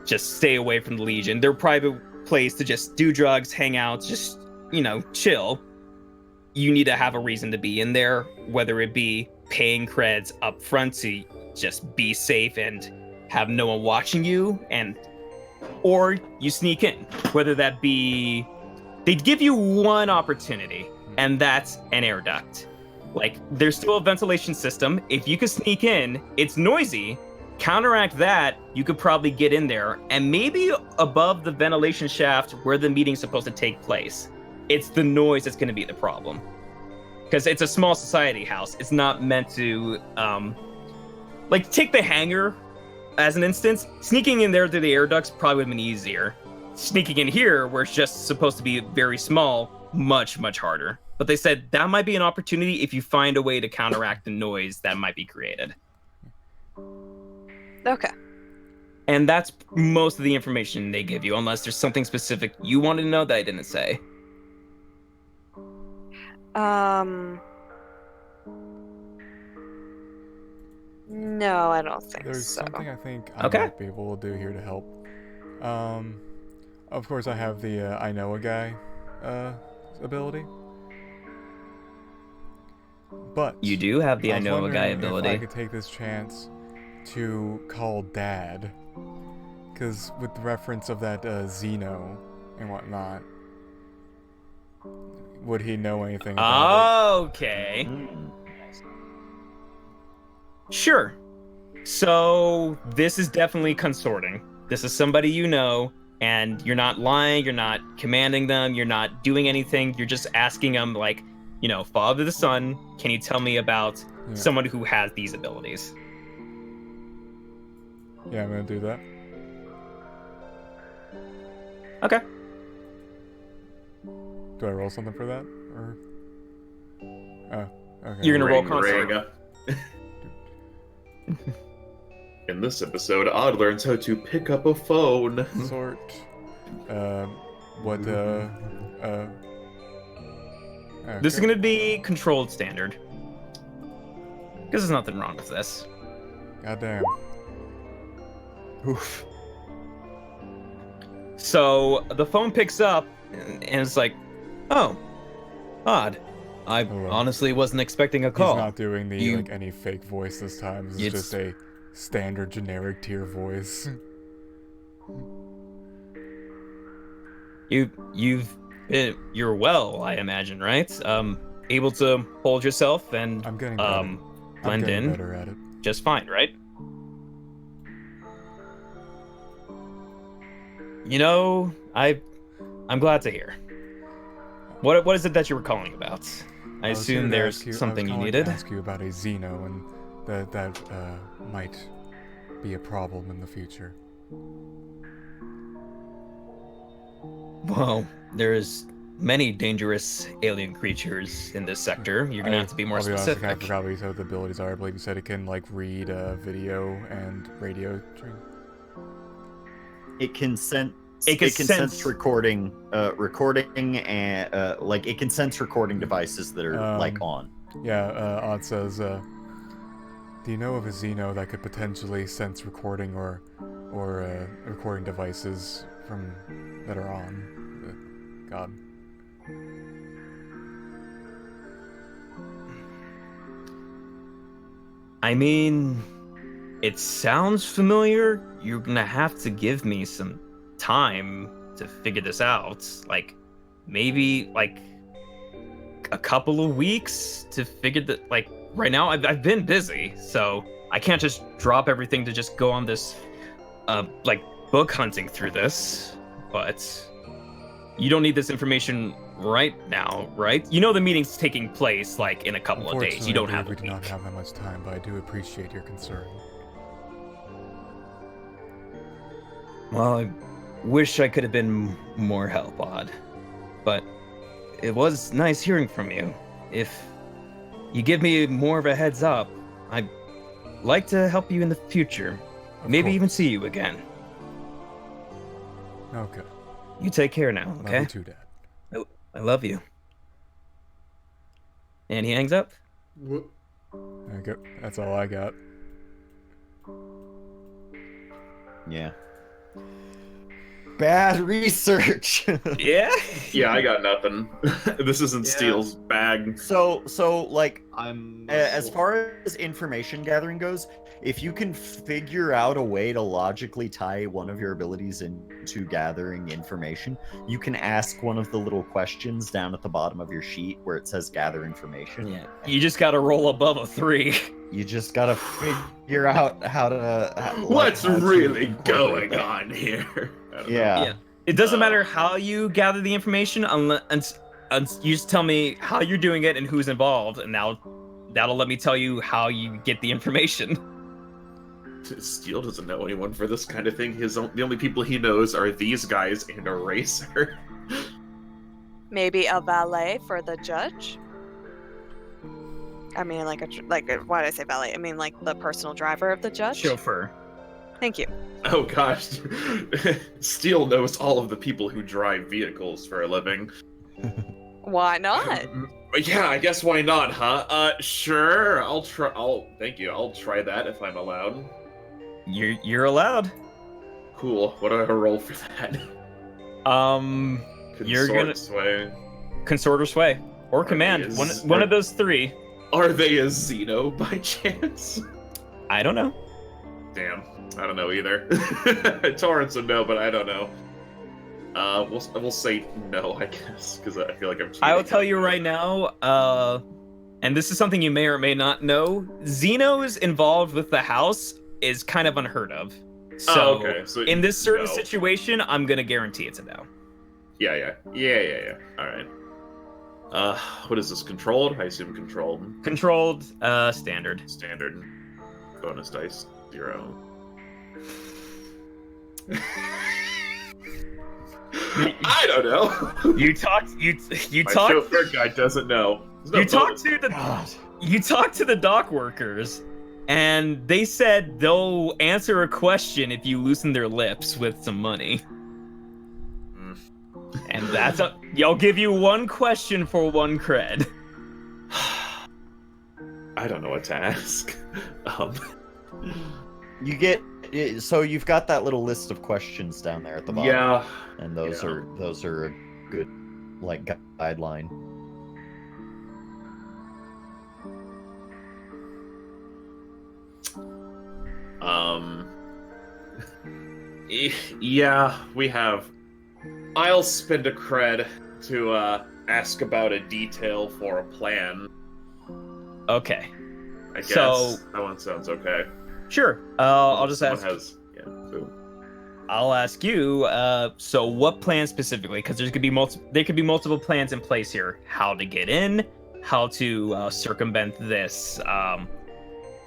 B: just stay away from the Legion. Their private place to just do drugs, hang out, just, chill. You need to have a reason to be in there, whether it be paying creds up front to just be safe and have no one watching you, or you sneak in, whether that be, they'd give you one opportunity, and that's an air duct. Like, there's still a ventilation system. If you could sneak in, it's noisy. Counteract that, you could probably get in there, and maybe above the ventilation shaft where the meeting's supposed to take place. It's the noise that's going to be the problem. Because it's a small society house. It's not meant to, take the hangar as an instance. Sneaking in there through the air ducts probably would have been easier. Sneaking in here, where it's just supposed to be very small, much, much harder. But they said that might be an opportunity if you find a way to counteract the noise that might be created.
E: Okay.
B: And that's most of the information they give you, unless there's something specific you wanted to know that I didn't say.
E: No, I don't think
D: There's
E: so.
D: something I think I might be able to do here to help. Of course I have the I know a guy ability. But
B: you do have the I know a guy ability.
D: If I could take this chance to call Dad, because with the reference of that Xeno and whatnot, would he know anything about it?
B: Okay. Sure. So this is definitely consorting. This is somebody you know, and you're not lying, you're not commanding them, you're not doing anything, you're just asking them, like, Father the Son, can you tell me about someone who has these abilities?
D: Yeah, I'm gonna do that.
B: Okay.
D: Do I roll something for that? Or... Oh, okay.
B: You're gonna roll consort.
A: In this episode, Odd learns how to pick up a phone.
D: Sort. Okay.
B: This is gonna be controlled standard. Because there's nothing wrong with this.
D: Goddamn.
C: Oof.
B: So the phone picks up, and it's like, oh, odd. I honestly wasn't expecting a call.
D: He's not doing the any fake voice this time. This is just a standard generic tier voice.
B: You're well, I imagine, right? Able to hold yourself and
D: I'm getting better.
B: blend in
D: better at it.
B: just fine, right? You know, I'm glad to hear. What is it that you were calling about? I assume there's something you needed.
D: I was calling to ask you about a Xeno, and that might be a problem in the future.
B: Well, there's many dangerous alien creatures in this sector. You're gonna have to be more specific.
D: I forgot what you said the abilities are. I believe you said it can like read video and radio stream.
C: It can sense. It can sense recording, and like it can sense recording devices that are like on.
D: Yeah, Odd says, do you know of a Xeno that could potentially sense recording or recording devices from that are on? God.
B: I mean, it sounds familiar. You're gonna have to give me some time to figure this out. Like, maybe like a couple of weeks to figure that. Like, right now I've been busy, so I can't just drop everything to just go on this like book hunting through this. But you don't need this information right now, right? You know the meeting's taking place like in a couple of days. You don't have.
D: We do not have that much time, but I do appreciate your concern.
B: Well, I wish I could have been more help, Odd. But it was nice hearing from you. If you give me more of a heads up, I'd like to help you in the future. Maybe even see you again.
D: Okay.
B: You take care now, okay?
D: Love you too, Dad.
B: I love you. And he hangs up.
D: Okay, that's all I got.
C: Yeah. Bad research.
B: Yeah?
A: Yeah, I got nothing. This isn't Steele's bag.
C: So like, as far as information gathering goes, if you can figure out a way to logically tie one of your abilities into gathering information, you can ask one of the little questions down at the bottom of your sheet where it says gather information.
B: Yeah. You just gotta roll above a 3.
C: You just gotta figure out how to...
A: What's really going on here?
C: Yeah.
B: It doesn't matter how you gather the information, unless you just tell me how you're doing it and who's involved, and now that'll let me tell you how you get the information.
A: Steele doesn't know anyone for this kind of thing. The only people he knows are these guys and a racer.
E: Maybe a valet for the judge? I mean, why did I say valet? I mean, like the personal driver of the judge?
B: Chauffeur.
E: Thank you.
A: Oh gosh. Steele knows all of the people who drive vehicles for a living.
E: Why not?
A: Yeah, I guess why not, huh? Sure. Thank you. I'll try that if I'm allowed.
B: You're allowed.
A: Cool. What do I roll for that?
B: You're gonna consort or sway or command. One of those 3.
A: Are they a Xeno by chance?
B: I don't know.
A: Damn, I don't know either. Torrance would know, but I don't know. We'll say no, I guess, because I feel like I'm cheating.
B: I will tell you right now, and this is something you may or may not know, Xenos involved with the house is kind of unheard of. So, so in this certain situation, I'm gonna guarantee it's a no.
A: Yeah. All right. What is this? Controlled? I assume controlled.
B: Controlled. Standard.
A: Standard. Bonus dice 0. I don't know.
B: You talked.
A: My chauffeur guy doesn't know.
B: You talked to the dock workers, and they said they'll answer a question if you loosen their lips with some money. And y'all give you 1 question for 1 cred.
A: I don't know what to ask.
C: You get So you've got that little list of questions down there at the bottom.
A: Yeah.
C: And those are a good like guideline.
A: Yeah, we have. I'll spend a cred to ask about a detail for a plan.
G: Okay.
A: I guess
G: So-
A: that one sounds okay.
G: Sure. I'll just
A: Someone
G: ask.
A: so-
G: I'll ask you. So what plan specifically? Because there could be multiple plans in place here. How to get in, how to circumvent this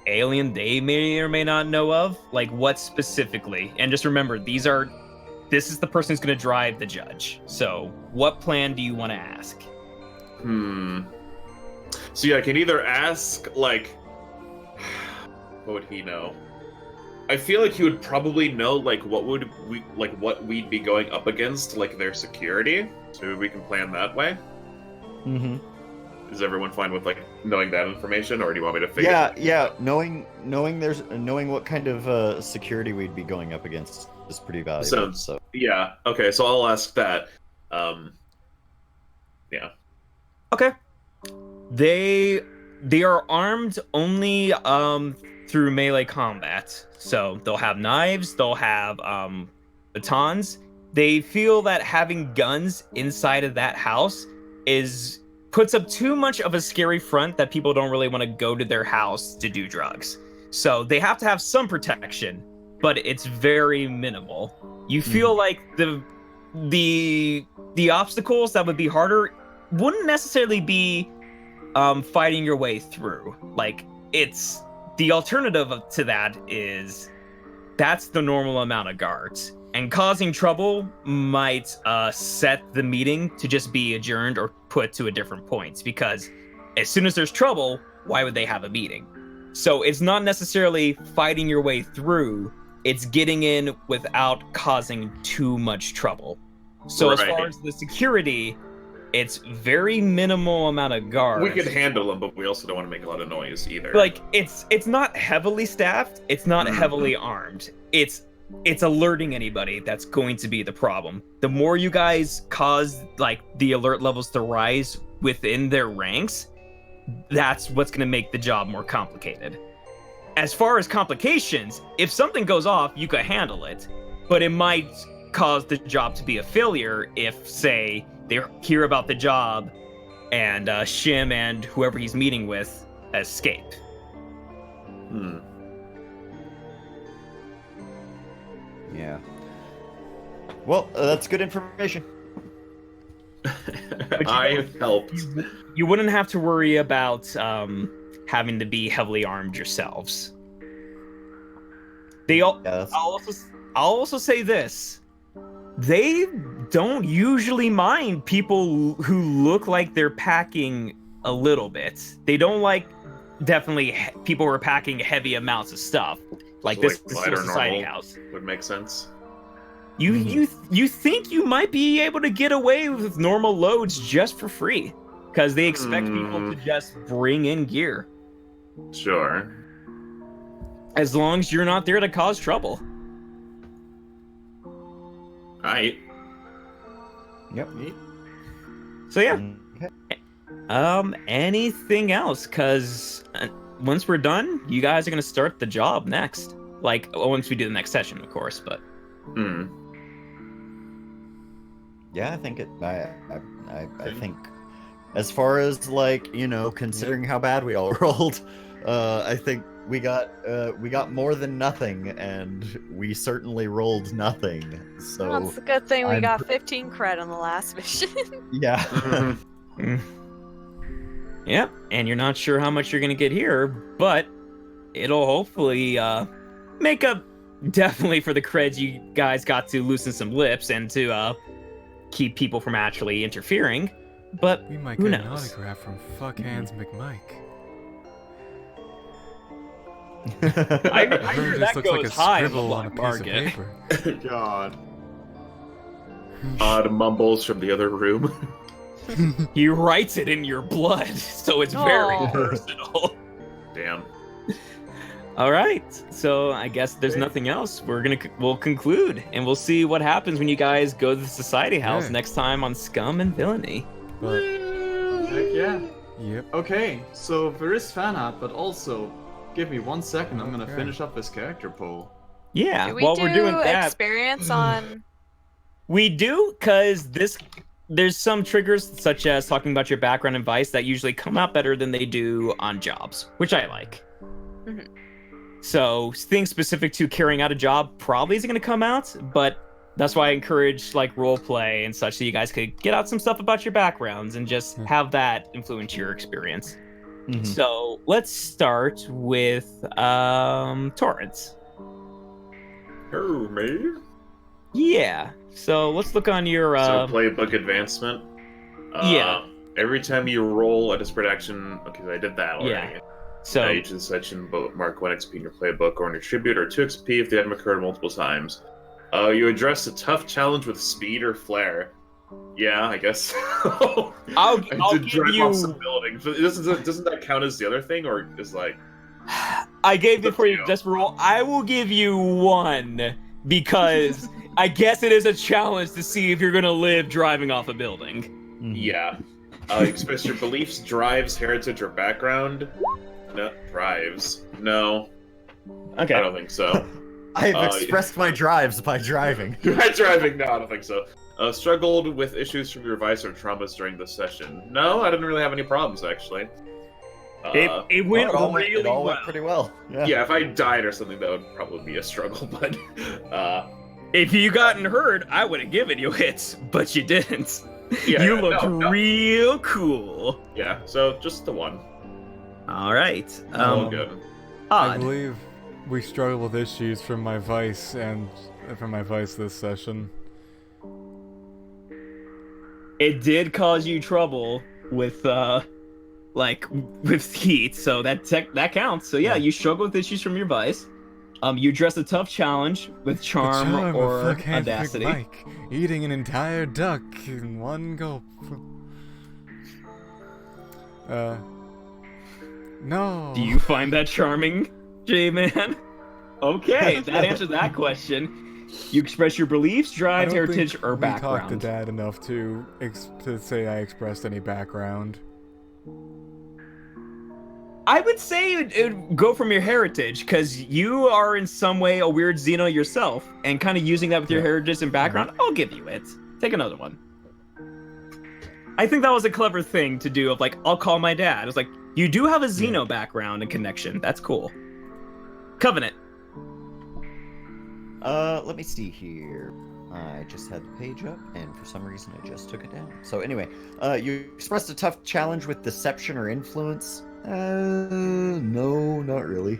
G: alien they may or may not know of. Like what specifically? And just remember, this is the person who's going to drive the judge. So what plan do you want to ask?
A: So yeah, I can either ask like, what would he know? I feel like he would probably know like what we'd be going up against, like their security. So we can plan that way.
C: Mm-hmm.
A: Is everyone fine with like knowing that information, or do you want me to figure?
C: Yeah. Knowing what kind of security we'd be going up against is pretty valuable. So
A: yeah, okay. So I'll ask that. Yeah.
G: Okay. They are armed only through melee combat. So they'll have knives, they'll have batons. They feel that having guns inside of that house puts up too much of a scary front that people don't really want to go to their house to do drugs. So they have to have some protection, but it's very minimal. You feel like the obstacles that would be harder wouldn't necessarily be fighting your way through. Like it's the alternative to that is that's the normal amount of guards, and causing trouble might set the meeting to just be adjourned or put to a different point, because as soon as there's trouble, why would they have a meeting? So it's not necessarily fighting your way through, it's getting in without causing too much trouble. So as far as the security, it's very minimal amount of guards.
A: We could handle them, but we also don't want to make a lot of noise either.
G: Like it's not heavily staffed, it's not heavily armed. It's alerting anybody that's going to be the problem. The more you guys cause like the alert levels to rise within their ranks, that's what's going to make the job more complicated. As far as complications, if something goes off, you could handle it, but it might cause the job to be a failure if, say, they hear about the job and Shim and whoever he's meeting with escape.
C: Yeah. Well, that's good information.
A: I helped.
G: You wouldn't have to worry about having to be heavily armed yourselves. I'll also say this. They don't usually mind people who look like they're packing a little bit. They don't like definitely people who are packing heavy amounts of stuff. Like
A: So,
G: this
A: light or
G: society
A: normal
G: house.
A: would make sense.
G: You think you might be able to get away with normal loads just for free, because they expect people to just bring in gear.
A: Sure.
G: As long as you're not there to cause trouble.
A: Right.
C: Yep.
G: So yeah.
C: Okay.
G: Anything else? Because once we're done, you guys are gonna start the job next. Like once we do the next session, of course. But
C: Yeah, I think I think as far as like, considering how bad we all rolled, I think we got more than nothing, and we certainly rolled nothing. So
E: Well, it's a good thing we got 15 cred on the last mission.
C: yeah.
G: Yep, and you're not sure how much you're gonna get here, but it'll hopefully make up definitely for the creds you guys got to loosen some lips and to keep people from actually interfering. But
D: We might
G: who
D: get an
G: knows?
D: autograph from Fuckhands McMike.
G: I
D: It
G: hear
D: just
G: that
D: looks like
G: goes
D: a
G: high in the
D: scribble on a
G: black
D: piece of
G: market.
D: paper.
A: God. Odd mumbles from the other room.
G: He writes it in your blood, so it's very
E: Aw.
G: personal.
A: Damn.
B: All right. So I guess there's nothing else. We'll conclude, and we'll see what happens when you guys go to the Society House next time on Scum and Villainy.
D: But
F: Heck yeah.
D: yep.
F: Okay, so there is fan art, but also, give me 1 second. I'm gonna finish up this character poll.
B: Yeah.
E: Do we
B: while
E: do
B: we're doing that,
E: experience on?
B: we do, because there's some triggers such as talking about your background and vice that usually come out better than they do on jobs, which I like.
E: Mhm.
B: So things specific to carrying out a job probably isn't going to come out, but that's why I encourage like role play and such, so you guys could get out some stuff about your backgrounds and just have that influence your experience.
C: Mhm.
B: So let's start with Torrance.
A: Oh, me?
B: Yeah. So let's look on your
A: So playbook advancement.
B: Yeah.
A: Every time you roll a disparate action, okay, I did that already.
B: Yeah. So
A: Each of the section mark 1 XP in your playbook or in your tribute, or 2 XP if the item occurred multiple times. You address a tough challenge with speed or flair. Yeah, I guess.
B: I'll
A: did
B: give
A: drive
B: you.
A: off some buildings. But doesn't that count as the other thing, or is like?
B: I gave it for you
A: Deal.
B: just for roll. I will give you 1 because I guess it is a challenge to see if you're gonna live driving off a building.
A: Yeah. Express your beliefs, drives, heritage, or background. No, drives. No,
B: Okay.
A: I don't think so.
C: I've expressed my drives by driving.
A: By driving? No, I don't think so. Struggled with issues from your vice or traumas during this session. No, I didn't really have any problems, actually.
B: It went really well.
C: Went pretty well.
A: Yeah, if I died or something, that would probably be a struggle, but...
B: If you gotten hurt, I would have given you hits, but you didn't.
A: Yeah,
B: You looked
A: no.
B: real cool.
A: Yeah, so just the 1.
B: All right.
A: All good.
D: I
B: Odd.
D: believe we struggle with issues from my vice this session.
B: It did cause you trouble with with heat, so that counts. So yeah, you struggle with issues from your vice. You address a tough challenge with charm or
D: of Handpicked
B: audacity.
D: Mike, eating an entire duck in 1 gulp. No.
B: Do you find that charming, J-Man? Okay, that answers that question. You express your beliefs, drive,
D: I don't
B: heritage,
D: think
B: or
D: we talked to
B: background.
D: Dad enough to say I expressed any background.
B: I would say it would go from your heritage, because you are in some way a weird Xeno yourself, and kind of using that with your heritage and background, I'll give you it. Take another one. I think that was a clever thing to do, of like, I'll call my dad. It's like, you do have a Xeno background and connection. That's cool. Covenant.
C: Let me see here. I just had the page up, and for some reason I just took it down. So anyway, you expressed a tough challenge with deception or influence. No, not really.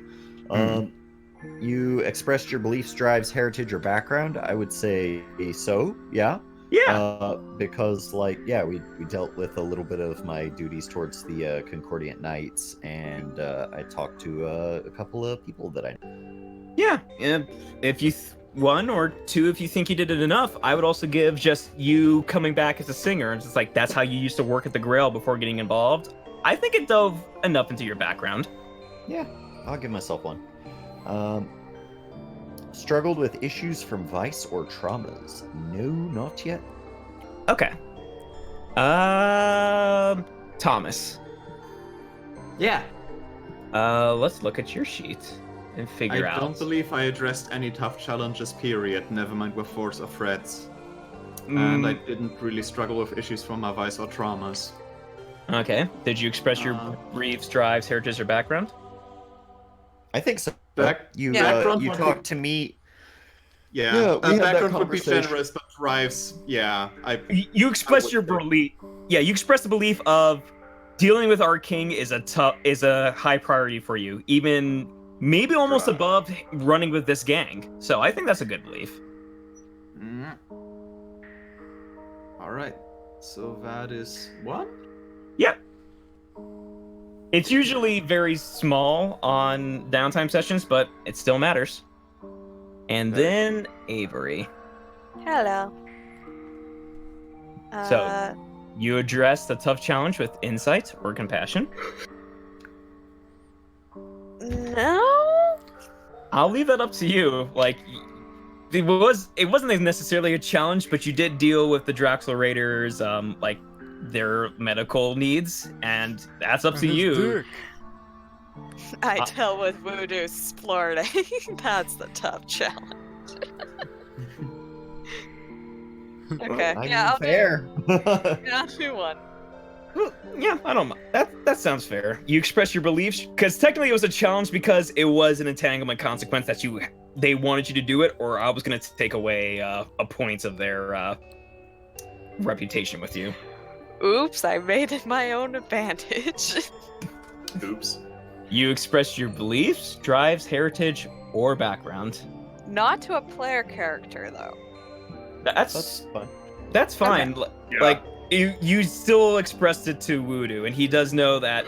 C: You expressed your beliefs, drives, heritage, or background. I would say so, yeah.
B: Yeah.
C: Because, like, yeah, we dealt with a little bit of my duties towards the Concordiant Knights, and I talked to a couple of people that I know.
B: Yeah, and if you 1 or 2, if you think you did it enough, I would also give just you coming back as a singer. It's just like, that's how you used to work at the Grail before getting involved. I think it dove enough into your background.
C: Yeah, I'll give myself 1. Struggled with issues from vice or traumas? No, not yet.
B: Okay. Thomas.
F: Yeah.
B: Let's look at your sheet and figure out.
F: I don't believe I addressed any tough challenges, period. Never mind with force or threats. And I didn't really struggle with issues from my vice or traumas.
B: Okay. Did you express your beliefs, drives, heritage, or background?
C: I think so. You
F: background
C: you
F: would
C: talked to me.
F: Yeah,
C: we had that
F: background would be
C: conversation.
F: generous, but drives, yeah.
B: You express your belief. Yeah, you express the belief of dealing with our king is a high priority for you, even maybe almost
F: Right.
B: above running with this gang. So I think that's a good belief.
F: Alright, so that is 1?
B: Yep. It's usually very small on downtime sessions, but it still matters. And then Avery.
E: Hello.
B: So you addressed a tough challenge with insight or compassion.
E: No.
B: I'll leave that up to you. Like, it wasn't necessarily a challenge, but you did deal with the Draxler Raiders, like their medical needs, and that's up to you.
E: I dealt with voodoo splurting. That's the tough challenge. Okay, I'll
C: fair.
E: I'll do one.
B: Well, yeah, I don't mind. That sounds fair. You express your beliefs, because technically it was a challenge because it was an entanglement consequence that they wanted you to do it, or I was going to take away a point of their reputation with you.
E: Oops, I made it my own advantage.
A: Oops.
B: You express your beliefs, drives, heritage, or background.
E: Not to a player character, though.
B: That's
C: fine.
B: That's fine.
E: Okay.
B: Like, you still expressed it to Voodoo, and he does know that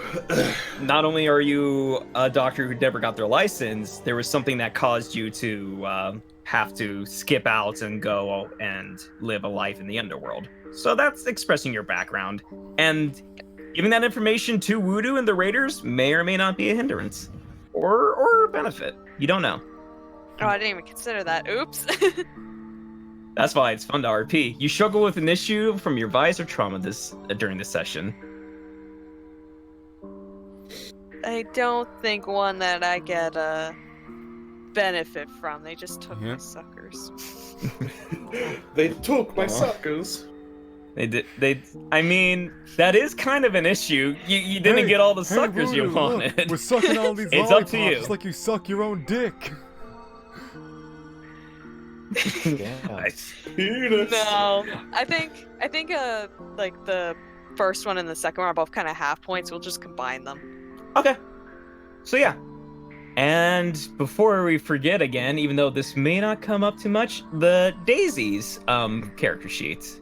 B: not only are you a doctor who never got their license, there was something that caused you to have to skip out and go and live a life in the underworld. So that's expressing your background. And giving that information to Voodoo and the Raiders may or may not be a hindrance. Or a benefit. You don't know.
E: Oh, I didn't even consider that. Oops.
B: That's why it's fun to RP. You struggle with an issue from your vice or trauma during this session.
E: I don't think one that I get a benefit from. They just took my suckers.
A: They took my suckers.
B: They did. I mean, that is kind of an issue. You didn't get all the suckers
D: Voodoo,
B: you wanted.
D: Look, we're sucking all these
B: It's
D: lollipops
B: up to you.
D: just like you suck your own dick.
E: No, I think like the first one and the second one are both kind of half points. We'll just combine them.
B: Okay. So yeah. And before we forget again, even though this may not come up too much, the Daisy's character sheet.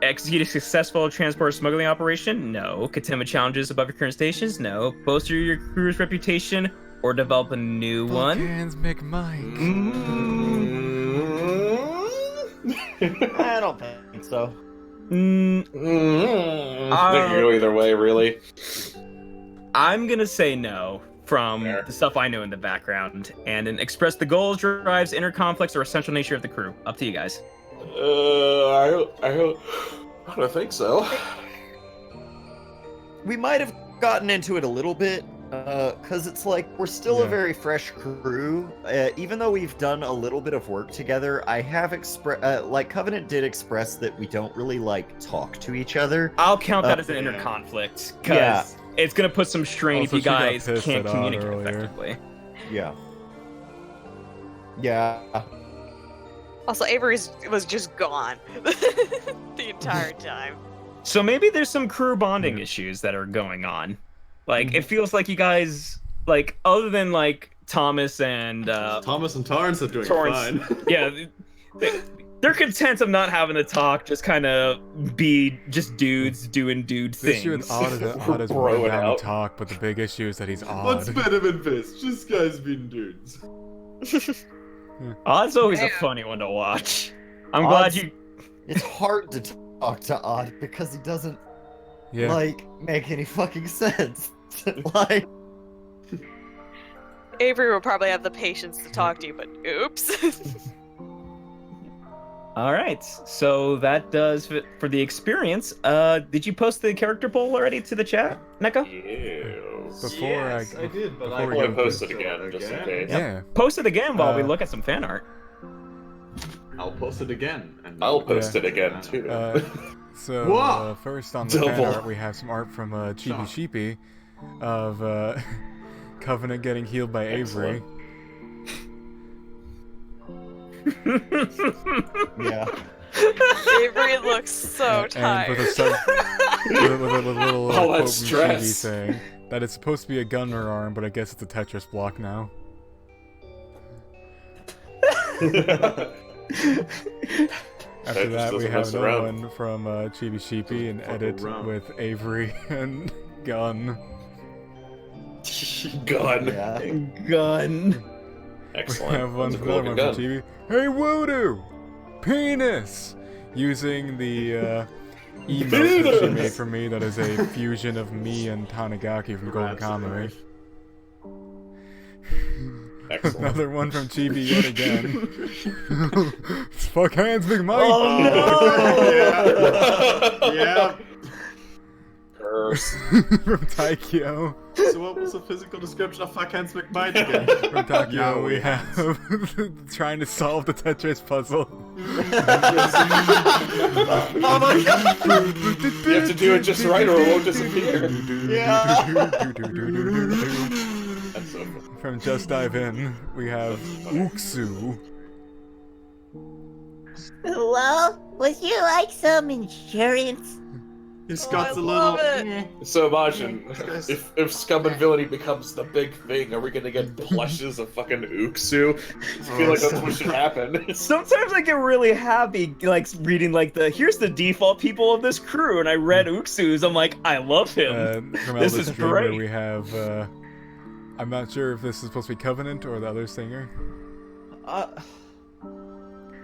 B: Execute a successful transport smuggling operation? No. Containment challenges above your current stations? No. Bolster your crew's reputation or develop a new one?
D: Hands make Mike.
C: I don't think so.
A: They can go either way, really.
B: I'm gonna say no from the stuff I know in the background, and then express the goals, drives, inner conflicts, or essential nature of the crew. Up to you guys.
A: I don't think so.
C: We might have gotten into it a little bit, because it's like we're still a very fresh crew. Even though we've done a little bit of work together, I have like Covenant did express that we don't really like talk to each other.
B: I'll count that as an inner conflict, because it's gonna put some strain if you guys can't communicate effectively.
C: Yeah. Yeah.
E: Also, Avery was just gone the entire time.
B: So maybe there's some crew bonding issues that are going on. Like, it feels like you guys, like, other than, like, Thomas and
F: Torrance are doing
B: Torrance,
F: fine.
B: Yeah, they're content of not having to talk, just kind of be just dudes doing dude things.
D: The issue with Odd is that Odd is really down to talk, but the big issue is that he's odd.
F: What's better than this? Just guys being dudes.
B: Odd's always a funny one to watch. I'm glad you...
C: It's hard to talk to Odd because he doesn't, like, make any fucking sense. Like...
E: Avery will probably have the patience to talk to you, but oops.
B: Alright, so that does it for the experience. Did you post the character poll already to the chat, Neko?
A: Yes.
F: I did, but
A: I will post it again, just in case.
D: Yeah.
B: Post it again while we look at some fan art.
F: I'll post it again. And
A: I'll post it again, too.
D: So, first on the fan art, we have some art from Chibi Sheepy of Covenant getting healed by Avery.
C: Yeah.
E: Avery looks so tired.
D: And with a little
A: All that
D: quote from
A: stress.
D: Chibi saying that it's supposed to be a gunner arm, but I guess it's a Tetris block now. After that, we have another one from Chibi Sheepy, an edit with Avery and Gun.
A: Gun.
C: Yeah.
B: Gun.
A: Excellent.
D: We have
A: That's a cool
D: another one
A: gun.
D: from Chibi. Hey, Voodoo! Penis! Using the emote that she made for me that is a fusion of me and Tanigaki from Golden Kamuy.
A: Excellent.
D: Another one from Chibi yet again. It's fuck hands, Big Mike.
B: Oh no!
F: Yeah.
A: Curse.
D: From Taikyo.
F: So what was the physical description of fuck hands McBite again?
D: From Taikyo,
F: Yeah,
D: we have trying to solve the Tetris puzzle.
F: Oh my god!
A: You have to do it just right or it won't disappear. That's so cool.
D: From Just Dive In, we have Uksu.
H: Well, would you like some insurance?
F: He's
E: Oh,
F: got
E: I
F: the
E: love
F: little.
E: it.
A: So imagine if Scum and Villainy becomes the big thing, are we gonna get plushes of fucking Uksu? I feel like that's what should happen.
B: Sometimes I get really happy, like reading like here's the default people of this crew, and I read Uksu's. I'm like, I love him.
D: From
B: This
D: Elvis
B: is
D: Dreamer,
B: great.
D: we have. I'm not sure if this is supposed to be Covenant or the other singer.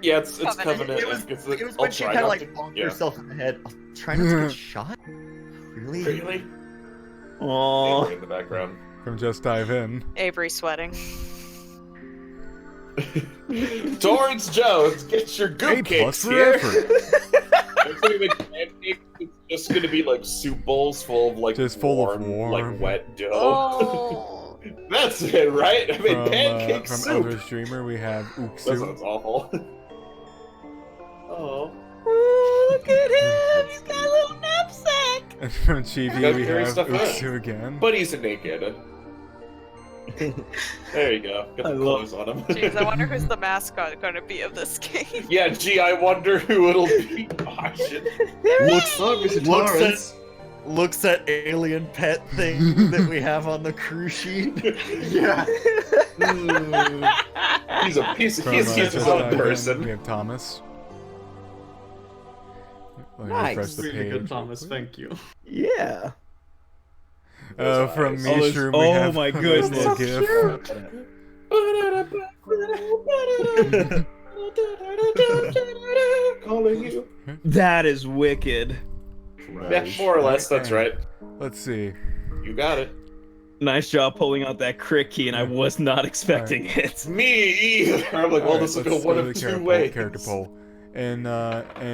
A: Yeah, it's
E: Covenant.
A: Covenant.
C: It was
A: it's
C: when she kind of like bonked
A: yeah.
C: herself in the head, trying not to get shot. Really?
A: Really?
B: Aww.
A: In the background.
D: From Just Dive In.
E: Avery sweating.
A: Torrance Jones, get your
D: A
A: goop
D: plus
A: cakes
D: for
A: here.
D: effort.
A: It's gonna make pancakes. It's just gonna be like soup bowls full of like
D: Just full of warm.
A: like wet dough.
H: Oh.
A: That's it, right? I mean,
D: From
A: pancake soup.
D: Elvis Dreamer, we have
A: That
D: Uksu.
A: sounds awful. Oh.
H: Oh, look at him! He's got a little knapsack!
D: And from Chibi,
A: Gotta
D: we
A: carry
D: have
A: stuff around.
D: Uksu again.
A: But he's naked. There you go. Got the clothes on him.
E: Jeez, I wonder who's the mascot going to be of this game.
A: Yeah, gee, I wonder who it'll be. Oh, shit.
C: Looks at alien pet thing that we have on the crew sheet.
F: Yeah.
A: He's a piece of
D: From,
A: he's his
D: Just
A: own
D: Dive In,
A: person.
D: we have Thomas. Let me
C: Nice.
D: refresh the
F: Really good,
D: page.
F: Thomas. Thank you.
B: Yeah.
D: From
A: Oh,
D: Mishroom, we
B: oh
D: have
B: my
D: a nice
B: goodness.
D: little gif.
A: Calling you.
B: That is wicked.
A: Yeah, more or less, that's right.
D: Let's see.
A: You got it.
B: Nice job pulling out that crit key, and I was not expecting it.
A: Me either. I'm like, well,
D: Alright,
A: this will go
D: let's
A: one
D: go to
A: of
D: the
A: two ways.
D: character poll. In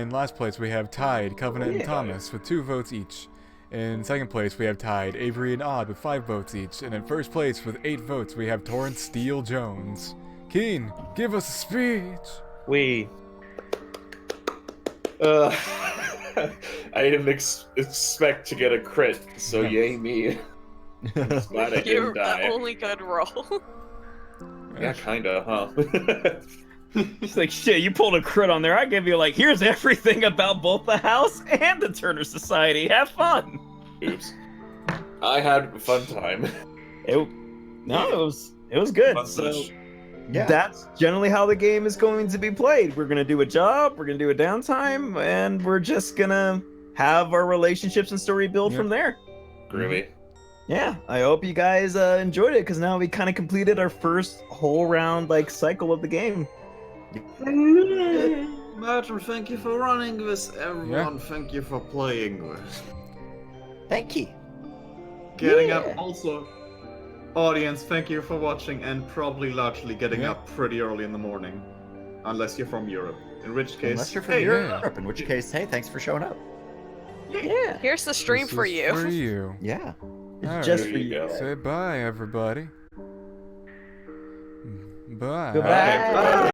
D: last place, we have Tide, Covenant, and Thomas with 2 votes each. In second place, we have Tide, Avery, and Odd with 5 votes each. And in first place, with 8 votes, we have Torrance Steele Jones. Keen, give us a speech.
A: I didn't expect to get a crit, so yay me. I'm glad I
E: You're
A: didn't die.
E: the only good roll.
A: Yeah, kinda, huh?
B: It's like, shit, you pulled a crit on there. I give you, like, here's everything about both the house and the Turner Society. Have fun.
A: Oops. I had a fun time.
B: It was good.
A: Fun
B: So
A: switch.
C: Yeah.
B: that's generally how the game is going to be played. We're gonna do a job, we're gonna do a downtime, and we're just gonna have our relationships and story build from there.
A: Groovy.
B: Yeah, I hope you guys enjoyed it, because now we kind of completed our first whole round like cycle of the game.
F: Martin, thank you for running this. Everyone, thank you for playing this.
C: Thank you.
F: Getting up also. Audience, thank you for watching and probably largely getting up pretty early in the morning. Unless you're from Europe. In which case,
C: Unless you're from
F: hey,
C: Europe, in which case, hey, thanks for showing up.
B: Yeah,
E: Here's the stream
D: This
E: for
D: is
E: you.
D: For you.
C: Yeah.
D: Alright.
B: just
A: There
B: for
A: you
B: you.
A: go.
D: Say bye, everybody. Bye.
B: Goodbye.
A: Bye.